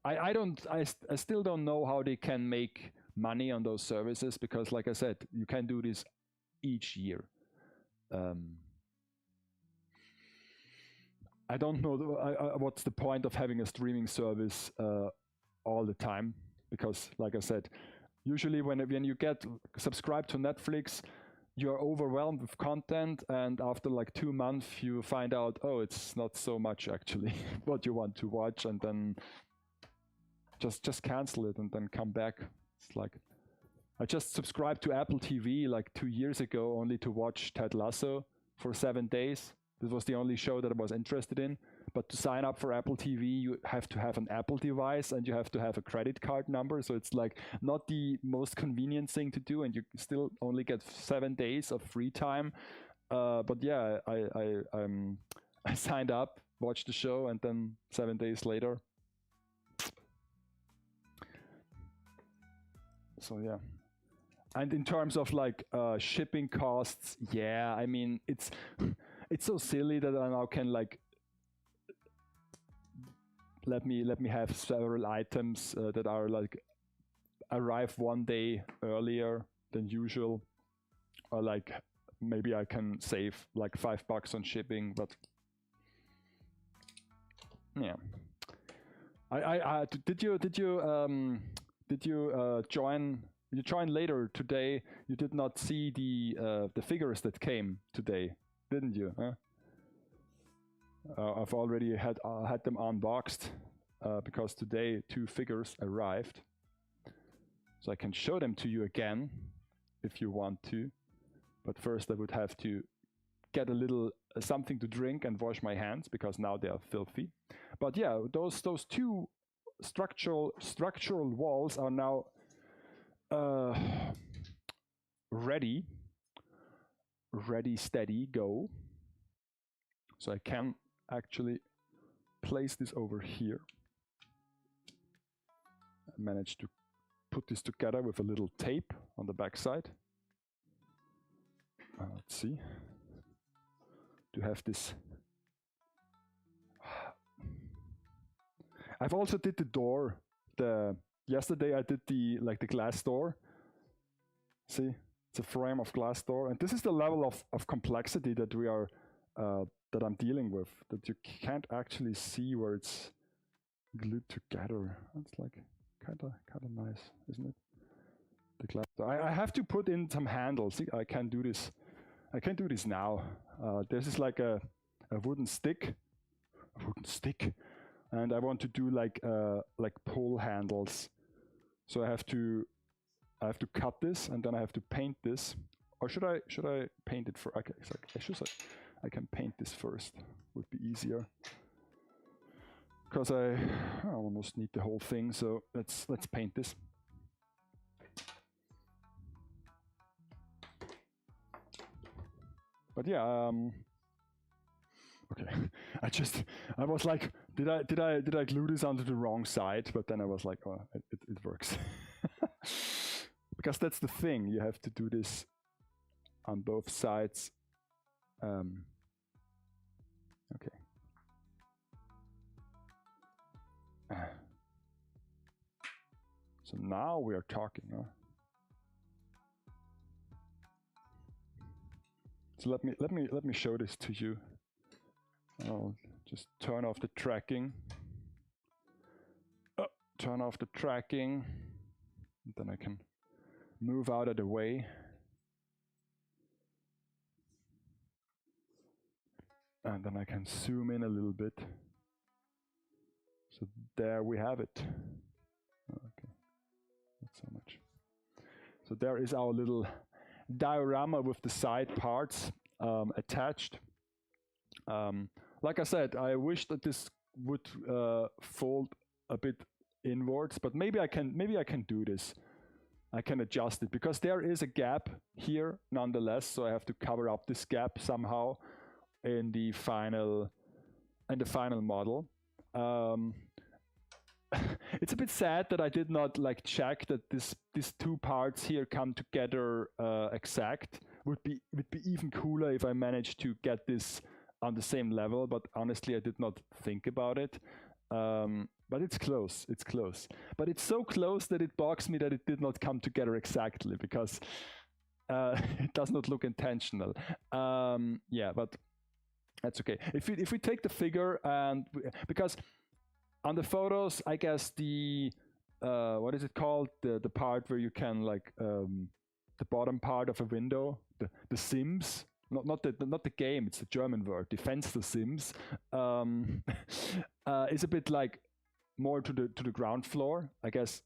I still don't know how they can make money on those services, because like I said, you can do this each year. I don't know what's the point of having a streaming service all the time, because like I said, usually when you get subscribed to Netflix, you're overwhelmed with content, and after like 2 months you find out, oh, it's not so much actually what you want to watch, and then just cancel it and then come back. It's like, I just subscribed to Apple TV like 2 years ago only to watch Ted Lasso for 7 days. This was the only show that I was interested in. But to sign up for Apple TV, you have to have an Apple device and you have to have a credit card number. So it's like not the most convenient thing to do, and you still only get 7 days of free time. But yeah, I signed up, watched the show, and then 7 days later. So yeah. And in terms of like shipping costs, yeah, I mean, it's so silly that I now can like let me have several items that are like arrive 1 day earlier than usual, or like maybe I can save like $5 on shipping. But yeah, did you join? You joined later today. You did not see the figures that came today, didn't you? Huh? I've already had them unboxed because today 2 figures arrived. So I can show them to you again if you want to. But first I would have to get a little something to drink and wash my hands, because now they are filthy. But yeah, those 2 structural walls are now ready, steady, go. So I can actually place this over here. I managed to put this together with a little tape on the back side. Let's see. To have this. I've also did the door. Yesterday I did the glass door. See, it's a frame of glass door, and this is the level of complexity that we are that I'm dealing with. That you can't actually see where it's glued together. It's like kind of nice, isn't it? The glass door. I have to put in some handles. See, I can do this. I can do this now. This is like a wooden stick. And I want to do like pull handles. So I have to cut this, and then I have to paint this. Or should I paint it for? Okay, so I can paint this first. Would be easier. Because I almost need the whole thing. So let's paint this. But yeah, okay. I was like, did I glue this onto the wrong side? But then I was like, oh, it works. Because that's the thing, you have to do this on both sides. Okay. So now we are talking. Huh? So let me show this to you. I'll just turn off the tracking. Turn off the tracking. And then I can move out of the way. And then I can zoom in a little bit. So there we have it. Okay, not so much. So there is our little diorama with the side parts attached. Like I said, I wish that this would fold a bit inwards, but maybe I can do this. I can adjust it because there is a gap here nonetheless, so I have to cover up this gap somehow in the final model. It's a bit sad that I did not like check that these two parts here come together exact. Would be even cooler if I managed to get this on the same level, but honestly I did not think about it. But it's close, it's close. But it's so close that it bugs me that it did not come together exactly, because it does not look intentional. Yeah, but that's okay. If we take the figure, and because on the photos, I guess the what is it called? The part where you can like the bottom part of a window, the Sims. Not the game, it's the German word, the Fenster Sims, is a bit like more to the ground floor, I guess,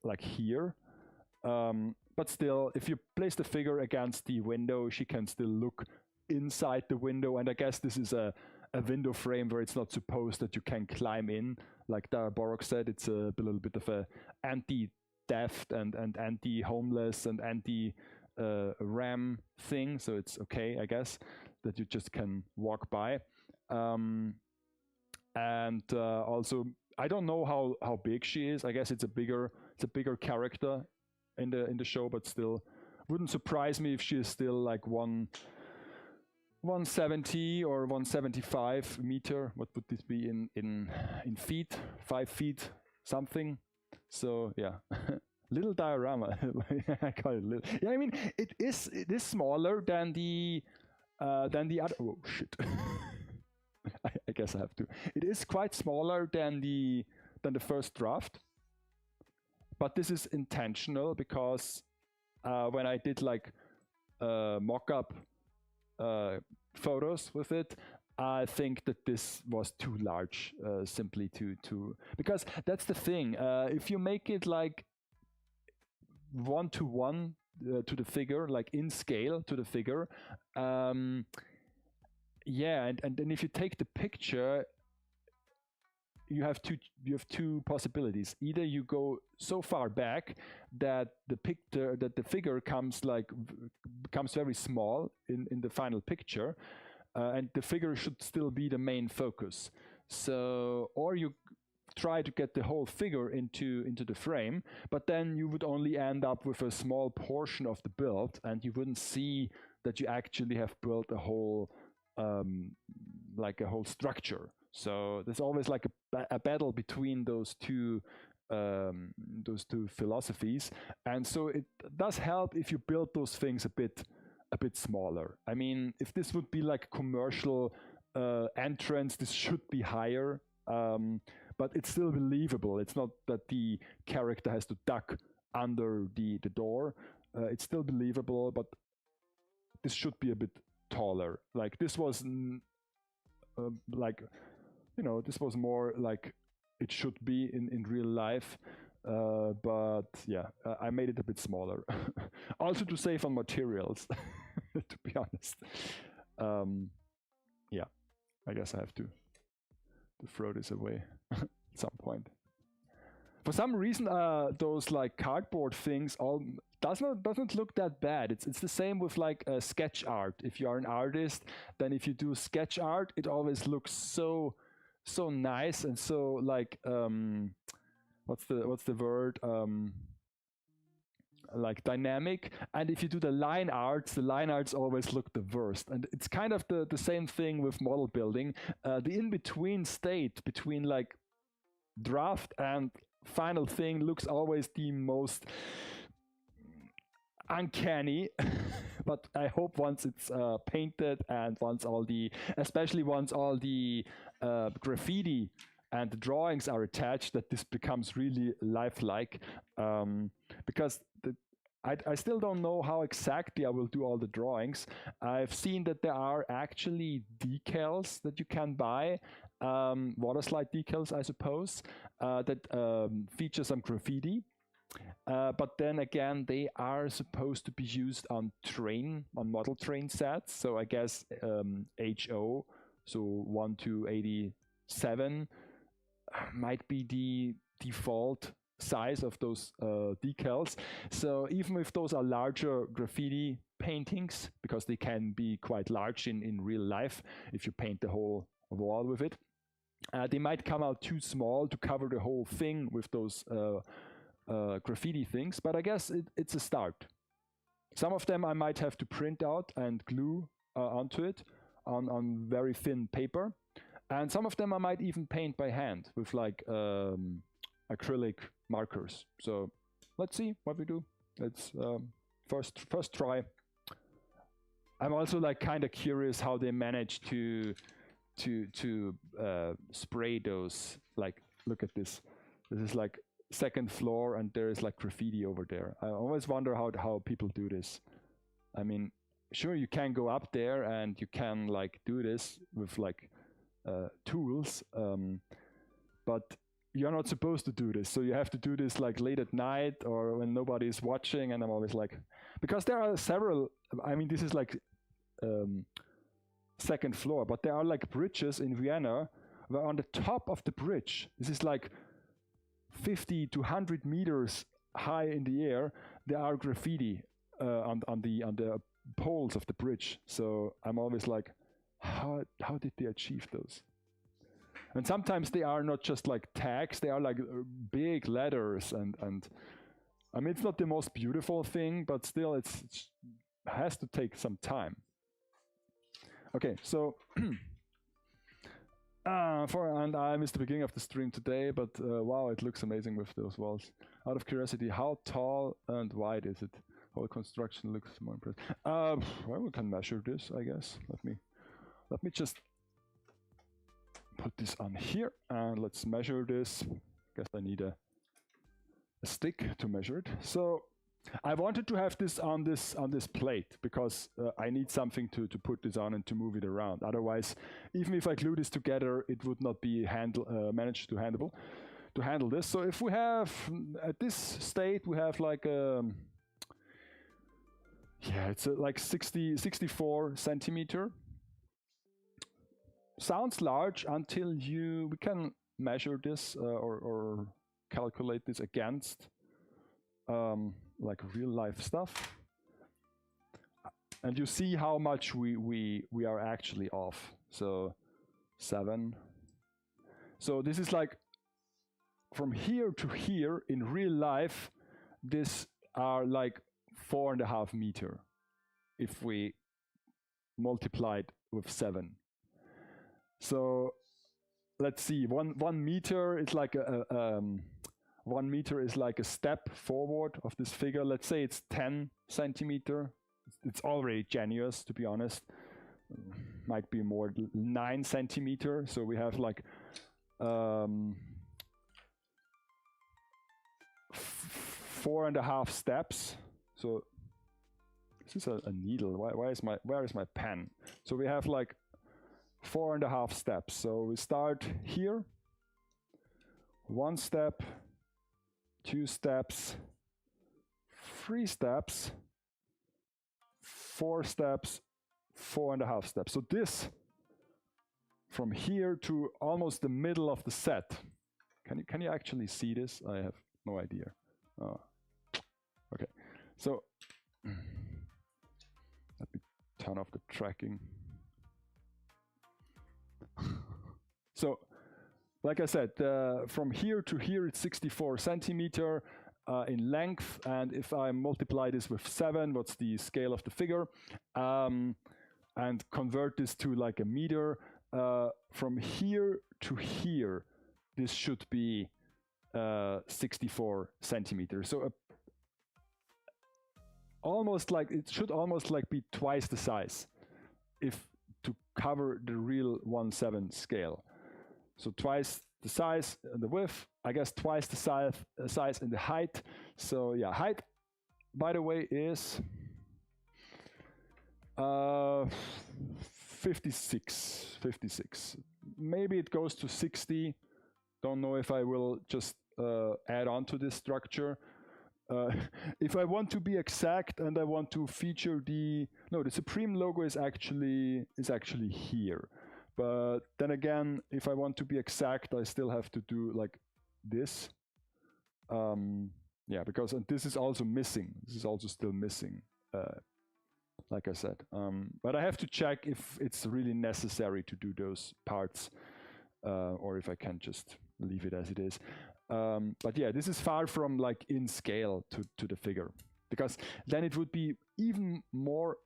like here. But still, if you place the figure against the window, she can still look inside the window. And I guess this is a window frame where it's not supposed that you can climb in. Like Dara Borok said, it's a little bit of a anti-theft and anti-homeless and anti-ram thing. So it's okay, I guess, that you just can walk by. And also, I don't know how big she is. I guess it's a bigger character in the show, but still, wouldn't surprise me if she is still like 170 or 175 meter. What would this be in feet? 5 feet something. So yeah, little diorama. I call it little. Yeah, I mean it is smaller than the other. Oh shit. I guess I have to. It is quite smaller than the first draft, but this is intentional because when I did like mock-up photos with it, I think that this was too large, simply to because that's the thing. If you make it like 1-to-1 to the figure, like in scale to the figure. Yeah, and then if you take the picture, you have two possibilities. Either you go so far back that the figure becomes very small in the final picture, and the figure should still be the main focus. So, or you try to get the whole figure into the frame, but then you would only end up with a small portion of the build, and you wouldn't see that you actually have built a whole like a whole structure. So there's always like a battle between those two philosophies, and so it does help if you build those things a bit smaller. I mean, if this would be like a commercial entrance, this should be higher, but it's still believable. It's not that the character has to duck under the door. It's still believable, but this should be a bit taller. Like this was like, you know, this was more like it should be in real life, but yeah, I made it a bit smaller. Also to save on materials, to be honest. Yeah, I guess I have to throw this away at some point. For some reason, those like cardboard things all doesn't look that bad. It's the same with like sketch art. If you are an artist, then if you do sketch art, it always looks so nice and so like what's the word, like dynamic. And if you do the line arts always look the worst. And it's kind of the same thing with model building. The in-between state between like draft and final thing looks always the most uncanny. But I hope once it's painted and especially once all the graffiti and the drawings are attached, that this becomes really lifelike, because I still don't know how exactly I will do all the drawings. I've seen that there are actually decals that you can buy, water slide decals, I suppose, that feature some graffiti. But then again, they are supposed to be used on model train sets. So I guess HO, so 1 to 87, might be the default size of those decals. So even if those are larger graffiti paintings, because they can be quite large in real life if you paint the whole wall with it, they might come out too small to cover the whole thing with those graffiti things, but I guess it's a start. Some of them I might have to print out and glue onto it on very thin paper, and some of them I might even paint by hand with like acrylic markers. So let's see what we do. Let's first try. I'm also like kind of curious how they manage to spray those. Like, look at this. This is like second floor, and there is like graffiti over there. I always wonder how people do this. I mean, sure, you can go up there and you can like do this with like tools, but you're not supposed to do this. So you have to do this like late at night or when nobody is watching. And I'm always like, because there are several. I mean, this is like second floor, but there are like bridges in Vienna where on the top of the bridge, this is like 50 to 100 meters high in the air, there are graffiti on the poles of the bridge. So I'm always like, how did they achieve those? And sometimes they are not just like tags, they are like big letters, and I mean, it's not the most beautiful thing, but still it has to take some time. Okay, so and I missed the beginning of the stream today, but wow, it looks amazing with those walls. Out of curiosity, how tall and wide is it? Whole construction looks more impressive. Well, we can measure this, I guess. Let me just put this on here, and let's measure this. Guess I need a stick to measure it. So I wanted to have this on this plate because I need something to put this on and to move it around. Otherwise, even if I glue this together, it would not be managed to handle this. So if we have at this state, we have like it's like 64 centimeter. Sounds large until we can measure this or calculate this against like real life stuff, and you see how much we are actually off. So 7. So this is like from here to here in real life. This are like 4.5 meters if we multiply it with 7. So let's see. One meter is like 1 meter is like a step forward of this figure. Let's say it's 10 centimeter. It's already generous, to be honest. Might be more, 9 centimeter. So we have like 4.5 steps. So this is a needle. Where is my pen? So we have like 4.5 steps. So we start here. 1 step. 2 steps, 3 steps, 4 steps, 4.5 steps. So this from here to almost the middle of the set. Can you actually see this? I have no idea. Oh. Okay, so let me turn off the tracking. So, like I said, from here to here, it's 64 centimeter in length. And if I multiply this with 7, what's the scale of the figure? And convert this to like a meter, from here to here, this should be 64 centimeters. So almost like, it should almost like be twice the size if to cover the real 1/7 scale. So twice the size and the width, I guess twice the size and the height. So yeah, height by the way, is 56. Maybe it goes to 60. Don't know if I will just add on to this structure. If I want to be exact and I want to feature the Supreme logo is actually here. But then again, if I want to be exact, I still have to do like this. Yeah, because this is also missing. This is also still missing, like I said. But I have to check if it's really necessary to do those parts, or if I can just leave it as it is. But yeah, this is far from like in scale to the figure, because then it would be even more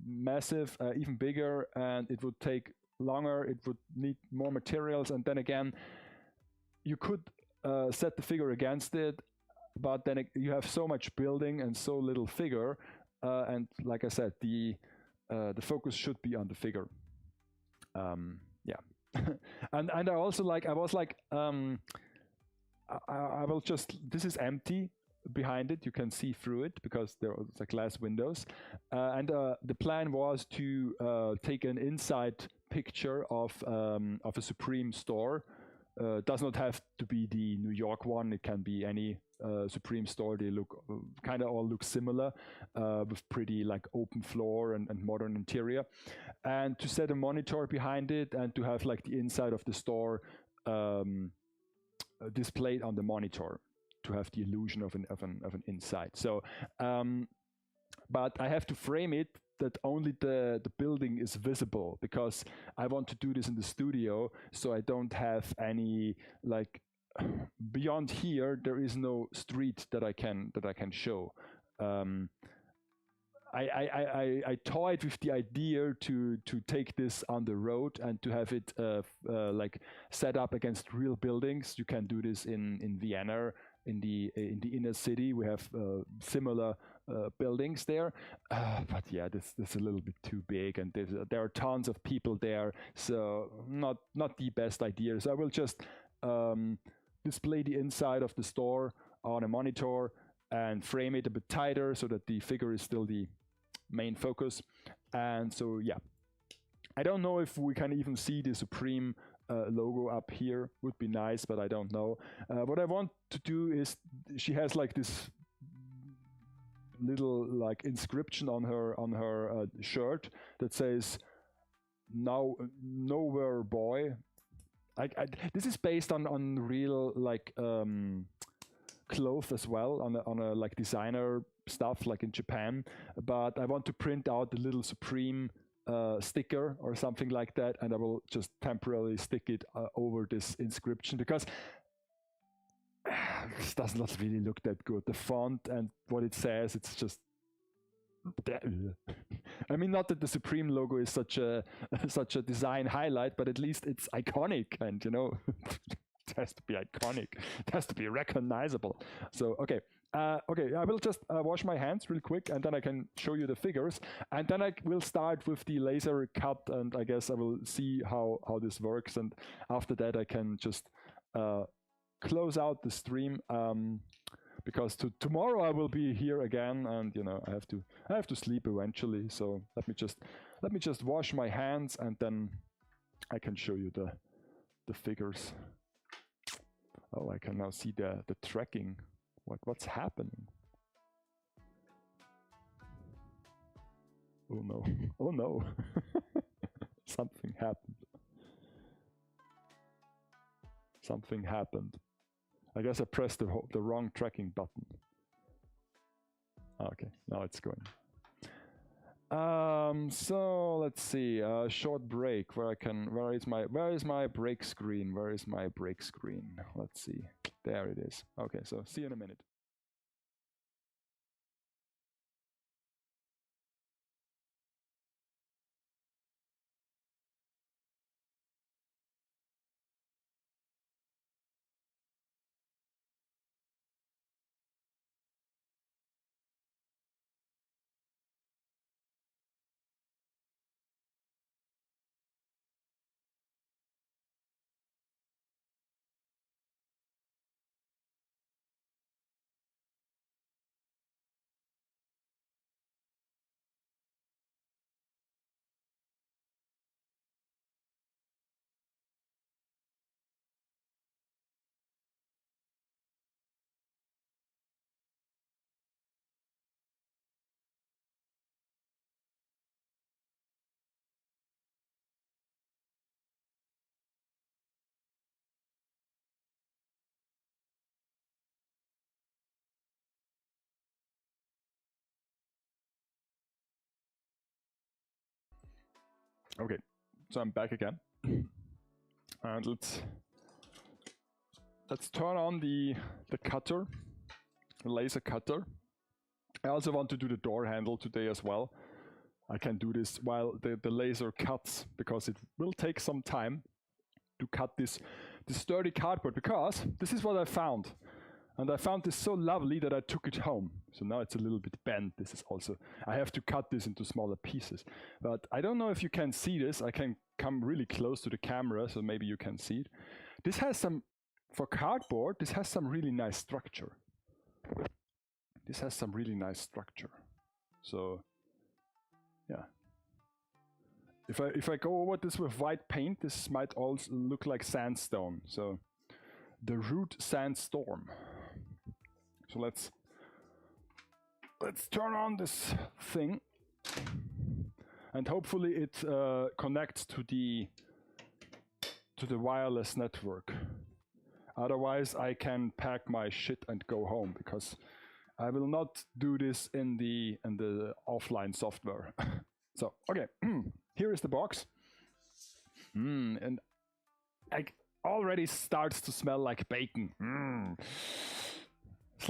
massive, even bigger, and it would take longer. It would need more materials, and then again, you could set the figure against it, but then you have so much building and so little figure, and like I said, the focus should be on the figure. Yeah, and I also I will just, this is empty behind it. You can see through it because there are the glass windows. And the plan was to take an inside picture of a Supreme store. Does not have to be the New York one. It can be any Supreme store. They look kind of all look similar, with pretty like open floor and modern interior. And to set a monitor behind it and to have like the inside of the store displayed on the monitor, to have the illusion of an inside. So, but I have to frame it that only the building is visible, because I want to do this in the studio, so I don't have any like beyond here. There is no street that I can show. I toyed with the idea to take this on the road and to have it like set up against real buildings. You can do this in Vienna, in the inner city. We have similar buildings there, but yeah, this is a little bit too big, and there are tons of people there, so not the best idea. So I will just display the inside of the store on a monitor and frame it a bit tighter so that the figure is still the main focus. And so yeah, I don't know if we can even see the Supreme logo up here. Would be nice, but I don't know. What I want to do is, she has like this little like inscription on her shirt that says "Now Nowhere Boy." This is based on real like cloth as well, on a like designer stuff like in Japan, but I want to print out the little Supreme sticker or something like that, and I will just temporarily stick it over this inscription, because this does not really look that good. The font and what it says, it's just I mean, not that the Supreme logo is such a design highlight, but at least it's iconic, and you know, it has to be iconic. It has to be recognizable. So okay. Okay, I will just wash my hands real quick, and then I can show you the figures, and then I will start with the laser cut, and I guess I will see how this works, and after that I can just close out the stream, because tomorrow I will be here again, and you know, I have to sleep eventually. So let me just wash my hands, and then I can show you the figures. Oh, I can now see the tracking. What's happening? Oh no! Oh no! Something happened. Something happened. I guess I pressed the wrong tracking button. Okay, now it's going. So let's see. Short break. Where is my break screen? Where is my break screen? Let's see. There it is. Okay, so see you in a minute. Okay, so I'm back again. And let's turn on the cutter, the laser cutter. I also want to do the door handle today as well. I can do this while the laser cuts, because it will take some time to cut this sturdy cardboard, because this is what I found. And I found this so lovely that I took it home. So now it's a little bit bent. This is also, I have to cut this into smaller pieces. But I don't know if you can see this. I can come really close to the camera, so maybe you can see it. This has some, for cardboard, this has some really nice structure. This has some really nice structure. So, yeah. If I go over this with white paint, this might also look like sandstone. So, the root sandstorm. So let's turn on this thing, and hopefully it connects to the wireless network. Otherwise, I can pack my shit and go home, because I will not do this in the offline software. So okay, here is the box, and I already starts to smell like bacon.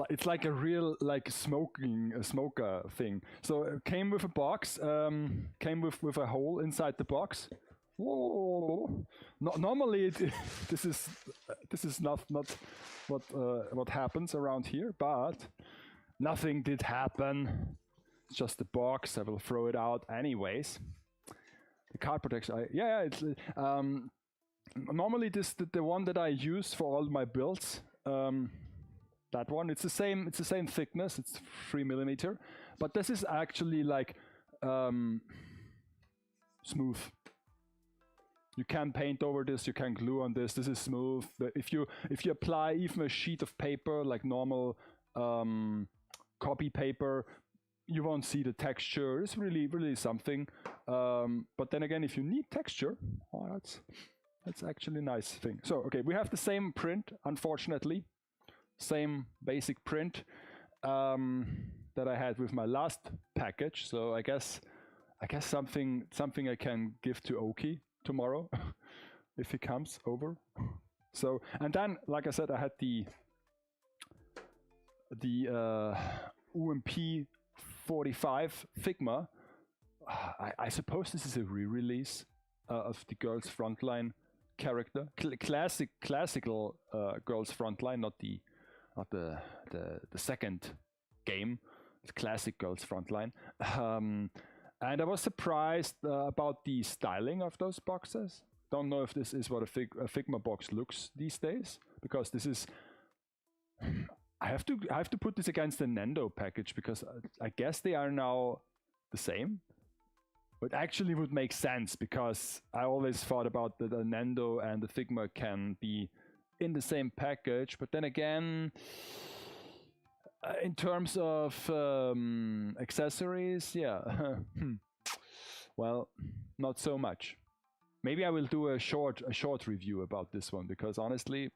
It's like a real smoker thing. So it came with a box, came with a hole inside the box. Whoa. No, normally this is not what happens around here, but nothing did happen. It's just a box. I will throw it out anyways. The card protection. It's normally the one that I use for all my builds. That one, it's the same thickness. It's 3 mm, but this is actually like smooth. You can paint over this. You can glue on this. This is smooth. But if you apply even a sheet of paper, like normal copy paper, you won't see the texture. It's really something. But then again, if you need texture, oh, that's actually a nice thing. So okay, we have the same print, unfortunately. Same basic print that I had with my last package. So I guess something I can give to Oki tomorrow if he comes over. So, and then, like I said, I had the UMP 45 Figma. I suppose this is a re-release of the Girls Frontline character, classical Girls Frontline, not the second game, the classic Girls Frontline. And I was surprised about the styling of those boxes. Don't know if this is what a Figma box looks these days, because this is. I have to put this against the Nendo package, because I guess they are now the same. But actually would make sense, because I always thought about that the Nendo and the Figma can be in the same package, but then again, in terms of accessories, yeah, well, not so much. Maybe I will do a short review about this one, because honestly,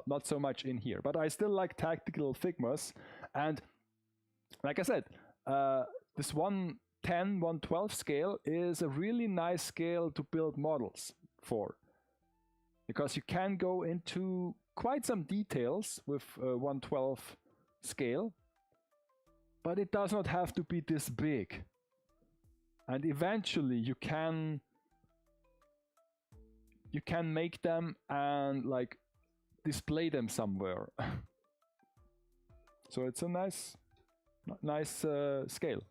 not so much in here. But I still like tactical Figmas, and like I said, this 110, 112 scale is a really nice scale to build models for, because you can go into quite some details with 112 scale, but it does not have to be this big. And eventually you can make them and like display them somewhere. So it's a nice scale.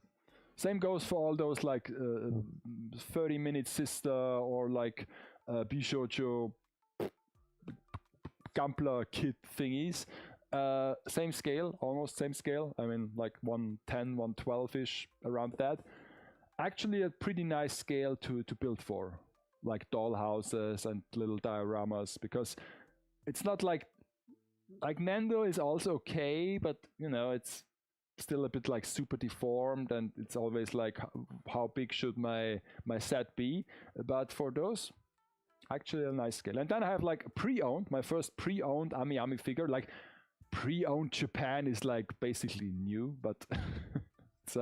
Same goes for all those like 30-minute sister or like Bishojo Gampler kit thingies. Same scale, almost same scale. I mean, like 110, 112-ish, around that. Actually a pretty nice scale to build for, like doll houses and little dioramas, because it's not like Nendo is also okay, but you know, it's still a bit like super deformed, and it's always like how big should my set be. But for those, actually a nice scale. And then I have like pre-owned, my first pre-owned Ami figure. Like pre-owned Japan is like basically new, but it's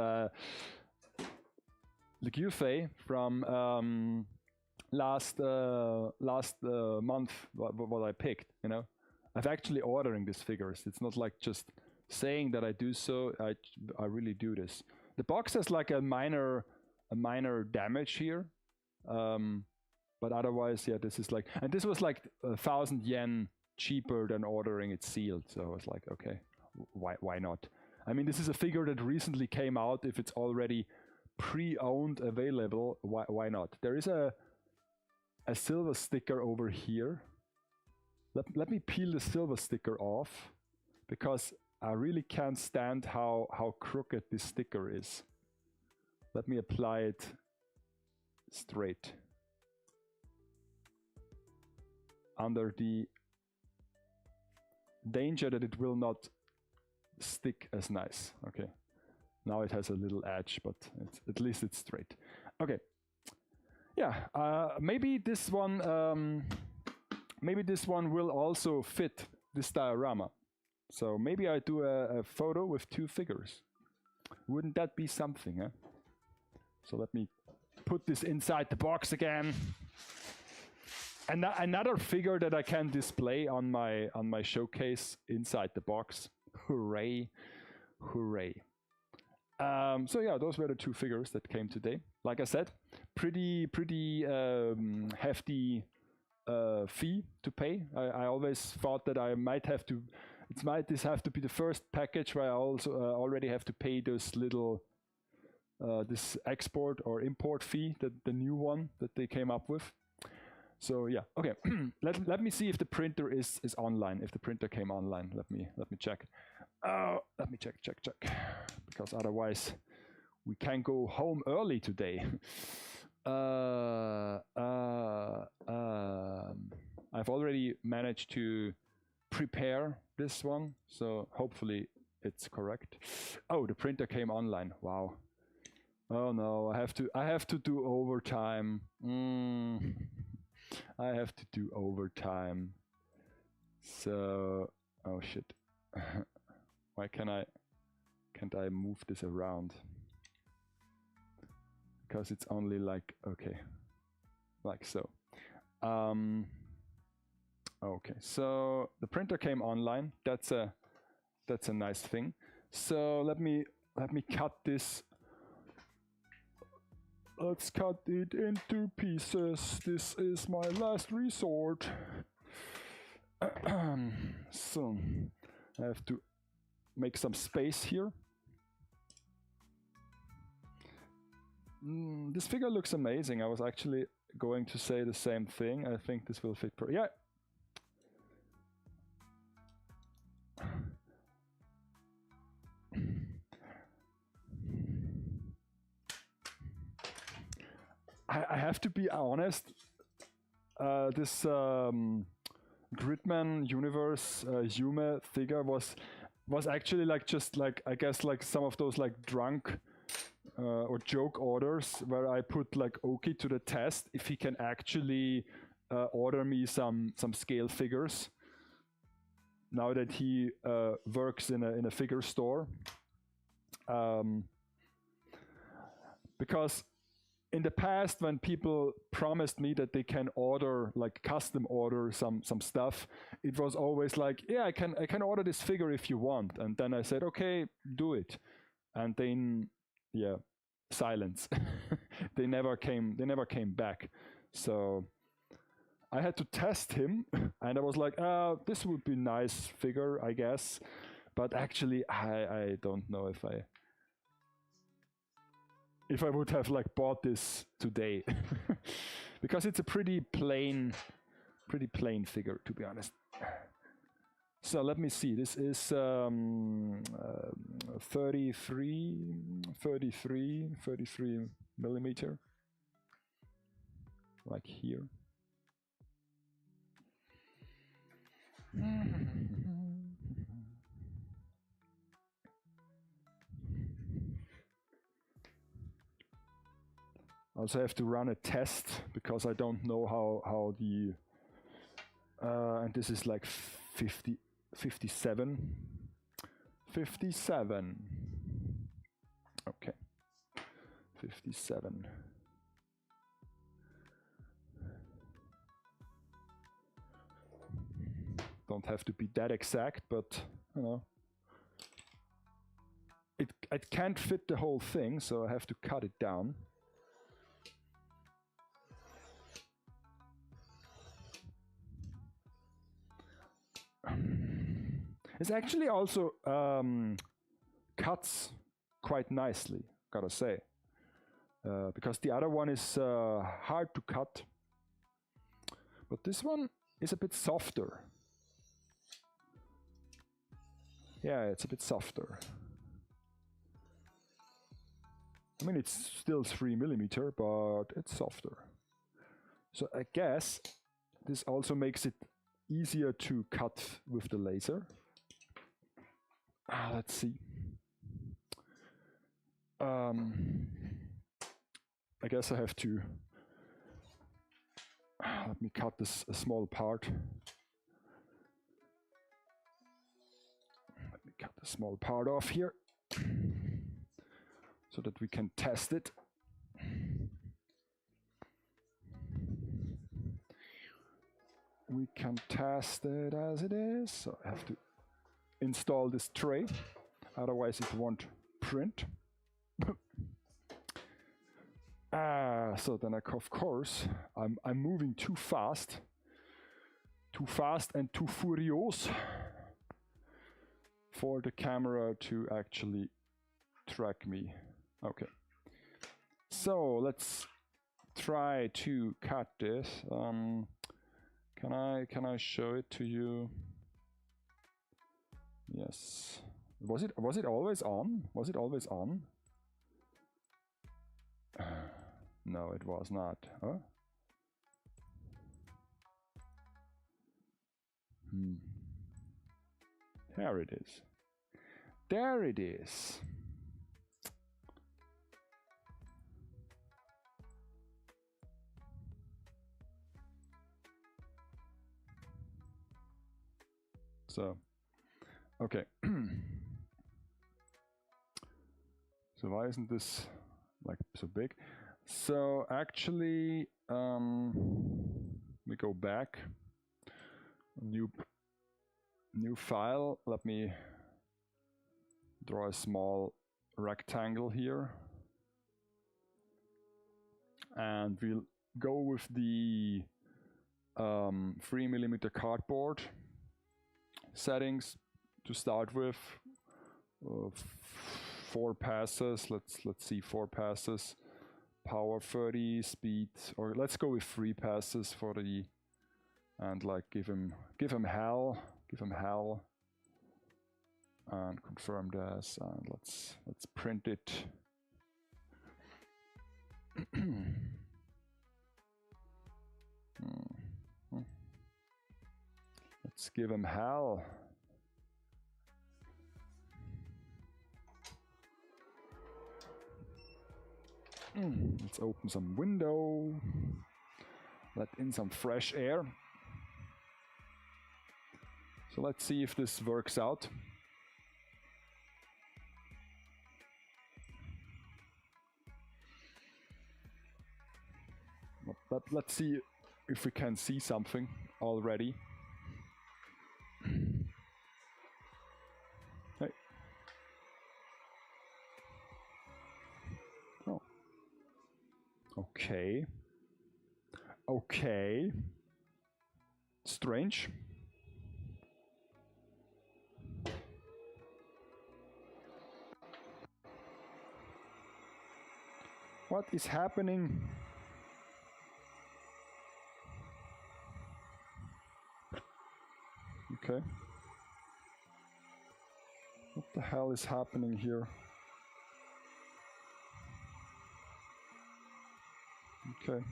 the Gufei from last month, what I picked, you know. I've actually ordering these figures. It's not like just saying that I do so. I really do this. The box has like a minor damage here, but otherwise, yeah, this is like, and this was like 1,000 yen cheaper than ordering it sealed. So I was like, okay, why not? I mean, this is a figure that recently came out. If it's already pre-owned available, why not? There is a silver sticker over here. Let me peel the silver sticker off, because I really can't stand how crooked this sticker is. Let me apply it straight. Under the danger that it will not stick as nice. Okay. Now it has a little edge, but at least it's straight. Okay. Yeah, maybe this one will also fit this diorama. So maybe I do a photo with 2 figures. Wouldn't that be something, huh? So let me put this inside the box again. And another figure that I can display on my showcase inside the box. Hooray, hooray. So yeah, those were the 2 figures that came today. Like I said, pretty hefty fee to pay. I always thought that I might have to, this have to be the first package where I also already have to pay this little, this export or import fee, the new one that they came up with. So yeah, okay. let me see if the printer is online. If the printer came online, let me check. Let me check, because otherwise we can go home early today. I've already managed to prepare this one, so hopefully it's correct. Oh, the printer came online. Wow. Oh no, I have to do overtime. I have to do overtime. So, oh shit. Why can't I move this around? Because it's only like, okay, like so. Okay, so the printer came online. That's a nice thing. So let me cut this. Let's cut it into pieces. This is my last resort. So I have to make some space here. This figure looks amazing. I was actually going to say the same thing. I think this will fit. Yeah. I have to be honest. This Gridman Universe Yume figure was actually like just like, I guess, like some of those like drunk or joke orders where I put like Oki to the test if he can actually order me some scale figures. Now that he works in a figure store, because in the past, when people promised me that they can order, like custom order some stuff, it was always like, yeah, I can order this figure if you want. And then I said, okay, do it. And then, yeah, silence. They never came back. So I had to test him, and I was like, this would be a nice figure, I guess. But actually, I don't know if I would have like bought this today. Because it's a pretty plain figure, to be honest. So let me see, this is 33 millimeter, like here. I also have to run a test because I don't know how the and this is like 57. Okay, 57. Don't have to be that exact, but you know, it can't fit the whole thing, so I have to cut it down. It's actually also cuts quite nicely, gotta say, because the other one is hard to cut, but this one is a bit softer. Yeah, it's a bit softer. I mean, it's still 3mm, but it's softer. So I guess this also makes it easier to cut with the laser. Let's see. I guess I have to let me cut this a small part. Let me cut the small part off here so that we can test it. We can test it as it is. So I have to install this tray, otherwise it won't print. So then of course I'm moving too fast and too furious for the camera to actually track me. Okay, so let's try to cut this. Can I show it to you? Yes. Was it always on? Was it always on? No, it was not. Huh? There it is. There it is. So, okay. So why isn't this like so big? So actually, we go back, new file. Let me draw a small rectangle here, and we'll go with the 3mm cardboard settings to start with. 4 passes. Let's see, 4 passes. Power 30, speed, or let's go with 3 passes for the, and like give him hell, and confirm this, and let's print it. Let's give him hell. Let's open some window, let in some fresh air. So let's see if this works out. But let's see if we can see something already. Hey. Oh. Okay. Okay. Strange. What is happening? Okay. What the hell is happening here? Okay.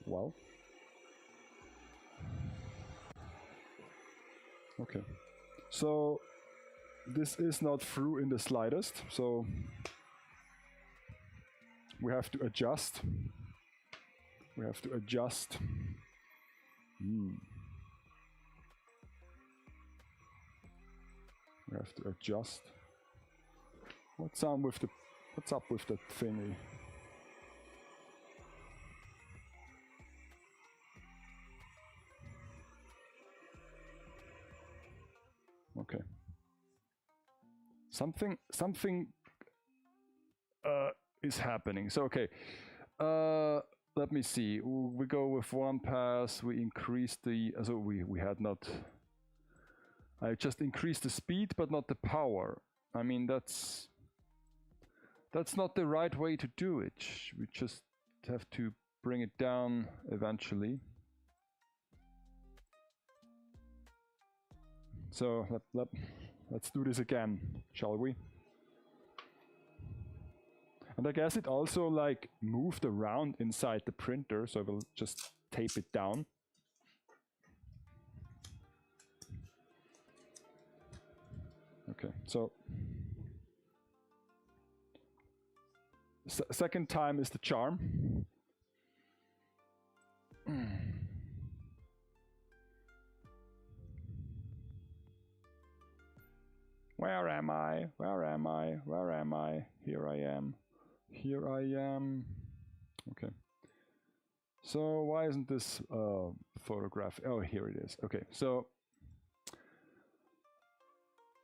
Well. Okay. So this is not through in the slightest, so we have to adjust. We have to adjust. We have to adjust. What's up with that thingy? Okay. Something is happening. So okay. Let me see. We go with one pass. We increase the. So we had not. I just increased the speed, but not the power. I mean that's not the right way to do it. We just have to bring it down eventually. So let's do this again, shall we? And I guess it also like moved around inside the printer, so I will just tape it down. Okay, so second time is the charm. Where am I? Where am I? Where am I? Here I am. Here I am. Okay. So why isn't this photograph? Oh, here it is. Okay, so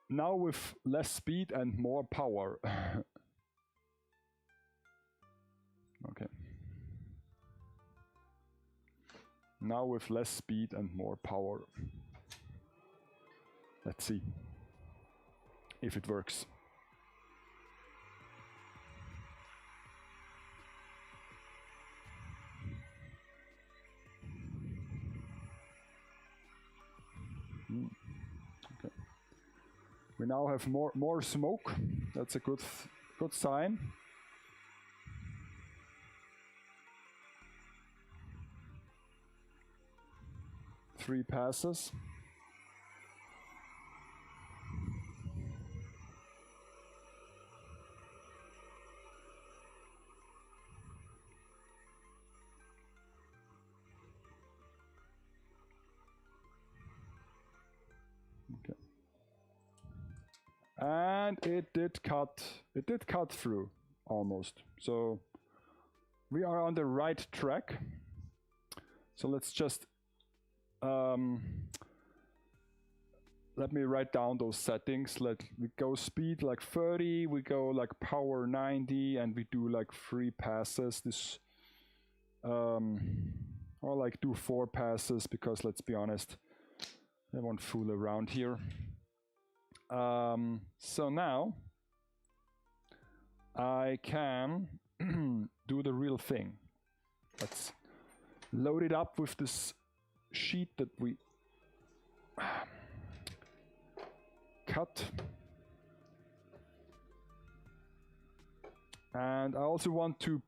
now with less speed and more power. Okay. Now with less speed and more power. Let's see if it works. Okay. We now have more smoke. That's a good sign. Three passes. Okay. And it did cut through almost. So we are on the right track. So let's just let me write down those settings. We go speed like 30, we go like power 90, and we do like 3 passes. This or like do 4 passes, because let's be honest, I won't fool around here. So now I can do the real thing. Let's load it up with this sheet that we cut. And I also want to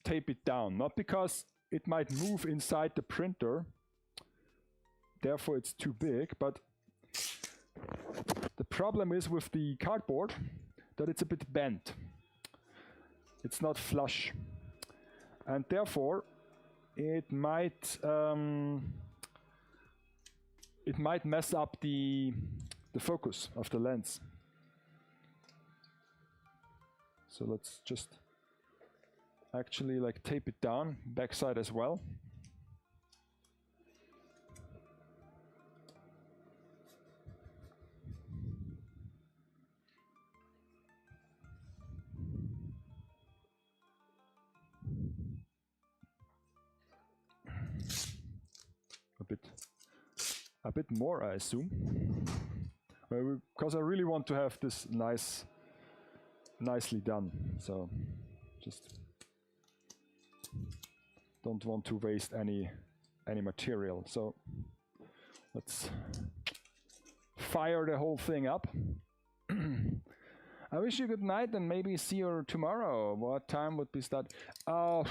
tape it down, not because it might move inside the printer, therefore it's too big, but the problem is with the cardboard that it's a bit bent. It's not flush, and therefore it might mess up the focus of the lens. So let's just actually like tape it down, backside as well. A bit more, I assume, because I really want to have this nicely done. So just don't want to waste any material. So let's fire the whole thing up. I wish you good night and maybe see you tomorrow. What time would be start? I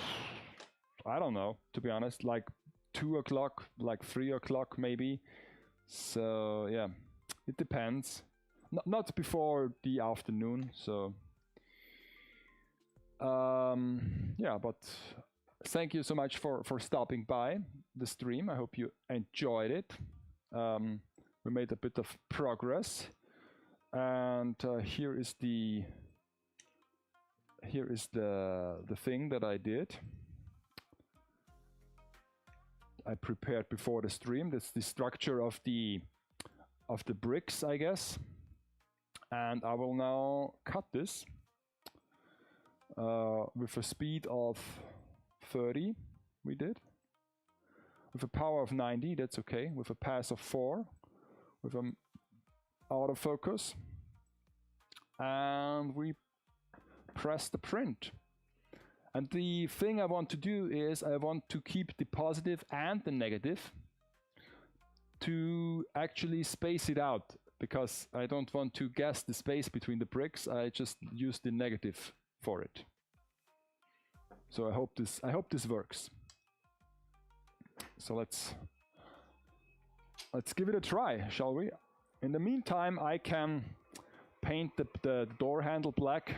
don't know, to be honest, like 2 o'clock, like 3 o'clock maybe. So yeah, it depends. Not before the afternoon. So yeah, but thank you so much for stopping by the stream. I hope you enjoyed it. We made a bit of progress. And here is the thing that I did. I prepared before the stream. That's the structure of the bricks, I guess. And I will now cut this with a speed of 30. We did with a power of 90. That's okay. With a pass of 4, with an autofocus, and we press the print. And the thing I want to do is I want to keep the positive and the negative to actually space it out, because I don't want to guess the space between the bricks. I just use the negative for it. So I hope this works. So let's give it a try, shall we? In the meantime, I can paint the door handle black.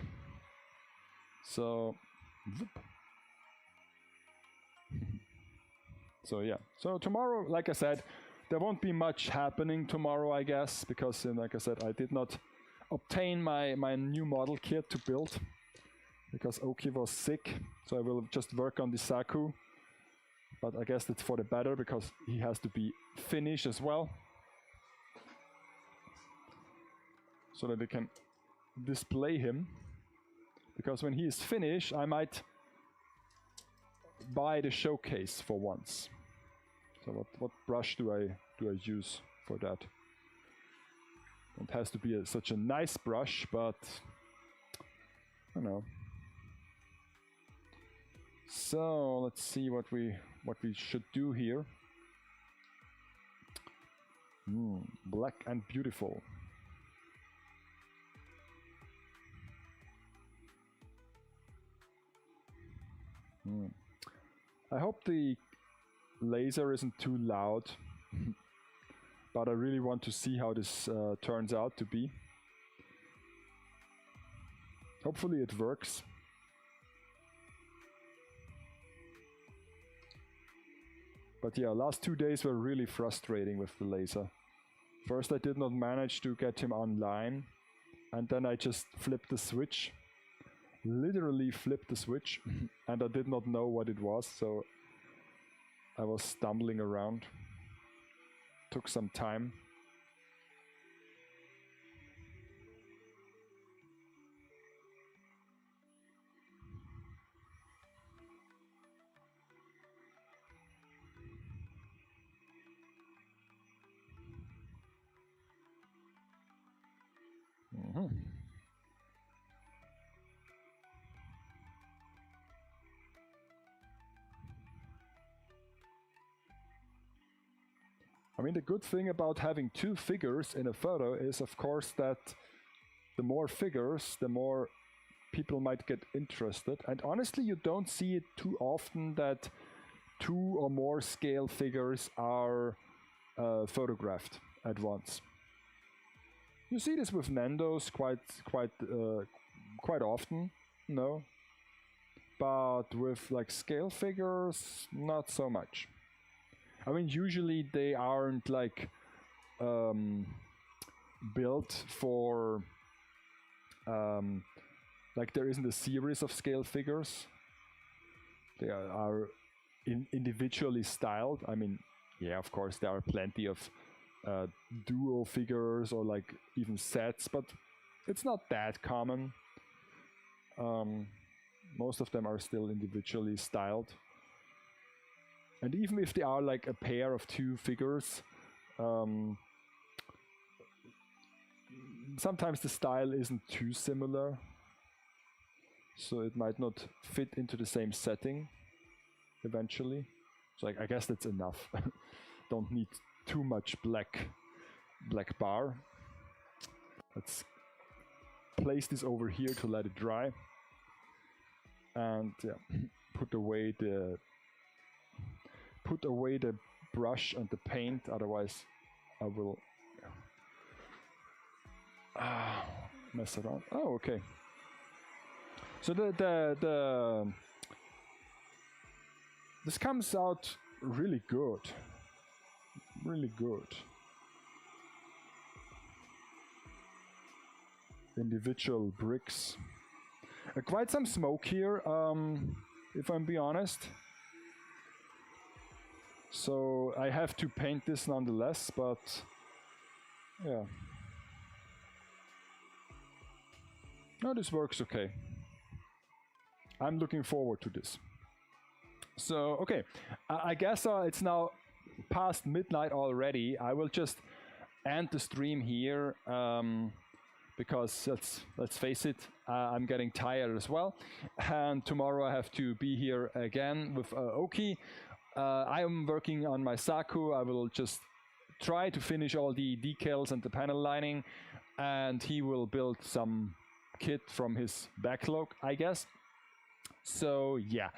So yeah. So tomorrow, like I said, there won't be much happening tomorrow, I guess, because like I said, I did not obtain my new model kit to build because Oki was sick. So I will just work on the Saku. But I guess that's for the better, because he has to be finished as well, so that they can display him. Because when he is finished, I might buy the showcase for once. So what brush do I use for that? It has to be such a nice brush, but I don't know. So let's see what we should do here. Black and beautiful. I hope the laser isn't too loud, but I really want to see how this turns out to be. Hopefully it works. But yeah, last 2 days were really frustrating with the laser. First I did not manage to get him online, and then I just flipped the switch. Literally flipped the switch, and I did not know what it was, so I was stumbling around. Took some time. I mean, the good thing about having 2 figures in a photo is, of course, that the more figures, the more people might get interested. And honestly, you don't see it too often that 2 or more scale figures are photographed at once. You see this with Nando's quite often, no? But with like scale figures, not so much. I mean, usually they aren't like built for like there isn't a series of scale figures. They are individually styled. I mean, yeah, of course there are plenty of duo figures or like even sets, but it's not that common. Most of them are still individually styled. And even if they are like a pair of 2 figures, sometimes the style isn't too similar, so it might not fit into the same setting eventually. So I guess that's enough. Don't need too much black bar. Let's place this over here to let it dry, and yeah, put away the brush and the paint, otherwise I will mess around. Oh, okay. So this comes out really good. Really good. individual bricks. Quite some smoke here, if I'm being honest. So I have to paint this nonetheless, but yeah. No, this works okay. I'm looking forward to this. So, okay, I guess it's now past midnight already. I will just end the stream here because let's face it, I'm getting tired as well. And tomorrow I have to be here again with Oki. I am working on my Saku. I will just try to finish all the decals and the panel lining, and he will build some kit from his backlog, I guess. So yeah,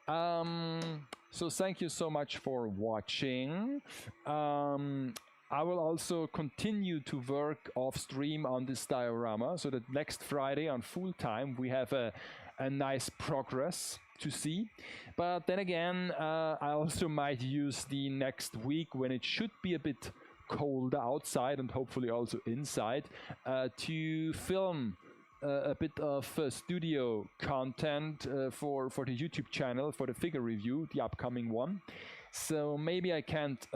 so thank you so much for watching. I will also continue to work off stream on this diorama, so that next Friday on FoolTime we have a nice progress to see. But then again, I also might use the next week, when it should be a bit cold outside and hopefully also inside, to film a bit of studio content for the YouTube channel, for the figure review, the upcoming one. So maybe I can't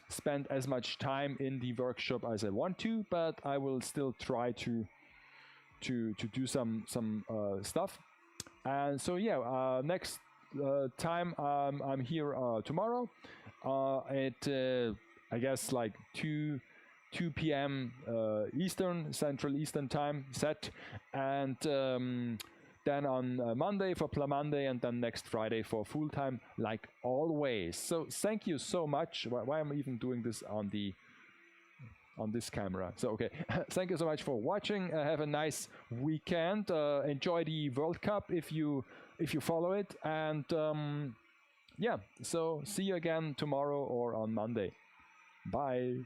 spend as much time in the workshop as I want to, but I will still try to do some stuff. And so yeah, next time I'm here tomorrow at I guess like 2 p.m. Central Eastern time set, and then on Monday for Plum Monday, and then next Friday for FoolTime, like always. So thank you so much. Why am I even doing this on this camera? So okay, thank you so much for watching. Have a nice weekend. Enjoy the World Cup if you follow it, and yeah. So see you again tomorrow or on Monday. Bye.